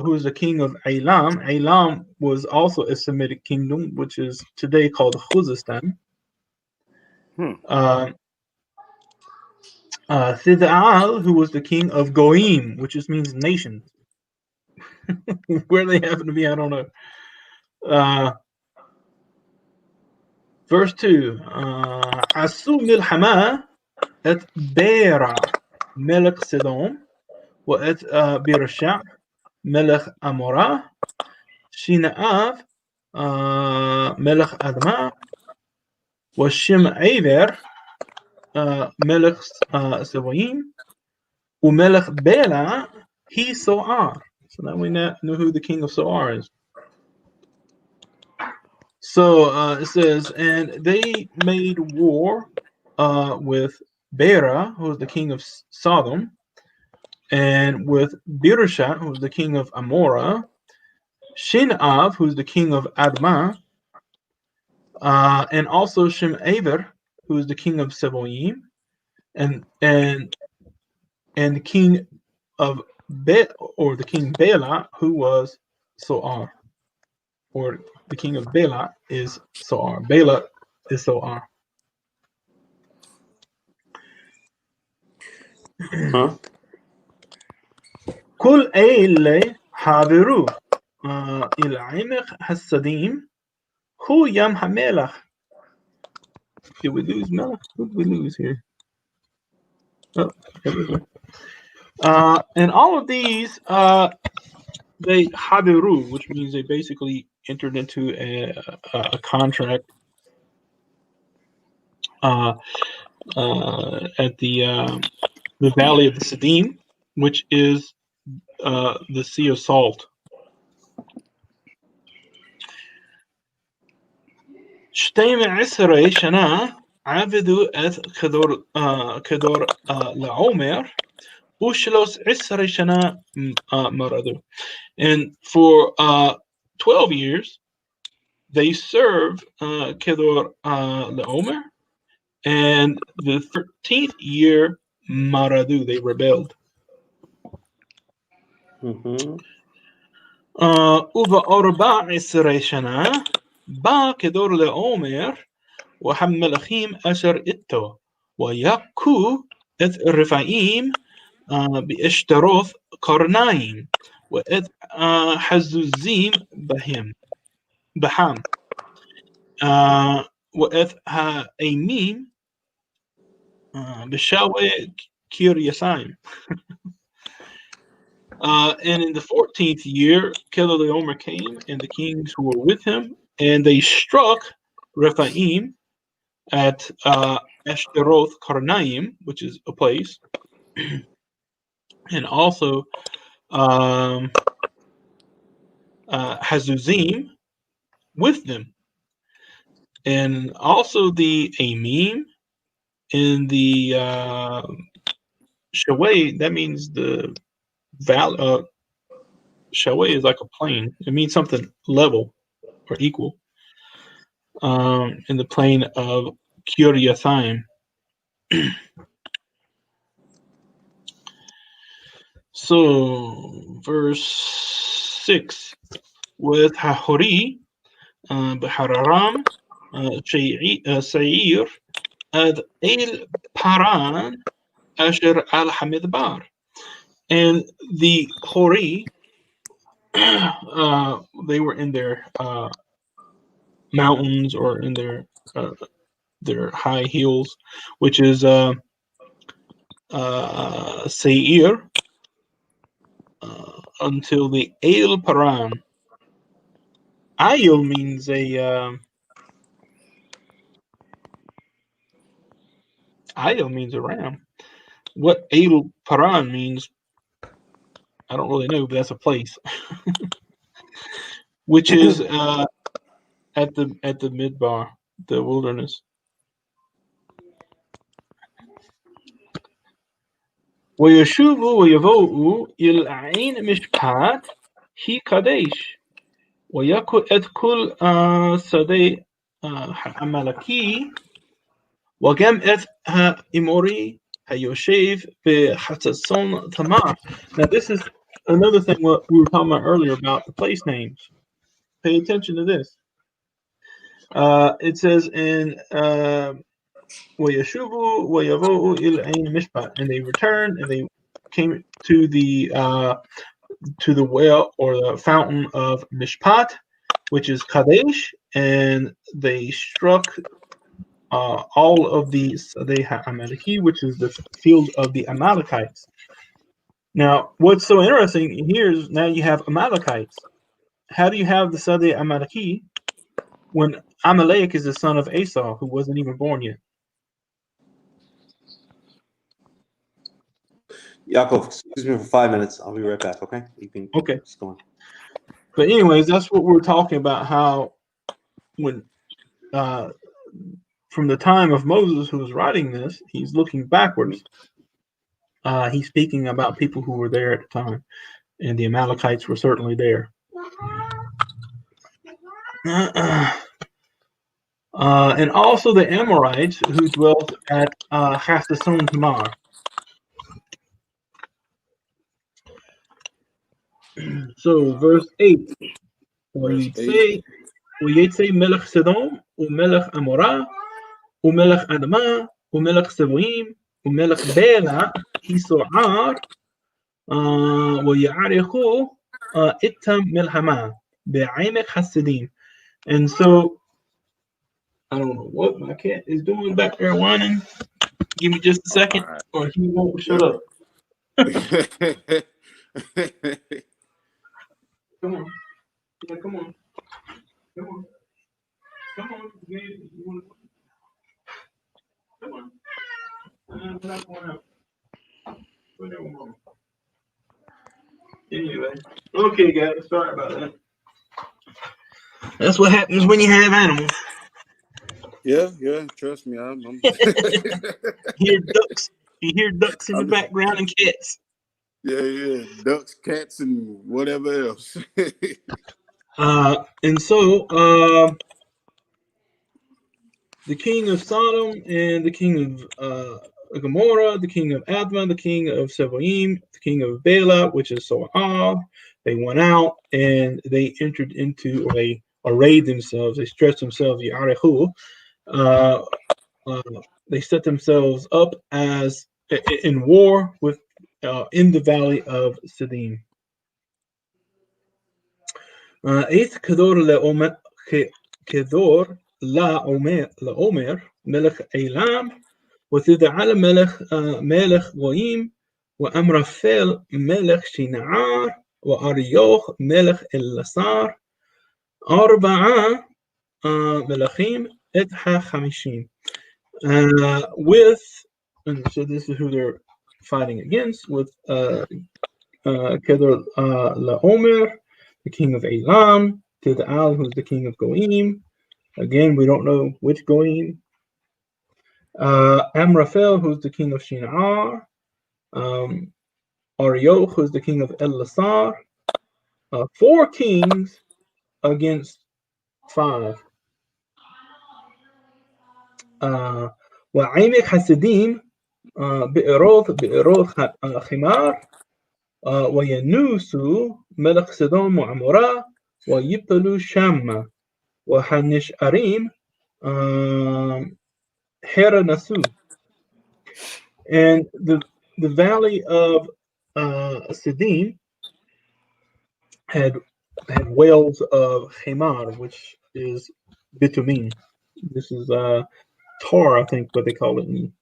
S1: who was the king of Elam. Elam was also a Semitic kingdom, which is today called Khuzestan. Thid'al, who was the king of Goyim, which just means nations. Where they happen to be, I don't know. Verse 2. Asu milhama et Bera melech Sidon wa et Birasha melech Amorah Shinaav melech Adma wa Shim'aver melech Savoyim u melech Bela he Soar. So now we know who the king of Soar is. So it says, and they made war with Bera, who was the king of Sodom, and with Birashat, who was the king of Amorah, Shinav, who's the king of Admah, and also Shim'aver, who is the king of Seboim, and the king of the king Bela, who was Soar, or the king of Bela is Soar. Bela is Soar. كل أيلة حاضروا إلى عمق السديم هو يم هملخ. Did we lose Melech? Who did we lose here? Oh, and all of these, they hadiru, which means they basically entered into a contract at the valley of the Siddim, which is the Sea of Salt. شتيم عسري شنا عبدوا ات كدور لعمر وشلوس عسري شنا مرادو. And for 12 years they served Kedor Laomer, and the 13th year Maradu, they rebelled. Uva Orba Isra Shana Ba Kedor Laomer وحملخيم أشر إتو ويكو إذ رفعيم بإشتروث قرنايم وإذ حزوزيم بحام وإذ هايميم بشاوي كيريسايم. And in the 14th year, Kedorlaomer came, and the kings who were with him, and they struck Rephaim at Ashtaroth Karnaim, which is a place, and also Hazuzim with them, and also the Amim in the Shaway. That means the valley. Shaway is like a plain. It means something level or equal. In the plain of Kiryathaim. So, verse 6. With Hahori, Bahararam, Seir, Ad El Paran, Asher al Hamidbar. And the Hori, they were in their mountains or in their high hills, which is Seir, until the El Paran. Ayil means a ram. What El Paran means, I don't really know, but that's a place. Which is at the midbar, the wilderness. ويشوفوا ويبوءوا إلى عين مشبحات هي قديش ويأكل كل سدي عملكي وجم إموري هيوشيف بحتسون تمار. Now this is another thing what we were talking about earlier about the place names. Pay attention to this. It says in وَيَشُوبُوا وَيَبُوءُوا إِلَى عَيْنِ مِشْبَعٍ, and they returned and they came to the well or the fountain of Mishpat, which is Kadesh, and they struck all of the Sadeha Amaleki, which is the field of the Amalekites. Now, what's so interesting here is now you have Amalekites. How do you have the Sadeh Amaleki when Amalek is the son of Esau, who wasn't even born yet?
S3: Yaakov, excuse me for 5 minutes. I'll be right back, okay? You can just go on.
S1: But anyways, that's what we're talking about, how when from the time of Moses, who was writing this, he's looking backwards. He's speaking about people who were there at the time, and the Amalekites were certainly there. And also the Amorites who dwelt at Hasason Tamar. So verse 8. ويتسي ملك سدوم وملك أمورا وملك أدما وملك سبويم وملك بيلا يسوعار ويعرخوا إتم ملهما بعيمك حسدين. And so I don't know what my cat is doing back there whining. Give me just a second, or he won't shut up. Come on. Yeah, come on. Come on. Come on. Come on. I'm not going out. Anyway. Okay, guys. Sorry about that. That's what happens when you have animals.
S4: Yeah, trust me. I'm
S1: You hear ducks. You hear ducks in the background and cats.
S4: Yeah, ducks, cats, and whatever else.
S1: And so the king of Sodom and the king of Gomorrah, the king of Admah, the king of Seboim, the king of Bela, which is So'ah, they went out and they entered into, or they arrayed themselves, they stretched themselves, they set themselves up as in war with in the valley of Siddim. Kedor لعمر ملك أيلام وتدعى ملك غويم وأمرفل ملك شنعار وأريوخ ملك اللسار أربعة ملخيم إتحا خمشين. With, and so this is who they're fighting against, with Kedor Laomer, the king of Elam, Tidal, who's the king of Goim. Again, we don't know which Goim. Amraphel, who's the king of Shinar. Arioch, who's the king of Elasar. 4 kings against 5. وعمق حسديم بئروث خمار وينوسوا ملك سدوم وعمورة ويبطلوا شام وحنشأريم حير نسو. And the valley of Siddim had wells of Hemar, which is bitumen. This is tar, I think, what they call it in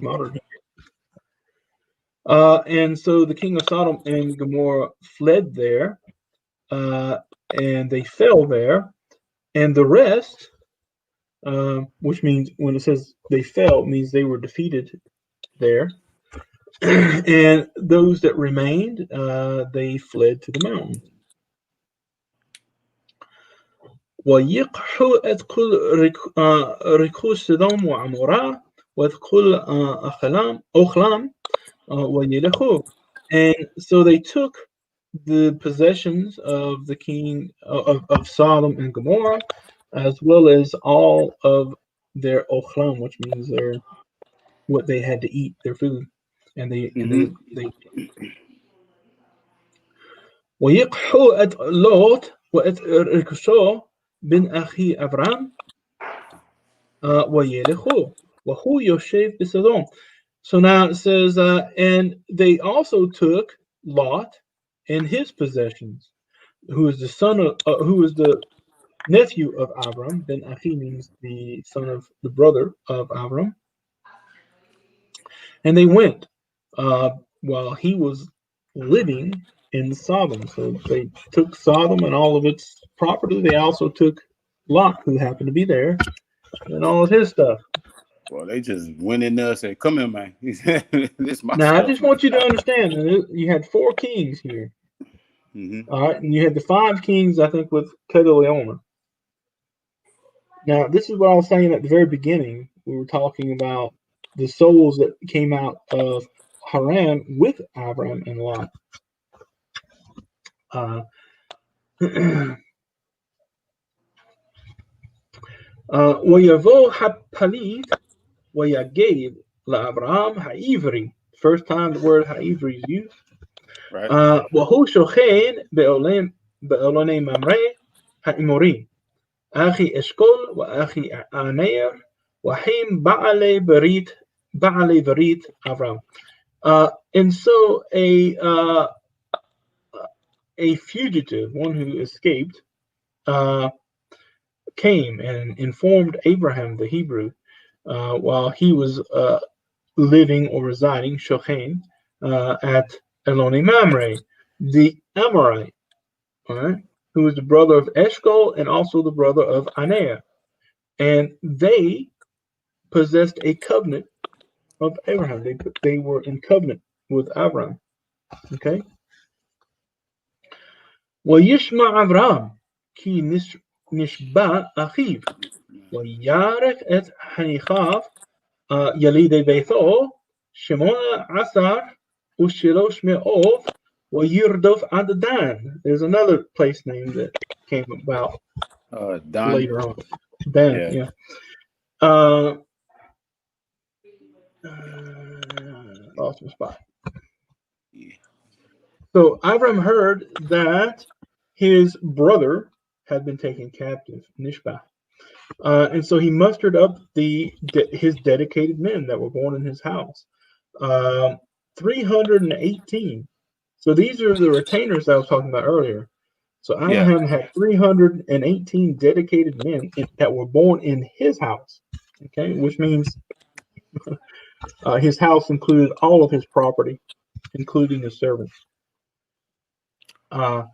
S1: modern. And so the king of Sodom and Gomorrah fled there, and they fell there, and the rest, which means when it says they fell, it means they were defeated there. And those that remained, they fled to the mountains. ويقحوا أدخل ركوز سدوم وعمورة وأدخل أخلام ويلخوا. And so they took the possessions of the king of Sodom and Gomorrah, as well as all of their ochlam, which means what they had to eat, their food, and they ويقحوا أد لوط وأد ركشو بن أخي أبرام ويلخوا وهو يشيف بسدوم. So now it says, and they also took Lot and his possessions, who is the son of, who is the nephew of Abram. Ben Achi means the son of the brother of Abram. And they went while he was living in Sodom. So they took Sodom and all of its property. They also took Lot, who happened to be there, and all of his stuff.
S4: Well, they just went in there and said, "Come here, man." This my
S1: now,
S4: stuff,
S1: I just
S4: man.
S1: want you to understand, you had 4 kings here. All right, and you had the 5 kings, I think, with Kedorlaomer. Now, this is what I was saying at the very beginning. We were talking about the souls that came out of Haran with Abram and Lot. ويبو حبليد ويجيب لأبرام هايفري. First time the word haivri is used.
S4: Right.
S1: وهو شوخين بأولوني ممري هائموري أخي إشكول وأخي آنير وحيم بعلي بريت أبرام. And so a fugitive, one who escaped, came and informed Abraham, the Hebrew, while he was living or residing, Shochain, at Eloni Mamre, the Amorite, all right, who was the brother of Eshcol and also the brother of Aner. And they possessed a covenant of Abraham. They were in covenant with Abraham. Okay? ويشمع أبرام كي نشبع أخيب ويعرف את חניכיו ילידי ביתו 18 ו300 וירדוף עד דן. There's another place name that came about later on. Dan, yeah. Lost my spot. So Abram heard that his brother had been taken captive, Nishbah. And so he mustered up his dedicated men that were born in his house, 318. So these are the retainers I was talking about earlier. So Abraham had 318 dedicated men that were born in his house. Okay, which means his house included all of his property, including his servants. And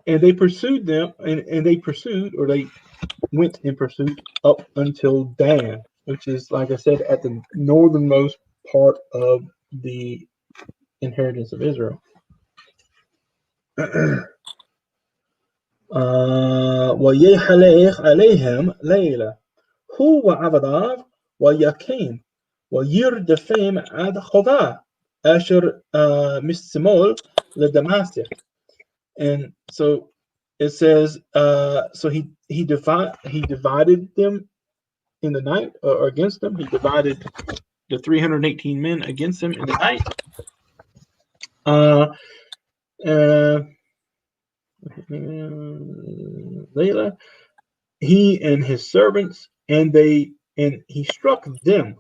S1: they pursued them, and they went in pursuit up until Dan, which is, like I said, at the northernmost part of the inheritance of Israel. ويحلق عليهم ليلة هو وعبدار ويقيم ويردفهم عد خضاء أشر مسمول لدماسك. And so it says, so he divided them in the night against them. He divided the 318 men against him in the night. Layla, he and his servants, and he struck them,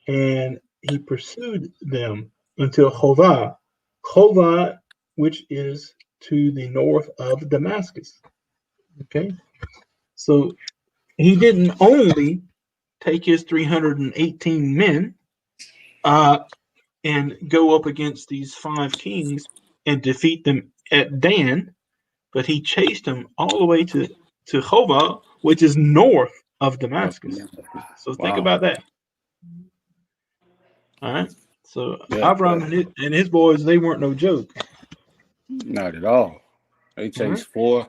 S1: and he pursued them until Chovah, which is to the north of Damascus. Okay, so he didn't only take his 318 men and go up against these 5 kings and defeat them at Dan, but he chased them all the way to Chovah, which is north of Damascus. So think about that. All right. So Abraham and his boys, they weren't no joke.
S4: Not at all. They chased 4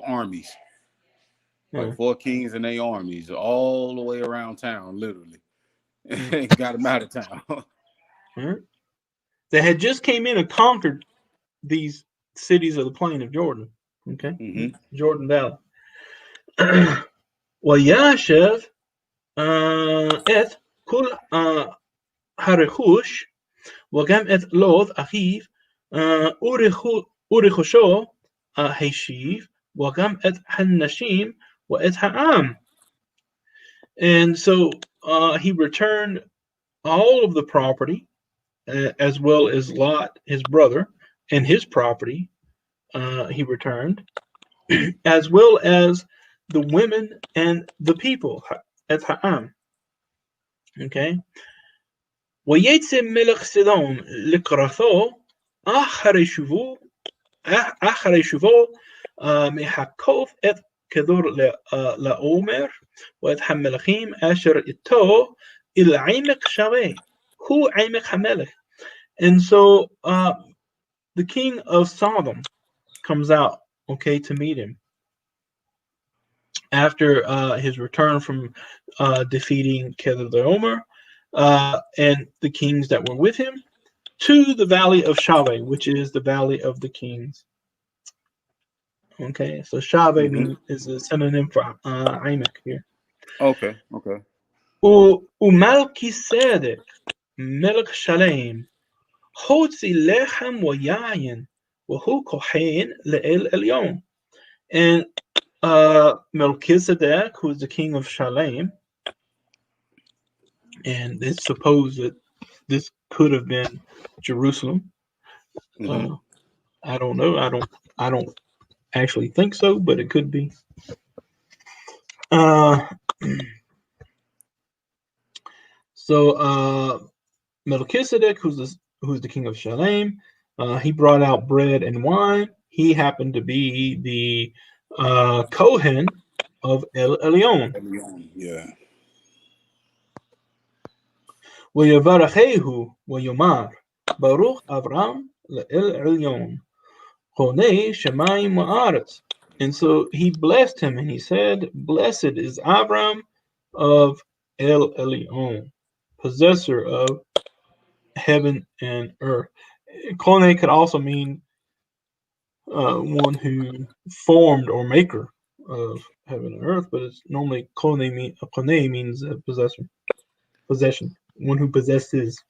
S4: armies. Like 4 kings and their armies all the way around town, literally. Got them out of town.
S1: They had just came in and conquered these cities of the plain of Jordan. Okay, Jordan Valley. وياشف את كل הרכוש וגם את לוט אחיו ורכושו השיב וגם את הנשים ואת העם. And so he returned all of the property, as well as Lot, his brother, and his property. He returned, as well as the women and the people at Ha'am. Okay. ويتسم ملك سدوم لقرثو אחרי שובו מחכוף את כדור לעומר ואת המלכים אשר איתו אל עמק שווה הוא עמק המלך. And so the king of Sodom comes out, okay, to meet him after his return from defeating Kedar and the kings that were with him, to the valley of Shaveh, which is the valley of the kings. Okay, so Shaveh is a synonym for Amak here.
S4: Okay.
S1: Umalkisedek Melech Shalem Hotzi Lechem Wayayin Wahu Kohen Le'el Elyon. And Melchizedek, who is the king of Shalem, and it's supposed that this could have been Jerusalem. I don't know. I don't actually think so, but it could be. So Melchizedek, who's the king of Shalem, he brought out bread and wine. He happened to be the Kohen of El Elyon.
S4: Yeah.
S1: ויברכהו ויאמר ברוך אברהם לאל עליון חוני שמיים וארץ. And so he blessed him and he said, blessed is Abram of El Elyon, possessor of heaven and earth. Kone could also mean one who formed or maker of heaven and earth, but it's normally Kone means possession, one who possesses.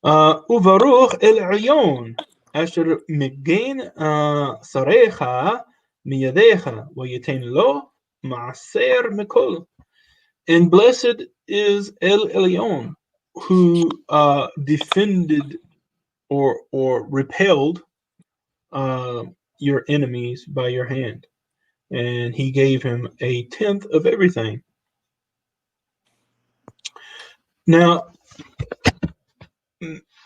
S1: Uvaruch el Elyon asher migin sarecha miyadecha v'yitain lo maaser mikol. And blessed is El Elyon, who defended or repelled your enemies by your hand, and he gave him 1/10 of everything. Now,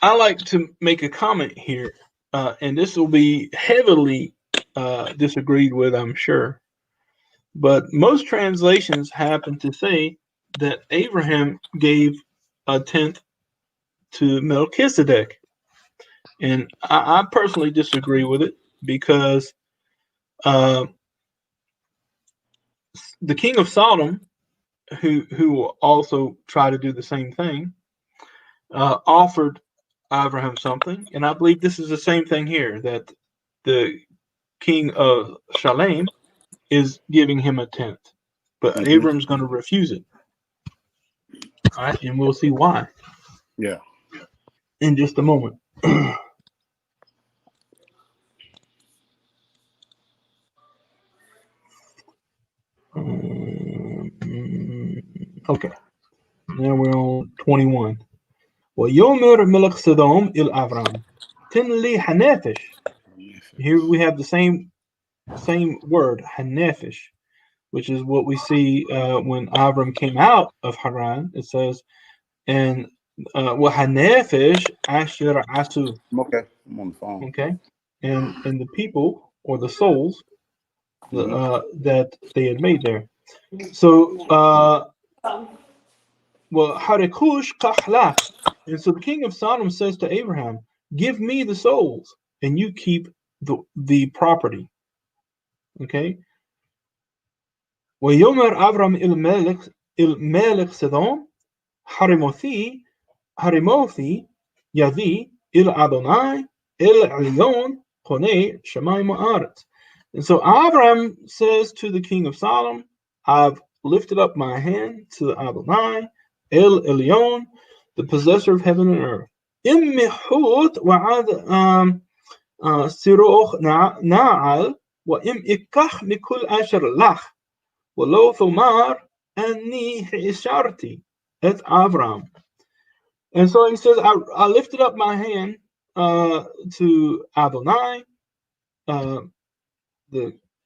S1: I like to make a comment here, and this will be heavily disagreed with, I'm sure. But most translations happen to say that Abraham gave 1/10 to Melchizedek. And I personally disagree with it, because the king of Sodom, who will also try to do the same thing, offered Abraham something. And I believe this is the same thing here, that the king of Shalem is giving him 1/10. But Abram's going to refuse it. All right, and we'll see why.
S4: Yeah.
S1: In just a moment. Okay. Now we're on 21. وَيَوْمِرْ مِلَكْ سَدَوْمْ إِلْ أَبْرَامْ تِنْلِي حَنَافِشْ. Here we have the same word, Hanafish, which is what we see when Abram came out of Haran. It says, and وَحَنَافِشْ أَشْرَ عَسُ.
S4: Okay, I'm on the phone.
S1: Okay, and the people or the souls that they had made there. So, Harikush Kahla. And so the king of Sodom says to Abraham, give me the souls and you keep the property. Okay. وَيَوْمَرْ أَبْرَمْ إِلْ سَدَوْمْ حَرِمَوْثِي يَذِي إِلْ أَدُونَي إِلْ عِلْيُونَ قُنَيْ شَمَيْمَ آرَتْ. And so Abraham says to the king of Sodom, I've lifted up my hand to Adonai, El Elyon, the possessor of heaven and earth. Immihut wa'ad siruch na'al wa im ikach mikul asher lach wa lo thomar anni hisharti et Avram. And so he says, I lifted up my hand to Adonai, the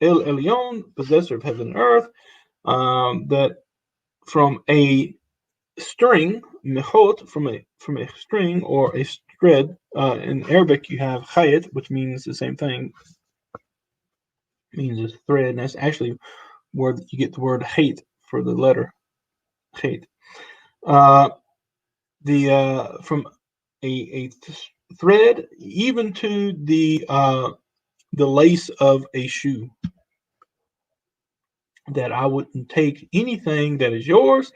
S1: El Elyon, possessor of heaven and earth, that from a string, mechot, from a string or a thread. In Arabic, you have chayet, which means the same thing. It means a thread, and that's actually where you get the word hate for the letter hate. From a thread, even to the lace of a shoe. That I wouldn't take anything that is yours,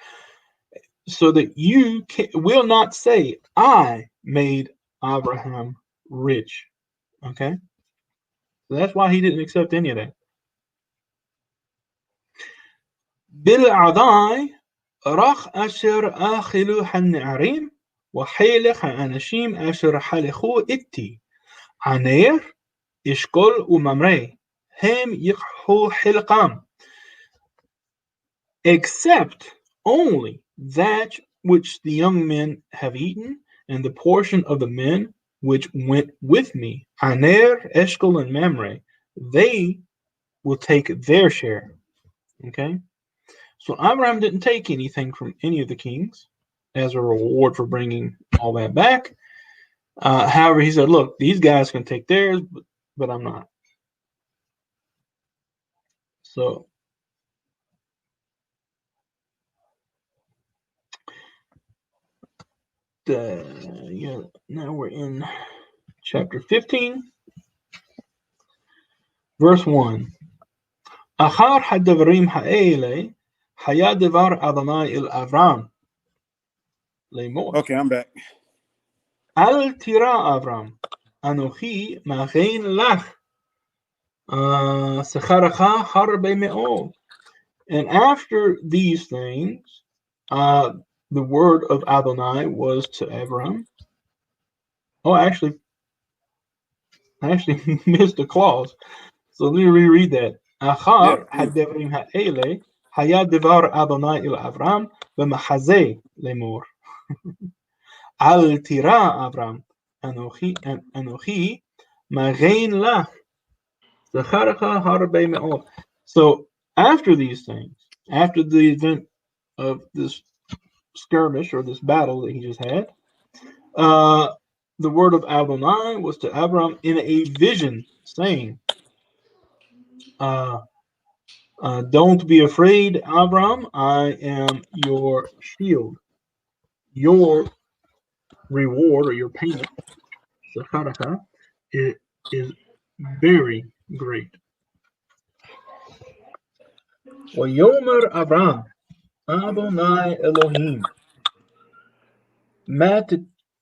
S1: so that you will not say, I made Abraham rich. Okay? So that's why he didn't accept any of that. بالعضاي رخ أشر آخلو حنعريم وحيلخ أنشيم أشر حلخو إتي عنير إشكول وممري هم يقحو حلقام. Except only that which the young men have eaten, and the portion of the men which went with me, Aner, Eshcol, and Mamre, they will take their share. Okay? So Abraham didn't take anything from any of the kings as a reward for bringing all that back. However, he said, look, these guys can take theirs, but I'm not. So, now we're in chapter 15, verse 1. אחר הדברים האלה היה דבר אדוני אל אברהם לאמור.
S4: Okay, I'm back.
S1: אל תירא אברהם, אנוכי מכין לך שכרך הרבה מאוד. And after these things, the word of Adonai was to Abraham. Oh, I actually missed a clause. So let me reread that. אחר הדברים האלה היה דבר אדוני אל אברהם במחזה לאמור. אל תירא אברהם, אנוכי מכין לך שכרך הרבה מאוד. So after these things, after the event of this skirmish or this battle that he just had, the word of Adonai was to Abraham in a vision, saying, don't be afraid, Abraham. I am your shield. Your reward or your payment, Zacharaka, is very great. وَيَوْمَرْ Abraham Adonai Elohim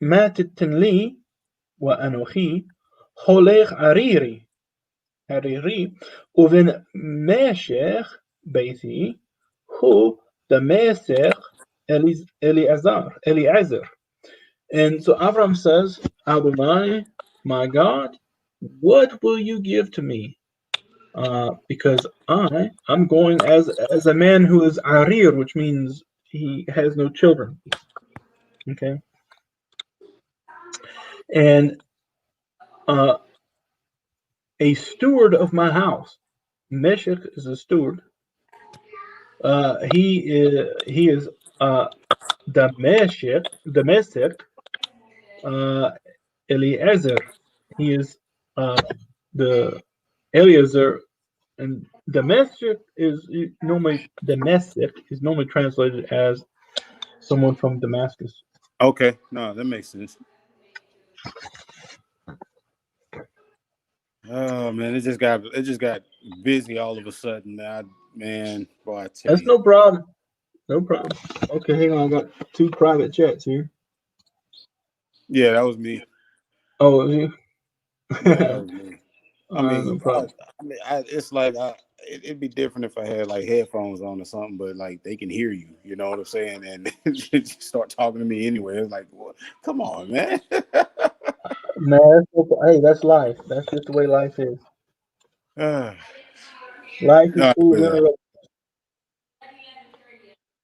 S1: ماتتن لي وأنوخي هوليخ عريري وبن ماشيخ بيتي Hu Damesech Eliezer. And so Avram says, Adonai, my God, what will you give to me? Because I'm going as a man who is arir, which means he has no children. Okay. And a steward of my house. Meshach is a steward. He is Damesek Eliezer. He is the Eliezer, and domestic is normally translated as someone from Damascus.
S4: Okay, no, that makes sense. Oh man, it just got busy all of a sudden. Boy, I tell
S1: That's
S4: you.
S1: no problem. No problem. Okay, hang on. I got 2 private chats here.
S4: Yeah, that was me.
S1: Oh, it was you?
S4: Yeah, that was me. I mean,
S1: no problem.
S4: it's like it'd be different if I had like headphones on or something, but like they can hear you. You know what I'm saying? And they start talking to me anyway. It's like, well, come on, man.
S1: Man, hey, that's life. That's just the way life is. Life is full of interruptions.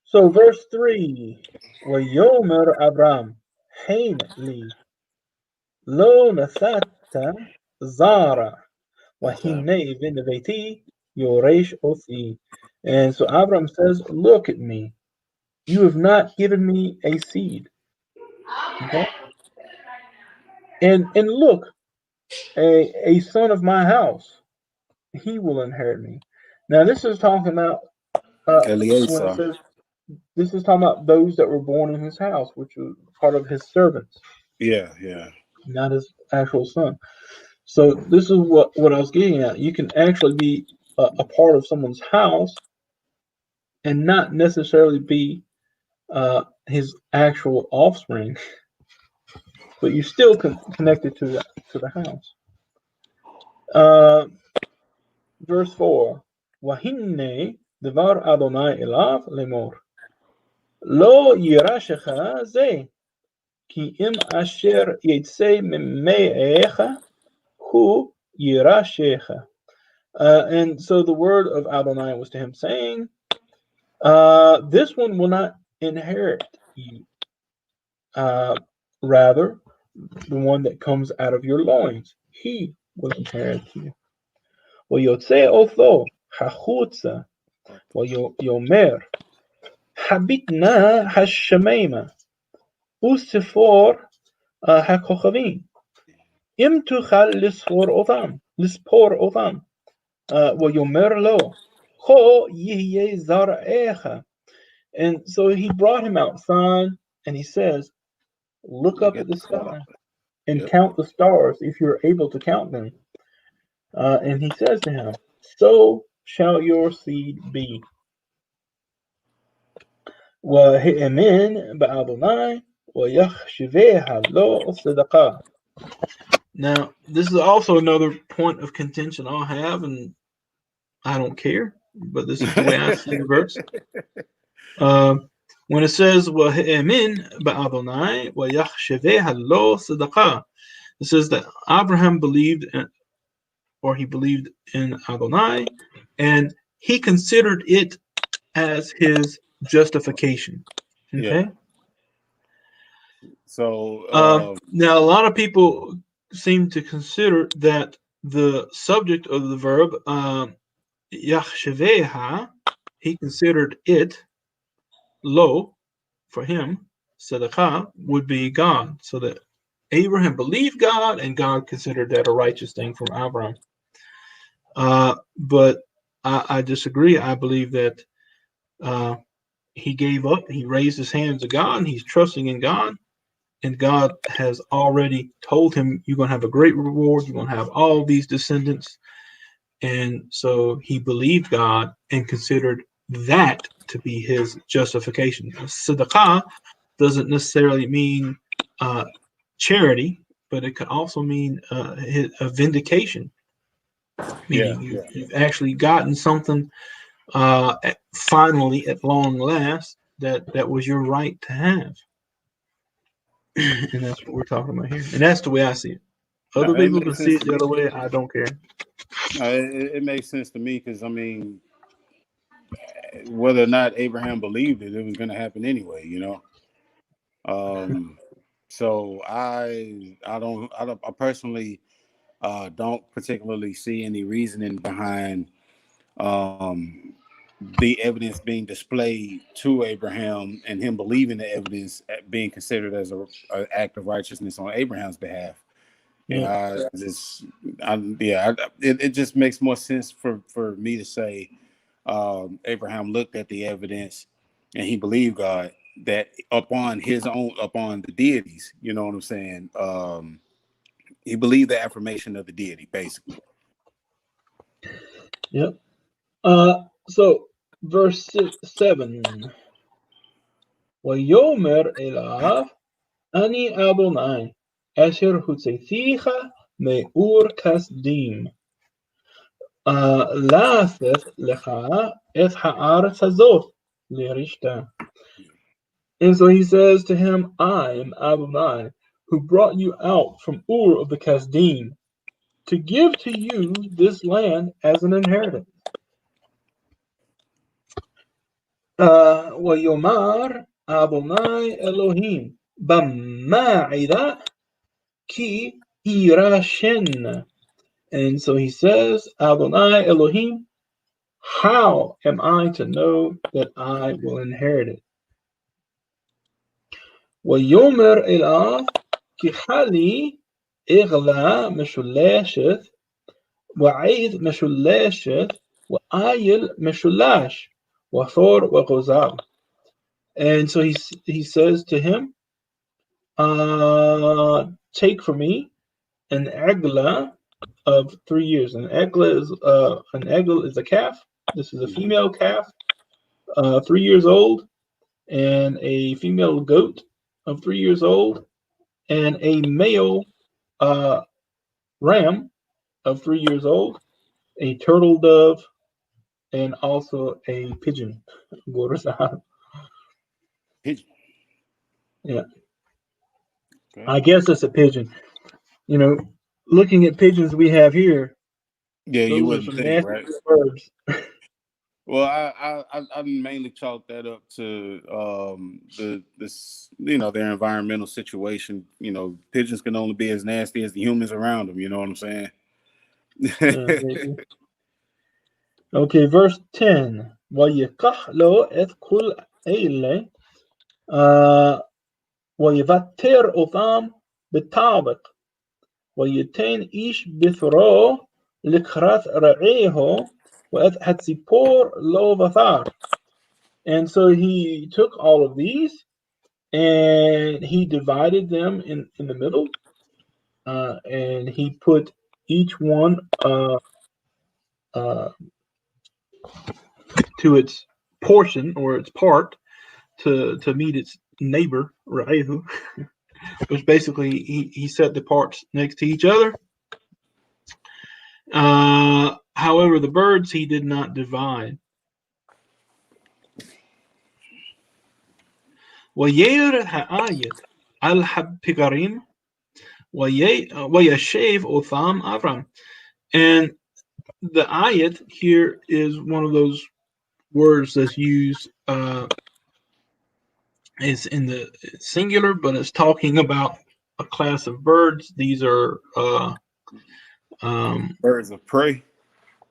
S1: So verse 3, Wayomer Abram, Hain li, Lo nasata zara, Wahine vinaveti, Yoresh osi. And so Abram says, look at me. You have not given me a seed. Okay? And look, a son of my house, he will inherit me. Now this is talking about when it says this is talking about those that were born in his house, which was part of his servants.
S4: Yeah.
S1: Not his actual son. So this is what I was getting at. You can actually be a part of someone's house and not necessarily be his actual offspring, but you're still connected to the house. Verse 4. Wahinne devar Adonai elav lemor. Lo yirashecha ze, ki im asher yitzei me'echa hu yirashecha. And so the word of Adonai was to him, saying, this one will not inherit you. Rather, the one that comes out of your loins, he will inherit you. ויוצא אותו החוצה, ויאמר, הביט נא השמיימה, וספור הכוכבים, אם תוכל לספור אותם, ויאמר לו, כה יהיה זרעך. And so he brought him outside, and he says, look up at the sky and count the stars if you're able to count them. And he says to him, so shall your seed be. وَهِئَمِنْ بَأَدُونَي وَيَخْشِفَيْهَا لَو صَدَقَةً. Now, this is also another point of contention I'll have, and I don't care, but this is the way I see the verse. When it says وَهِئَمِنْ بَأَدُونَي وَيَخْشِفَيْهَا لَو صَدَقَةً, it says that Abraham believed in Adonai, and he considered it as his justification. Okay.
S4: Yeah. So
S1: now a lot of people seem to consider that the subject of the verb Yachsheveha, he considered it lo for him, Sedekah would be God, so that Abraham believed God, and God considered that a righteous thing from Abraham. But I disagree. I believe that he gave up. He raised his hands to God, and he's trusting in God. And God has already told him, you're going to have a great reward. You're going to have all these descendants. And so he believed God and considered that to be his justification. Sedekah doesn't necessarily mean charity, but it could also mean a vindication. Meaning you've actually gotten something finally, at long last, that was your right to have. And that's what we're talking about here. And that's the way I see it.
S4: No,
S1: Other
S4: it
S1: people can
S4: makes
S1: see
S4: sense
S1: it
S4: to
S1: the
S4: me.
S1: other way. I don't care.
S4: No, it makes sense to me because I mean, whether or not Abraham believed it, it was going to happen anyway. So I personally don't particularly see any reasoning behind the evidence being displayed to Abraham and him believing the evidence being considered as an act of righteousness on Abraham's behalf.
S1: Yeah.
S4: It just makes more sense for me to say Abraham looked at the evidence and he believed God that upon the deities, you know what I'm saying? He believed the affirmation of the deity, basically.
S1: Yep. So verse 7. ויאמר אליו אני אדוני אשר הוצאתיך מאור כסדים לעשת לך את הארץ הזאת לרשתה. And so he says to him, I am Adonai, who brought you out from Ur of the Kasdim, to give to you this land as an inheritance. ויאמר Adonai Elohim, במעידה ki irashen. And so he says, Adonai Elohim, how am I to know that I will inherit it? ويومر إلى كحالي إغلا مشلاشت وعيد مشلاشت وآيل مشلاش وثور وغزال. And so he says to him, take for me an egla of 3 years. An egel is a calf. This is a female calf, 3 years old, and a female goat of 3 years old, and a male ram of 3 years old, a turtle dove, and also a pigeon.
S4: Pigeon.
S1: Yeah.
S4: Okay.
S1: I guess it's a pigeon. Looking at pigeons we have here,
S4: Yeah, you
S1: those are
S4: wouldn't
S1: some
S4: think,
S1: nasty
S4: right?
S1: birds.
S4: Well, I mainly chalk that up to their environmental situation. Pigeons can only be as nasty as the humans around them. You know what I'm saying?
S1: Yeah, okay, verse 10. ويقح له את כל אלה ויבתר אותם בטבק וייתן איש בתורו לקראת רעהו ואת הציפור לא בשר. And so he took all of these and he divided them in the middle, and he put each one to its portion or its part to meet its neighbor, Ra'ehu, which basically he set the parts next to each other. However, the birds he did not divide. وَيَيْرْ هَآيَتْ الْحَبِّقَرِيمْ وَيَشَيْفْ أُثَامْ أَفْرَمْ. And the ayat here is one of those words that's used, it's in the singular, but it's talking about a class of birds. These are
S4: Birds of prey.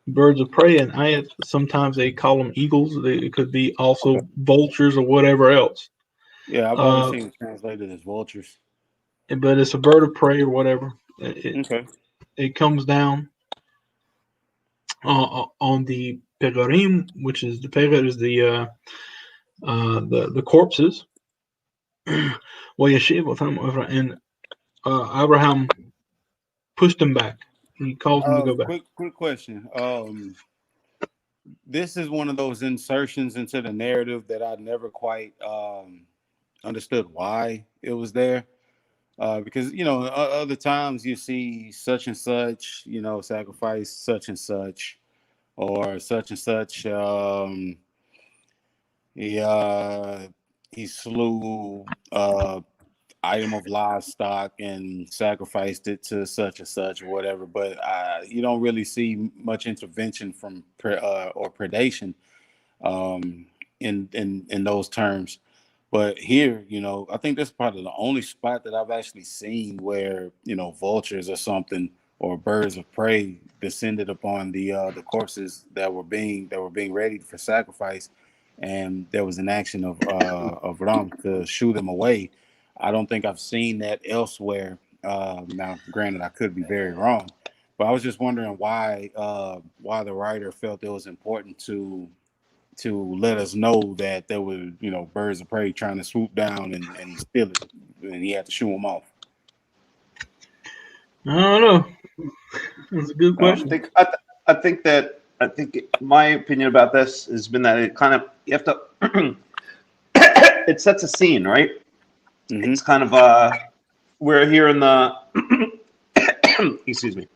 S1: Birds of prey, and ayat, sometimes they call them eagles. It could be also
S4: Okay.
S1: vultures or whatever else.
S4: Yeah, I've always seen it translated as vultures.
S1: But it's a bird of prey or whatever. It comes down on the pegarim, which is the pegar is the corpses. And Abraham pushed them back. He calls them to go back.
S4: Quick question. This is one of those insertions into the narrative that I never quite understood why it was there. Because other times you see such and such, sacrifice such and such, or such and such. He slew item of livestock and sacrificed it to such and such or whatever. But you don't really see much intervention from or predation in those terms. But here, I think that's probably the only spot that I've actually seen where vultures or something or birds of prey descended upon the corpses that were being ready for sacrifice, and there was an action of Ram to shoo them away. I don't think I've seen that elsewhere. Now, granted, I could be very wrong, but I was just wondering why the writer felt it was important to let us know that there were birds of prey trying to swoop down and steal it, and he had to shoo them off.
S1: I don't know. That's a good question.
S3: I think my opinion about this has been that it kind of, you have to it sets a scene, right? Mm-hmm. It's kind of we're here in the excuse me.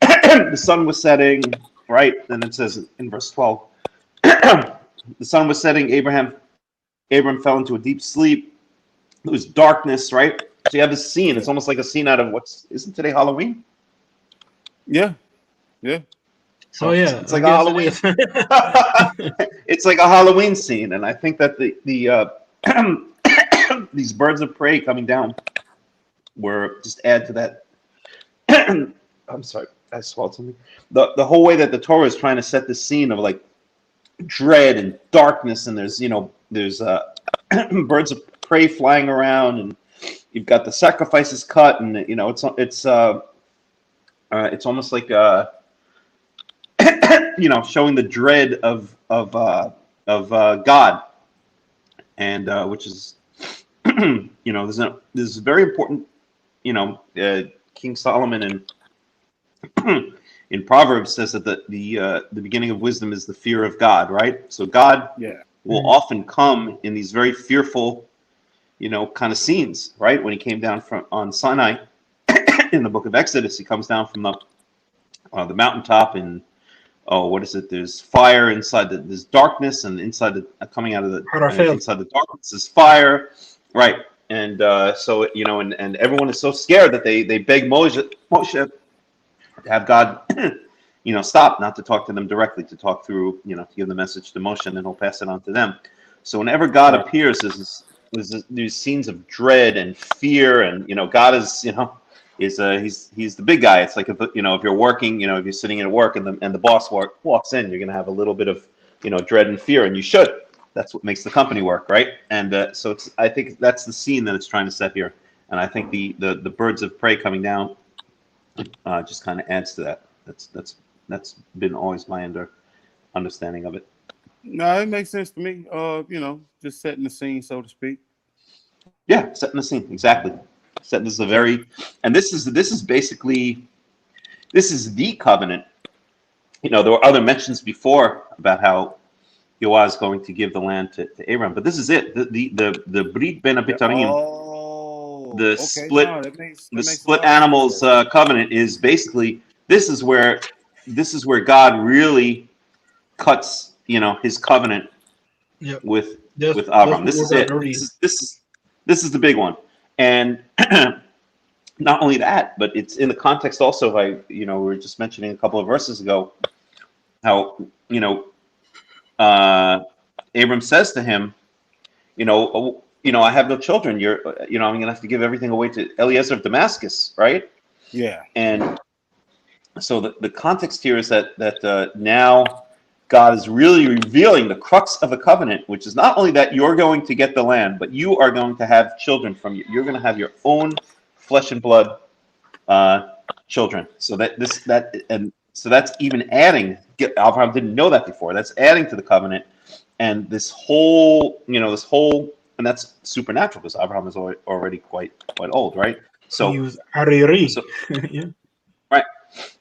S3: The sun was setting, right? And it says in verse 12, the sun was setting, Abram fell into a deep sleep. It was darkness, right? So you have this scene. It's almost like a scene out of isn't today Halloween?
S4: Yeah.
S1: So yeah,
S3: it's like a Halloween. It's like a Halloween scene, and I think that the these birds of prey coming down were just add to that. I'm sorry, I swallowed something. The whole way that the Torah is trying to set the scene of like dread and darkness, and there's birds of prey flying around, and you've got the sacrifices cut, and it's almost like showing the dread of God, and which is there's very important King Solomon in Proverbs says that the beginning of wisdom is the fear of God, right? So God will often come in these very fearful kind of scenes, right? When he came down on Sinai in the book of Exodus, he comes down from the mountaintop, and what is it? There's fire inside. There's darkness, and inside coming out of inside the darkness is fire, right? And so and everyone is so scared that they beg Moshe to have God stop, not to talk to them directly, to talk through to give the message to Moshe, and then he'll pass it on to them. So whenever God appears, there's these scenes of dread and fear, and God is he's the big guy. It's like if you're working, if you're sitting at work and the boss walks in, you're gonna have a little bit of dread and fear, and you should. That's what makes the company work, right? And so I think that's the scene that it's trying to set here, and I think the birds of prey coming down just kind of adds to that. That's been always my understanding of it.
S4: No, it makes sense to me. Just setting the scene, so to speak.
S3: Yeah, setting the scene, exactly. Setting this this is basically the covenant. There were other mentions before about how Yoah is going to give the land to Abraham, but this is it. The Brit Ben Abitarim, the split animals covenant is basically this is where God really cuts his covenant with Abraham. This is it. This is the big one. And not only that, but it's in the context also. We were just mentioning a couple of verses ago how Abram says to him, I have no children. I'm going to have to give everything away to Eliezer of Damascus, right?
S4: Yeah.
S3: And so the context here is that now God is really revealing the crux of the covenant, which is not only that you're going to get the land, but you are going to have children from you. You're going to have your own flesh and blood children. So that's even adding. Abraham didn't know that before. That's adding to the covenant, and this whole, and that's supernatural because Abraham is already quite old, right? So
S1: he was Hariri. Yeah.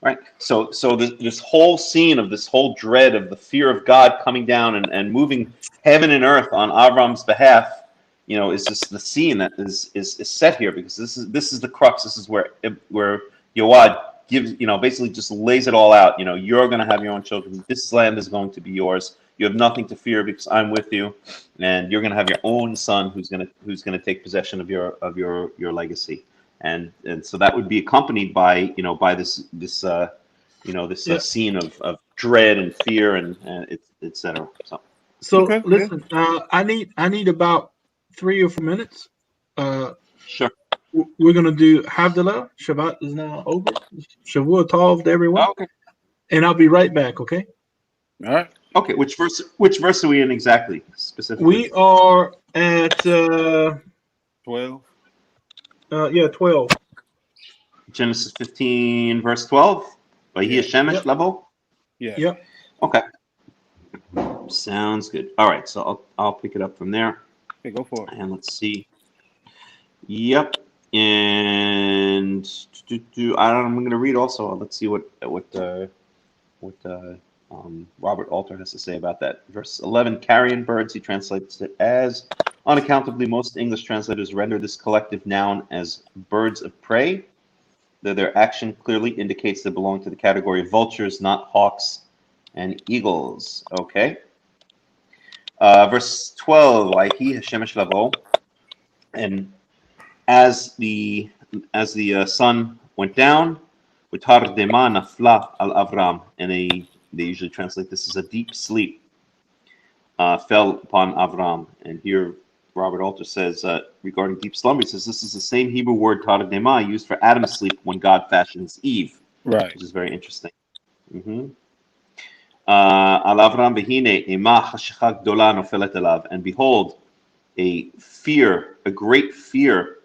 S3: Right. So this whole scene of this whole dread of the fear of God coming down and moving heaven and earth on Avram's behalf, is just the scene that is set here, because this is the crux. This is where Yoad gives, basically just lays it all out. You're going to have your own children. This land is going to be yours. You have nothing to fear because I'm with you, and you're going to have your own son who's going to take possession of your legacy. And so that would be accompanied by this scene of dread and fear and etc.
S1: So
S4: Okay,
S1: listen, I need about 3 or 4 minutes.
S3: Sure.
S1: We're gonna do Havdalah. Shabbat is now over. Shavua Tov to everyone.
S3: Okay.
S1: And I'll be right back. Okay.
S4: all right.
S3: Okay. Which verse are we in exactly? Specifically.
S1: We are at
S4: 12.
S1: 12.
S3: Genesis 15, verse 12.
S4: Yeah.
S3: Shemesh Labo.
S4: Yeah.
S1: Yep.
S3: Okay. Sounds good. All right. So I'll pick it up from there.
S4: Okay, go for it.
S3: And let's see. Yep. And I'm going to read also. Let's see what Robert Alter has to say about that. Verse 11, carrion birds, he translates it as, unaccountably, most English translators render this collective noun as birds of prey, though their action clearly indicates they belong to the category of vultures, not hawks and eagles. Okay. Verse 12, Vayhi Hashemesh Lavo, and as the sun went down, Utar Dema Nafla al Avram, and they usually translate this as a deep sleep fell upon Avram. And here Robert Alter says regarding deep slumber, he says this is the same Hebrew word Tar Dema used for Adam's sleep when God fashions Eve,
S4: Right.
S3: which is very interesting. Al Avram behine ema chashicha gdola nofelet elav, and behold, a great fear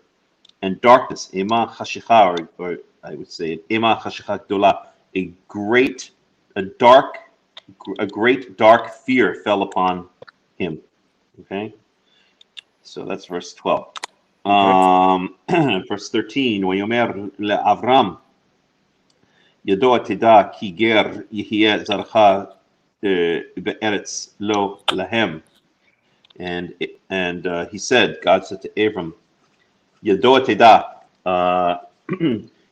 S3: and darkness, ema chashicha, or I would say ema chashicha gdola, a great dark fear fell upon him. Okay, so that's verse 12. Verse 13, Wayomer le'Avram Yado teda ki ger yihye zarcha be'eretz lo lahem, and he said, God said to Abram, Yado teda,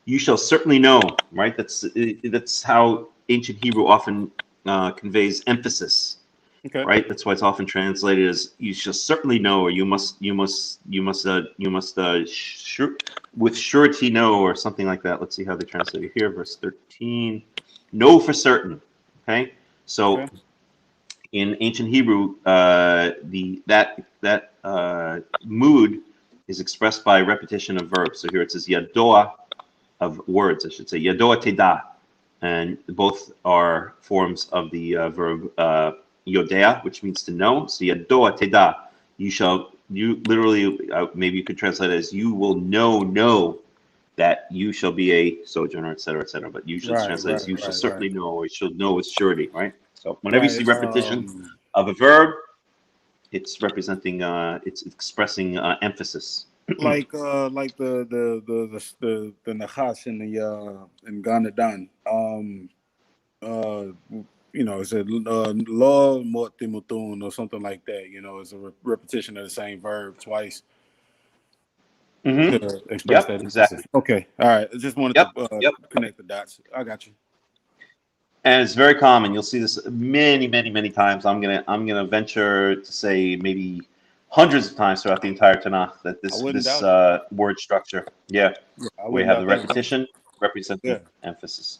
S3: you shall certainly know. Right, that's how ancient Hebrew often conveys emphasis.
S4: Okay.
S3: Right, that's why it's often translated as "you shall certainly know," or "you must with surety know," or something like that. Let's see how they translate it here. Verse 13, know for certain. Okay, so in ancient Hebrew, that mood is expressed by repetition of verbs. So here it says yadoa, of words, I should say, yadoa teda, and both are forms of the verb yodea, which means to know. So yadoa teda, you literally, maybe you could translate it as you will know that you shall be a sojourner, etc., etc. But usually it's translated as you shall certainly know, or you shall know with surety, right? So whenever you see repetition of a verb, it's representing, it's expressing emphasis.
S4: like the Nachash in Ganadan. It's a law mortimutun or something like that. It's a repetition of the same verb twice to express that.
S3: Exactly.
S4: Okay, all right. I just wanted to connect the dots. I got you.
S3: And it's very common. You'll see this many times. I'm gonna venture to say maybe hundreds of times throughout the entire Tanakh that this word structure. We have the repetition representing emphasis.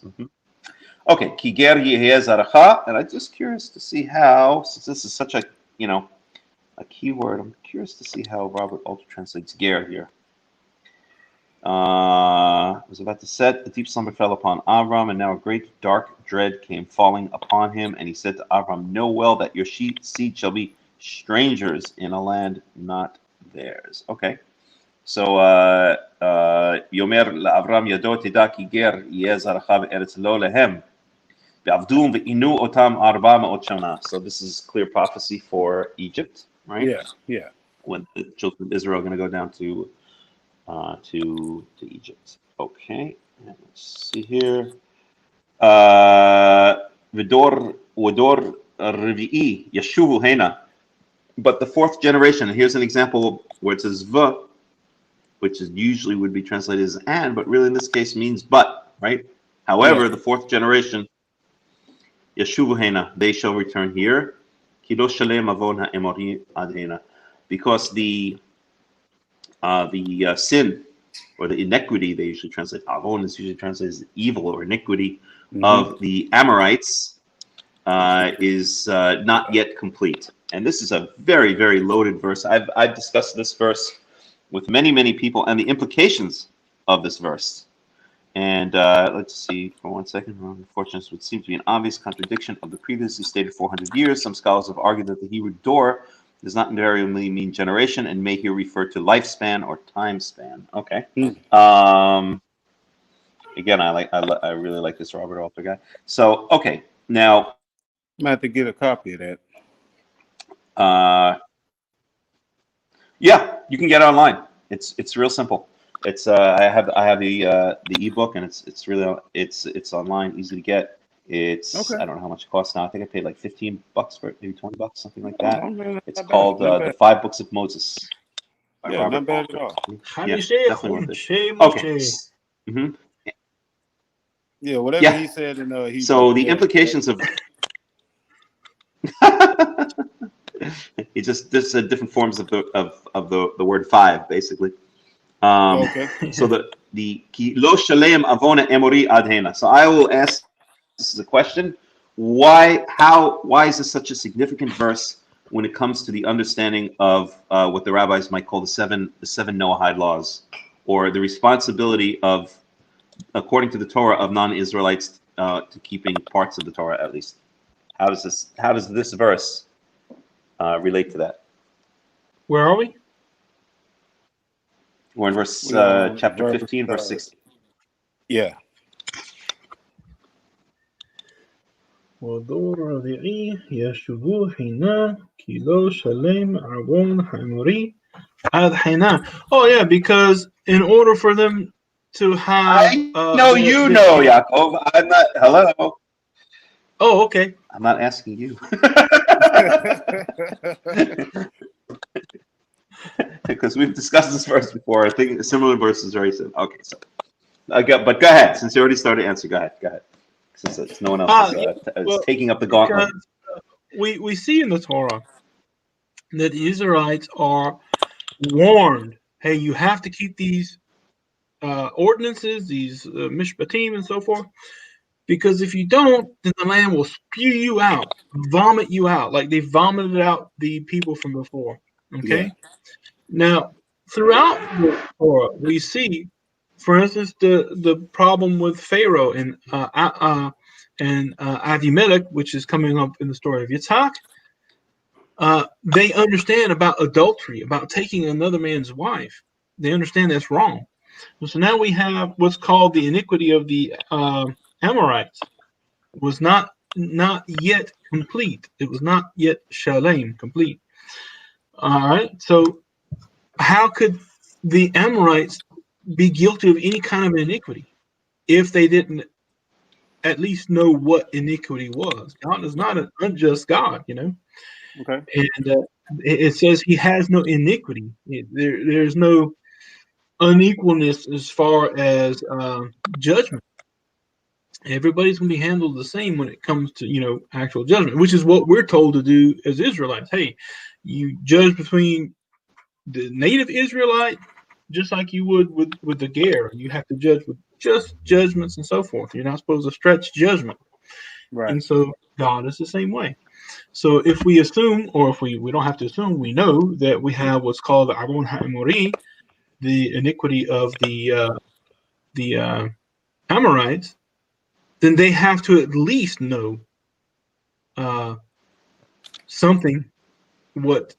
S3: Okay, kiger yeheh zaracha, and I'm just curious to see how, since this is such a key word, I'm curious to see how Robert Alter translates ger here. I was about to set, a deep slumber fell upon Avram, and now a great dark dread came falling upon him. And he said to Avram, know well that your seed shall be strangers in a land not theirs. Okay. So, Yomer la'Avram yado teda ki ger yeh zaracha be'eretz lo lehem be'avdum ve'inu otam 400 shana. So this is clear prophecy for Egypt, right?
S4: Yeah.
S3: When the children of Israel are going to go down to Egypt. Okay, and let's see here. Vidor Revi'i Yeshuvu Hena. But the fourth generation, and here's an example where it says v, which is usually would be translated as and, but really in this case means but, right? However, the fourth generation, Yeshuvu hena, they shall return here. Kido shalem avon ha'emori ad hena, because the sin or the iniquity, they usually translate avon is usually translated as evil or iniquity of the Amorites is not yet complete. And this is a very, very loaded verse. I've discussed this verse with many people and the implications of this verse. And let's see for 1 second. Unfortunately, would seem to be an obvious contradiction of the previously stated 400 years. Some scholars have argued that the Hebrew dor does not invariably mean generation and may here refer to lifespan or time span. Okay. Again, I really like this Robert Alter guy. So okay, now
S4: I might have to get a copy of that.
S3: Yeah, you can get it online. It's real simple. It's I have the ebook, and it's really it's online, easy to get. It's
S4: Okay.
S3: I don't know how much it costs now. I think I paid like $15 for it, maybe $20, something like that.
S4: Oh, man,
S3: It's
S4: not
S3: called
S4: bad, not
S3: The
S4: bad.
S3: 5 Books of Moses. By
S4: Yeah,
S3: Robert
S4: not bad at
S3: Alter.
S4: all.
S3: Yeah, definitely worth it. Okay. Mm-hmm.
S4: Yeah, whatever
S3: Yeah.
S4: he said in Hebrew.
S3: So the
S4: yeah,
S3: implications of it's just this different forms of the word 5, basically.
S4: okay.
S3: So the ki lo shalem avona emori adhena. So I will ask, this is a question: why is this such a significant verse when it comes to the understanding of what the rabbis might call the seven Noahide laws, or the responsibility of, according to the Torah, of non-Israelites to keeping parts of the Torah at least? How does this verse relate to that?
S1: Where are we?
S3: We're in verse
S4: We are
S3: chapter
S4: verse,
S3: 15, verse 16.
S4: Yeah.
S1: ודור רביעי ישובו הנה כי לא שלם עוון האמורי עד הנה. Oh yeah, because in order for them to have
S3: I know you know, Yaakov. I'm not. Hello.
S1: Oh, okay.
S3: I'm not asking you. Because we've discussed this verse before. I think a similar verse is very similar. Okay, so but go ahead. Since you already started to answer, go ahead. Since no one else is taking up the gauntlet.
S1: We see in the Torah that the Israelites are warned, hey, you have to keep these ordinances, these mishpatim and so forth, because if you don't, then the land will spew you out, vomit you out, like they vomited out the people from before. Okay.
S4: Yeah.
S1: Now, throughout the Torah, we see, for instance, the problem with Pharaoh and Avimelech, which is coming up in the story of Yitzhak. They understand about adultery, about taking another man's wife. They understand that's wrong. So now we have what's called the iniquity of the Amorites. Was not yet complete. It was not yet shalem, complete. All right. So how could the Amorites be guilty of any kind of iniquity if they didn't at least know what iniquity was? God is not an unjust God, you know.
S4: Okay.
S1: And it says he has no iniquity. There's no unequalness as far as judgment. Everybody's going to be handled the same when it comes to, you know, actual judgment, which is what we're told to do as Israelites. Hey, you judge between the native Israelite just like you would with the Ger. You have to judge with just judgments and so forth. You're not supposed to stretch judgment.
S4: Right.
S1: And so God is the same way. So if we assume, or if we don't have to assume, we know that we have what's called the Avon HaEmori, the iniquity of the Amorites, then they have to at least know something what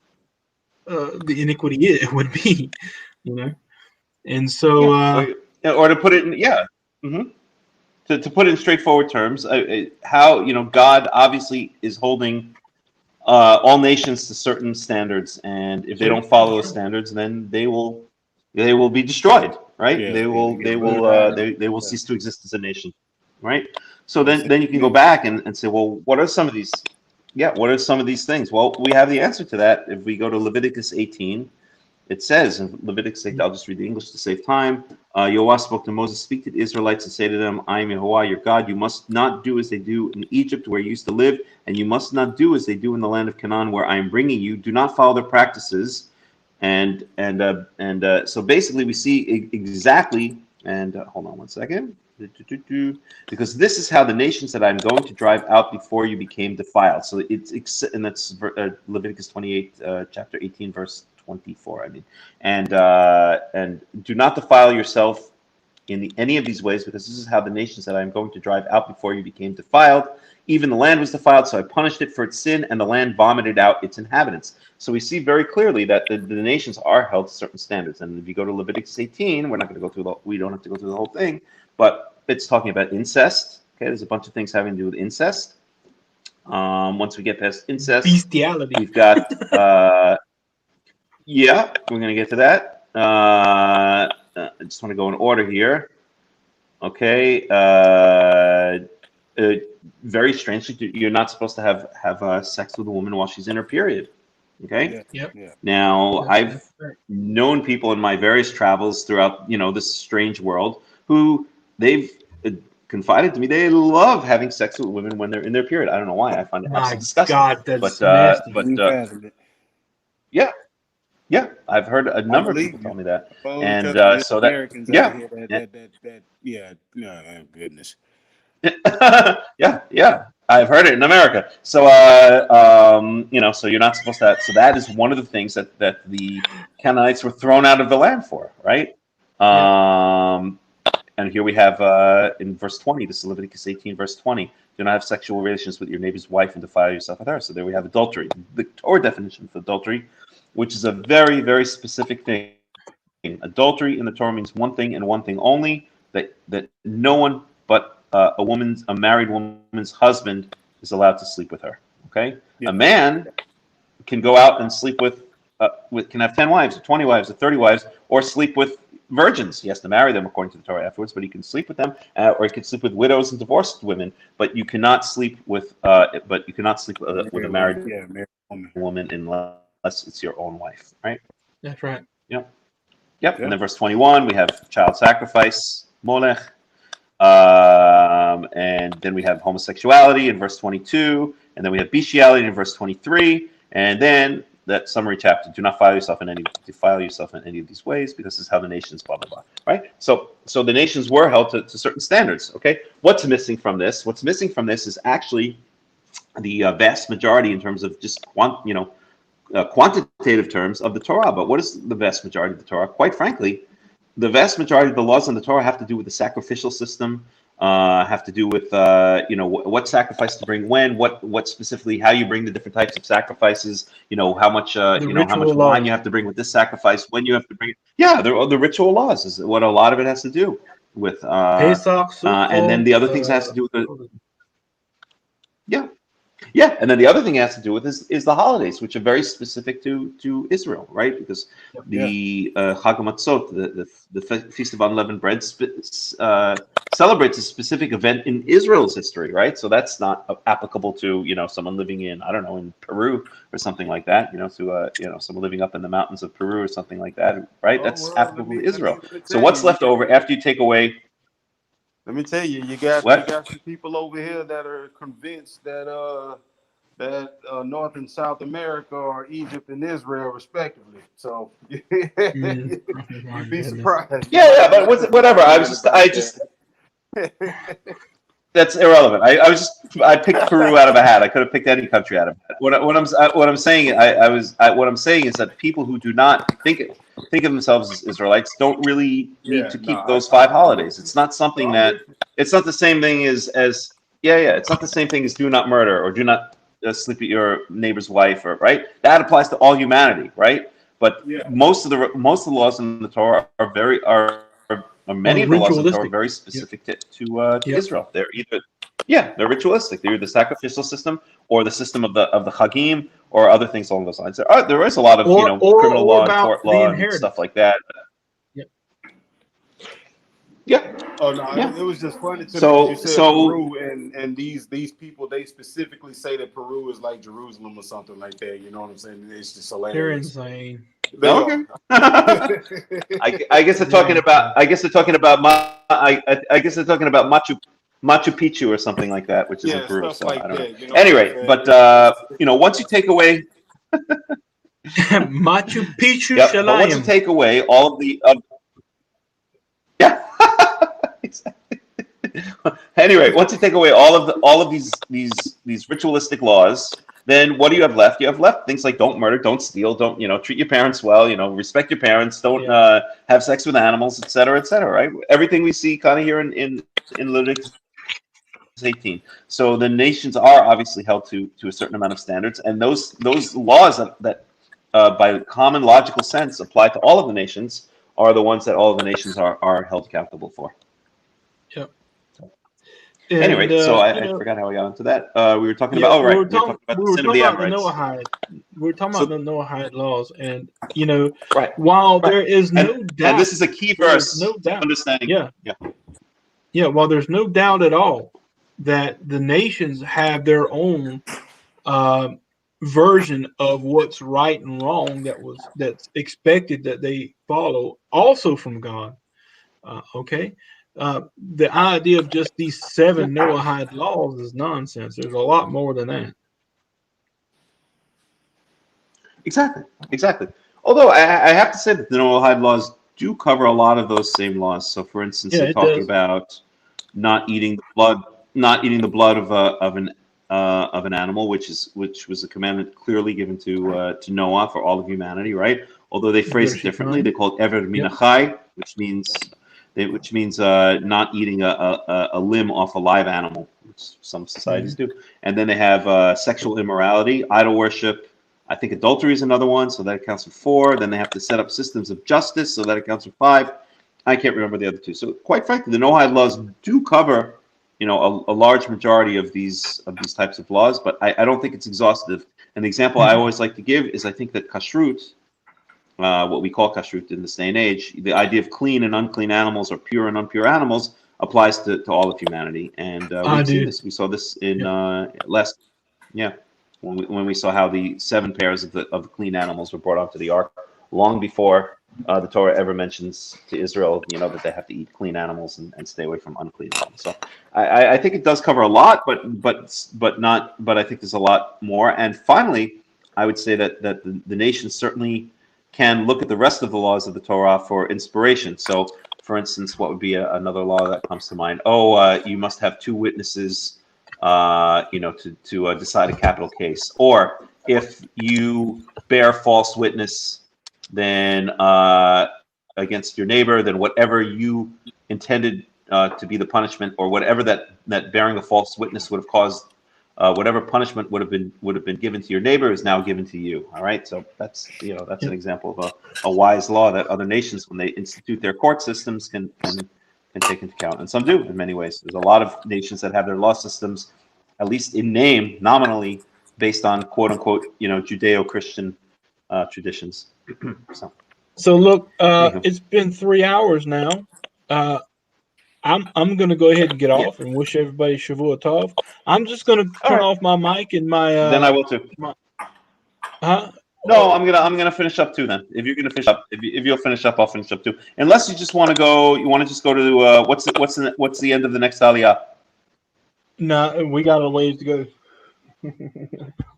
S1: the iniquity would be, you know. And so,
S3: or to put it in, mm-hmm. to put it in straightforward terms, how, you know, God obviously is holding all nations to certain standards, and if they don't follow those standards, then they will be destroyed, right?
S4: Yeah,
S3: they will cease to exist as a nation, right? So then you can go back and say, well, what are some of these? Yeah, what are some of these things? Well, we have the answer to that if we go to Leviticus 18. It says in Leviticus 8, I'll just read the English to save time. Yahweh spoke to Moses, speak to the Israelites and say to them, I am Yahweh, your God. You must not do as they do in Egypt, where you used to live, and you must not do as they do in the land of Canaan, where I am bringing you. Do not follow their practices. So basically we see exactly, and hold on one second. Because this is how the nations that I'm going to drive out before you became defiled. So and that's Leviticus 28, chapter 18, verse 24. I mean, and do not defile yourself in any of these ways, because this is how the nations that I'm going to drive out before you became defiled. Even the land was defiled, so I punished it for its sin, and the land vomited out its inhabitants. So we see very clearly that the nations are held to certain standards. And if you go to Leviticus 18, we're not going to go through we don't have to go through the whole thing, but it's talking about incest. Okay, there's a bunch of things having to do with incest. Once we get past incest,
S1: bestiality,
S3: we've got yeah, we're going to get to that. I just want to go in order here. Okay. Very strangely, you're not supposed to have sex with a woman while she's in her period. Okay.
S1: Yep.
S3: Now, I've known people in my various travels throughout, this strange world who they've confided to me they love having sex with women when they're in their period. I don't know why. I find it absolutely disgusting.
S1: God, that's nasty.
S3: Yeah, I've heard a number of people tell me that, and so that
S4: goodness.
S3: yeah, I've heard it in America. So so you're not supposed to. So that is one of the things that the Canaanites were thrown out of the land for, right? And here we have in verse 20, this is Leviticus 18, verse 20. Do not have sexual relations with your neighbor's wife and defile yourself with her. So there we have adultery. The Torah definition for adultery, which is a very, very specific thing. Adultery in the Torah means one thing and one thing only, that no one but a married woman's husband is allowed to sleep with her. Okay? Yeah. A man can go out and sleep can have 10 wives or 20 wives or 30 wives, or sleep with virgins. He has to marry them according to the Torah afterwards, but he can sleep with them, or he can sleep with widows and divorced women. But you cannot sleep with a married woman unless it's your own wife, right?
S1: That's right.
S3: Yep. And then verse 21, we have child sacrifice, Molech, and then we have homosexuality in verse 22, and then we have bestiality in verse 23, and then that summary chapter: do not defile yourself in any of these ways, because this is how the nations blah blah blah. Right? So the nations were held to certain standards. Okay, what's missing from this? What's missing from this is actually the vast majority in terms of just quantitative terms of the Torah. But what is the vast majority of the Torah? Quite frankly, the vast majority of the laws in the Torah have to do with the sacrificial system, have to do with what sacrifice to bring when, what specifically, how you bring the different types of sacrifices, how much how much wine you have to bring with this sacrifice, when you have to bring it. Yeah, the ritual laws is what a lot of it has to do with.
S1: Pesach,
S3: and then the other things has to do with Yeah, and then the other thing it has to do with is the holidays, which are very specific to Israel, right? Because the Chag HaMatzot, the Feast of Unleavened Bread, celebrates a specific event in Israel's history, right? So that's not applicable to someone living in, I don't know, in Peru or something like that. To someone living up in the mountains of Peru or something like that, right? That's applicable to Israel. So what's left over after you take away?
S4: Let me tell you, you got some people over here that are convinced that North and South America are Egypt and Israel, respectively. So you'd be surprised.
S3: Yeah, but whatever. That's irrelevant. I picked Peru out of a hat. I could have picked any country out of a hat. What I'm saying is that people who do not think of themselves as Israelites don't really need to keep those 5 holidays. It's not something it's not the same thing as it's not the same thing as do not murder or do not sleep with your neighbor's wife, or right. That applies to all humanity, right? But most of the laws in the Torah are many of the laws in the Torah are very specific to Israel. They're either they're ritualistic. They're the sacrificial system or the system of the Chagim or other things along those lines. There is a lot of criminal law and tort law and stuff like that.
S7: Yeah.
S4: Oh no,
S7: Yeah.
S4: it was just funny to me
S7: So-
S4: because you said
S7: so-
S4: Peru, and these people, they specifically say that Peru is like Jerusalem or something like that. You know what I'm saying? It's just
S1: They're
S4: hilarious.
S1: insane.
S4: They
S7: Okay.
S4: are.
S7: I guess they're talking about. I guess they're talking about. I guess they're talking about Machu Picchu or something like that, which is in
S4: Yeah,
S7: Peru.
S4: stuff
S7: So
S4: like
S7: I don't know.
S4: that. You know what I'm
S7: Anyway,
S4: saying?
S7: but once you take away,
S1: Machu Picchu
S7: yep, but once you
S1: Shalayim.
S7: take away all of the, yeah. Anyway, once you take away all of these ritualistic laws, then what do you have left? You have left things like don't murder, don't steal, don't treat your parents well, respect your parents, don't have sex with animals, etc., right? Everything we see kind of here in Leviticus 18. So the nations are obviously held to a certain amount of standards, and those laws that by common logical sense apply to all of the nations are the ones that all of the nations are held accountable for.
S1: Yep.
S7: Anyway,
S1: And,
S7: so I forgot how we got into that. We were talking
S1: yeah,
S7: about,
S1: we
S7: we
S1: were
S7: were talking about the sin of the Amorites.
S1: We were talking
S7: So-
S1: about the Noahide laws, and
S7: Right.
S1: while
S7: Right.
S1: there is no doubt,
S7: And this is a key verse.
S1: no doubt,
S7: Understanding.
S1: yeah, while there's no doubt at all that the nations have their own version of what's right and wrong that's expected that they follow, also from God. Okay. The idea of just these 7 Noahide laws is nonsense. There's a lot more than that.
S7: Exactly. Although I have to say that the Noahide laws do cover a lot of those same laws. So, for instance,
S1: Yeah,
S7: they
S1: it
S7: talk
S1: does.
S7: about not eating the blood of an animal, which was a commandment clearly given to Noah for all of humanity, right? Although they phrase it differently, they call it Ever Minachai, which means not eating a limb off a live animal, which some societies do. And then they have sexual immorality, idol worship. I think adultery is another one, so that accounts for 4. Then they have to set up systems of justice, so that accounts for 5. I can't remember the other 2. So quite frankly, the Noahide laws do cover, a large majority of these types of laws, but I don't think it's exhaustive. And the example I always like to give is I think that kashrut, what we call kashrut in this day and age, the idea of clean and unclean animals or pure and impure animals applies to all of humanity. And we've seen this. We saw this in last, when we saw how the 7 pairs of the clean animals were brought onto the ark long before the Torah ever mentions to Israel, that they have to eat clean animals and stay away from unclean animals. So I think it does cover a lot, but I think there's a lot more. And finally, I would say that the nation certainly can look at the rest of the laws of the Torah for inspiration. So, for instance, what would be another law that comes to mind? You must have 2 witnesses, to decide a capital case. Or if you bear false witness, then against your neighbor, then whatever you intended to be the punishment, or whatever that bearing a false witness would have caused, whatever punishment would have been given to your neighbor is now given to you. All right, so that's an example of a wise law that other nations, when they institute their court systems, can take into account, and some do in many ways. There's a lot of nations that have their law systems, at least in name, nominally, based on quote unquote, Judeo-Christian traditions.
S1: So look, it's been 3 hours now. I'm going to go ahead and get off and wish everybody Shavua Tov. I'm just going to turn off my mic and my.
S7: Then I will too. No, I'm gonna finish up too. Then, if you're gonna finish up, if you'll finish up, I'll finish up too. Unless you just want to go, just go to what's the end of the next Aliyah?
S1: No, we got a ways to go.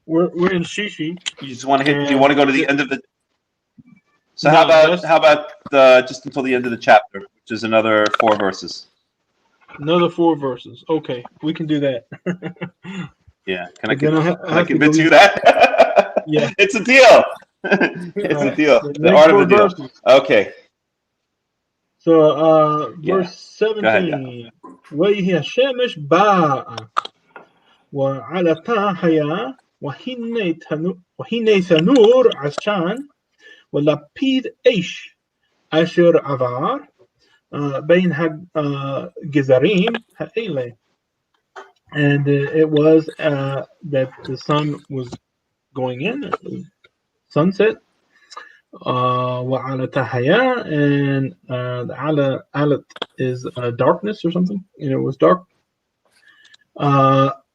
S1: we're in Shishi.
S7: You just want to hit. Do you want to go to the end of the? So
S1: No,
S7: how about just until the end of the chapter, which is another 4 verses.
S1: Another 4 verses. Okay, we can do that.
S7: Yeah, can
S1: I
S7: I convince you that?
S1: Yeah,
S7: it's a deal. It's a deal. The art of the deal.
S1: Verses.
S7: Okay.
S1: So, verse 17. وَهِيَ الشَّمْسُ بَاءَ وَعَلَتَا حَيَا وَهِنَّ ثَنُورْ عَشَان وَلَبِيدْ إِيش أَشِرْ عَذَار بَيْنْ جَزَرِيم هَإِلَيْ. And it was that the sun was going in, sunset, وعلى تحيا, and the alat is darkness or something, and it was dark.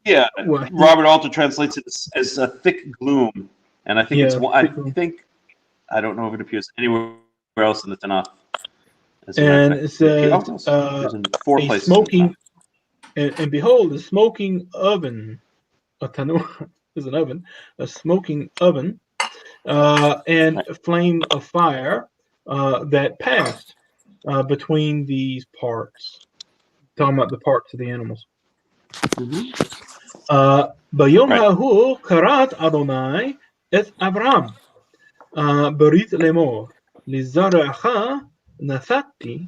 S7: Yeah,
S1: Well,
S7: Robert Alter translates it as a thick gloom, and I think
S1: Yeah,
S7: it's. I
S1: thick gloom.
S7: think I don't know if it appears anywhere else in the Tanakh. As a
S1: And
S7: matter of
S1: it
S7: fact,
S1: says
S7: there's in 4
S1: a
S7: places. In the
S1: smoking,
S7: Tanakh.
S1: and behold, a smoking oven, a tanur is an oven, a smoking oven, and
S7: Right.
S1: a flame of fire that passed between these parts. Talking about the parts of the animals. ביום ההוא קראת אדוני את אברהם ברית לאמור, לזרעך נתתי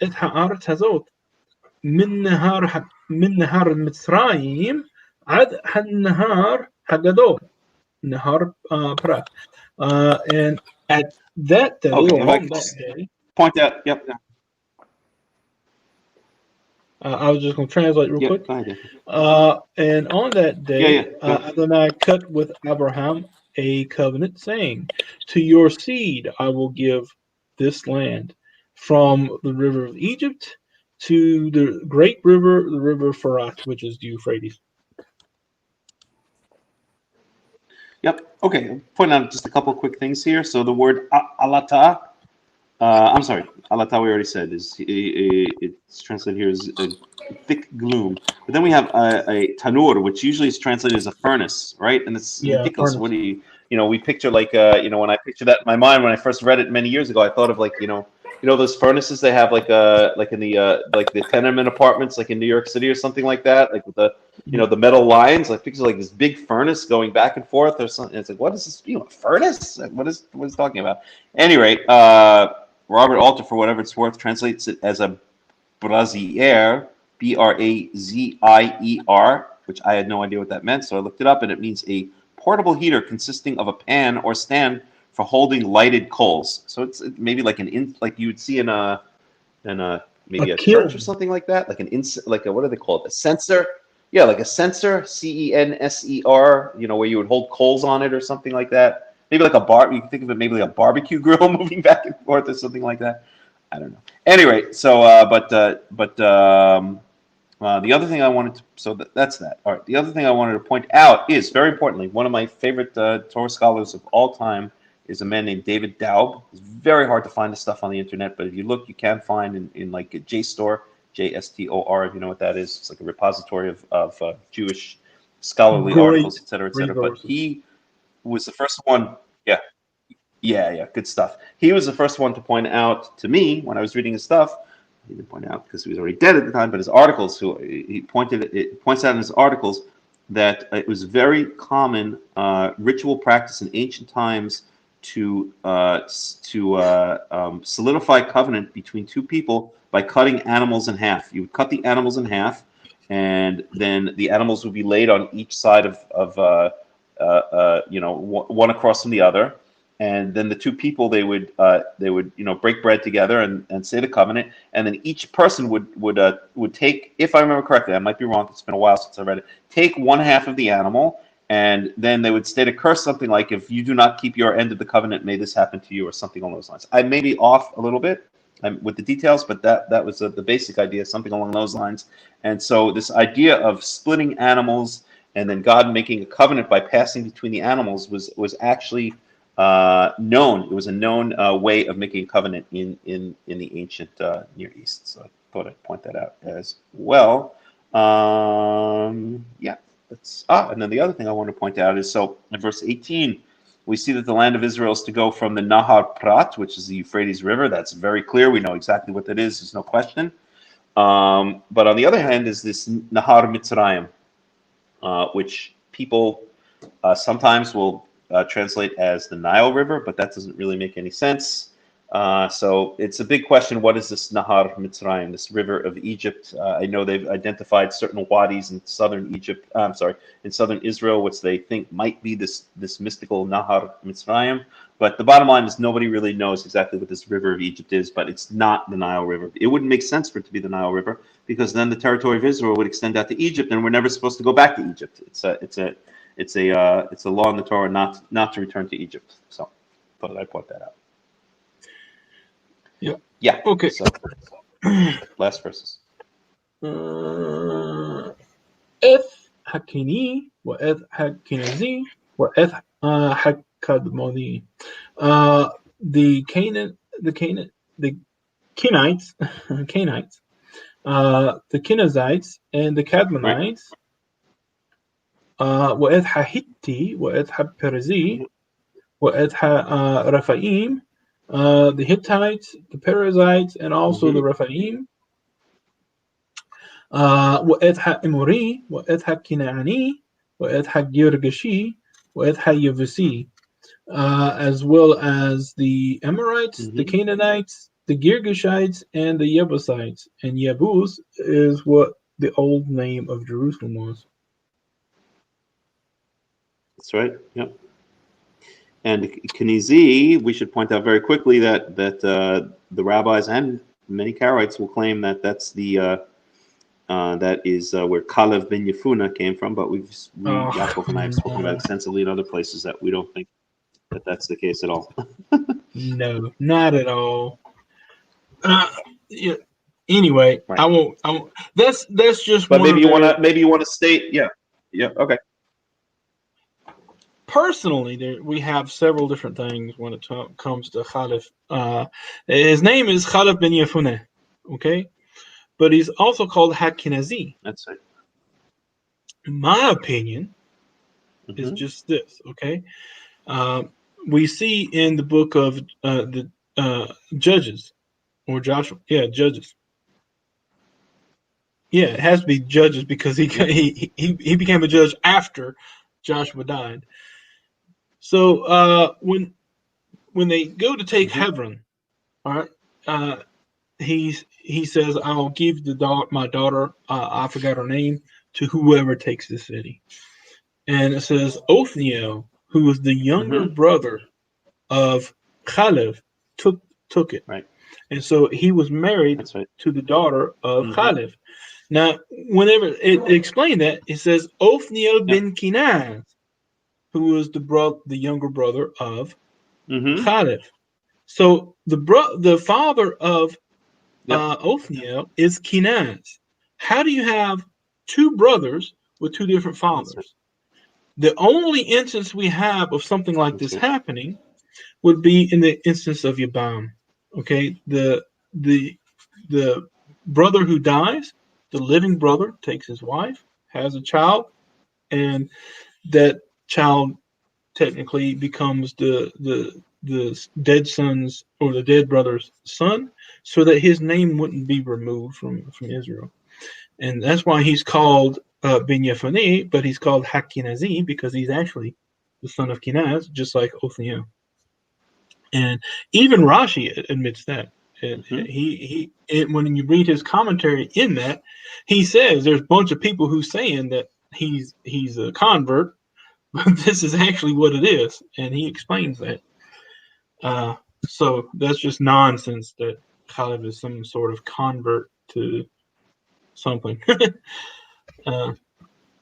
S1: את הארץ הזאת من نهر מצרים עד הנהר הגדול, נהר פרת. And at that day,
S7: Okay,
S1: or
S7: if I
S1: on
S7: could
S1: that
S7: just
S1: day,
S7: point out. Yep.
S1: I was just going to translate real quick.
S7: Go ahead.
S1: And on that day,
S7: Go.
S1: Adonai cut with Abraham a covenant, saying, to your seed I will give this land, from the river of Egypt to the great river, the river Parashath, which is the Euphrates.
S7: Yep. Okay. Point out just a couple of quick things here. So the word alata. I'm sorry, alata we already said is it's translated here as a thick gloom. But then we have a tanur, which usually is translated as a furnace, right? And it's ridiculous.
S1: Furnace.
S7: What do you we picture like when I picture that in my mind when I first read it many years ago, I thought of like those furnaces they have like in the like the tenement apartments like in New York City or something like that, like with the the metal lines. I picture like this big furnace going back and forth or something. It's like, what is this? A furnace? What is talking about? Anyway, Robert Alter, for whatever it's worth, translates it as a brazier, Brazier, which I had no idea what that meant, so I looked it up, and it means a portable heater consisting of a pan or stand for holding lighted coals. So it's maybe like like you would see in maybe a church or something like that, like what do they call it? A censer. Yeah, like a censer, censer, where you would hold coals on it or something like that. Maybe like you can think of it maybe like a barbecue grill moving back and forth or something like that. I don't know. Anyway, so the other thing I wanted to, that's that. All right. The other thing I wanted to point out is, very importantly, one of my favorite Torah scholars of all time is a man named David Daub. It's very hard to find this stuff on the internet, but if you look, you can find in like a JSTOR, JSTOR, if you know what that is. It's like a repository of Jewish scholarly articles, et cetera, et cetera. But he was the first one. Yeah, good stuff. He was the first one to point out to me when I was reading his stuff. He didn't point out because he was already dead at the time, but his articles, he points out in his articles that it was very common ritual practice in ancient times to solidify covenant between two people by cutting animals in half. You would cut the animals in half, and then the animals would be laid on each side of one across from the other, and then the two people they would break bread together and say the covenant, and then each person would take, if I remember correctly, I might be wrong, it's been a while since I read it, take one half of the animal, and then they would state a curse, something like, if you do not keep your end of the covenant, may this happen to you, or something along those lines. I may be off a little bit with the details, but that was the basic idea, something along those lines. And so this idea of splitting animals and then God making a covenant by passing between the animals was actually known. It was a known way of making a covenant in the ancient Near East. So I thought I'd point that out as well. And then the other thing I want to point out is, so in verse 18, we see that the land of Israel is to go from the Nahar Prat, which is the Euphrates River. That's very clear. We know exactly what that is. There's no question. But on the other hand is this Nahar Mitzrayim, which people sometimes will translate as the Nile River, but that doesn't really make any sense. So it's a big question. What is this Nahar Mitzrayim, this river of Egypt? I know they've identified certain wadis in southern Egypt. In southern Israel, which they think might be this mystical Nahar Mitzrayim. But the bottom line is nobody really knows exactly what this river of Egypt is. But it's not the Nile River. It wouldn't make sense for it to be the Nile River, because then the territory of Israel would extend out to Egypt, and we're never supposed to go back to Egypt. It's a law in the Torah not to return to Egypt. So thought I'd point that out.
S1: Yeah.
S7: Yeah.
S1: Okay.
S7: So, last verses.
S1: إذ حكيني وإذ حكينزي وإذ حكدموني. The Kenites, the Kenizzites, and the Cadmonites. وإذ حهيتي وإذ حبرزي وإذ Rephaim, the Hittites, the Perizzites, and also the Rephaim. وإذ حإموري وإذ حكنعاني وإذ حجرجشي وإذ حيبوسي, as well as the Amorites, the Canaanites, the Girgashites, and the Jebusites. And Yebus is what the old name of Jerusalem was.
S7: That's right. Yep. And Kenizi, we should point out very quickly that the rabbis and many Karaites will claim that that's the that is where Kalev ben Yefuna came from. But Yaakov and I have spoken about extensively in other places that we don't think that that's the case at all.
S1: No, not at all. Yeah. Anyway,
S7: Right.
S1: I won't. That's just.
S7: But
S1: one
S7: maybe you want to state. Yeah. Okay.
S1: Personally, we have several different things when it comes to Khalif. His name is Khalif ben Yefune, okay? But he's also called Hakinazi.
S7: That's right.
S1: My opinion is just this, okay? We see in the book of the Judges, or Joshua, Judges. Yeah, it has to be Judges because he became a judge after Joshua died. So when they go to take Hebron, all right, he says, "I'll give my daughter, I forgot her name, to whoever takes the city." And it says Othniel, who was the younger brother of Khalif, took it.
S7: Right.
S1: And so he was married to the daughter of Khalif. Now, whenever it explained that, it says Othniel ben Kenaz, who was the younger brother of Khalif. So the father of Othniel is Kenaz. How do you have two brothers with two different fathers? The only instance we have of something like this happening would be in the instance of Yabam. Okay, the brother who dies, the living brother takes his wife, has a child, and that child technically becomes the dead son's or the dead brother's son, so that his name wouldn't be removed from Israel. And that's why he's called Ben Yephani, but he's called Hakinazi because he's actually the son of Kenaz, just like Othniel. And even Rashi admits that. He when you read his commentary in that, he says there's a bunch of people who's saying that he's a convert, but this is actually what it is, and he explains that. So that's just nonsense that Khalif is some sort of convert to something. But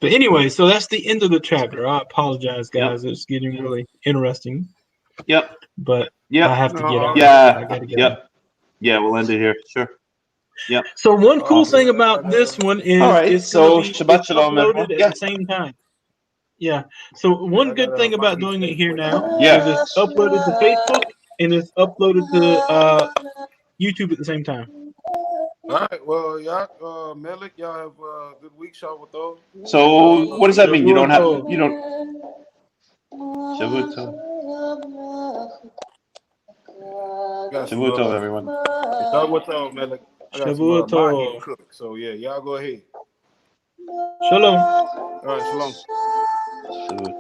S1: anyway, so that's the end of the chapter. I apologize, guys. It's getting really interesting.
S7: Yep.
S1: But I have to get out.
S7: Yeah.
S1: I gotta get out.
S7: Yeah, we'll end it here. Sure. Yep.
S1: So one cool thing about this one is it's
S7: so
S1: going to
S7: Shabbat Shalom,
S1: uploaded at the same time. Yeah. So one good thing about doing it here now is it's uploaded to Facebook and it's uploaded to YouTube at the same time.
S8: All right. Well, y'all, Melech, y'all have a good week, Shabbat.
S7: So what does that mean? You don't. Shabbat Shabbat, everyone.
S8: Shabbat, Melech. I got
S1: Shabbat.
S8: some mahi to cook. So yeah, y'all go ahead.
S1: Shalom.
S8: All right, shalom.
S7: Shabbat.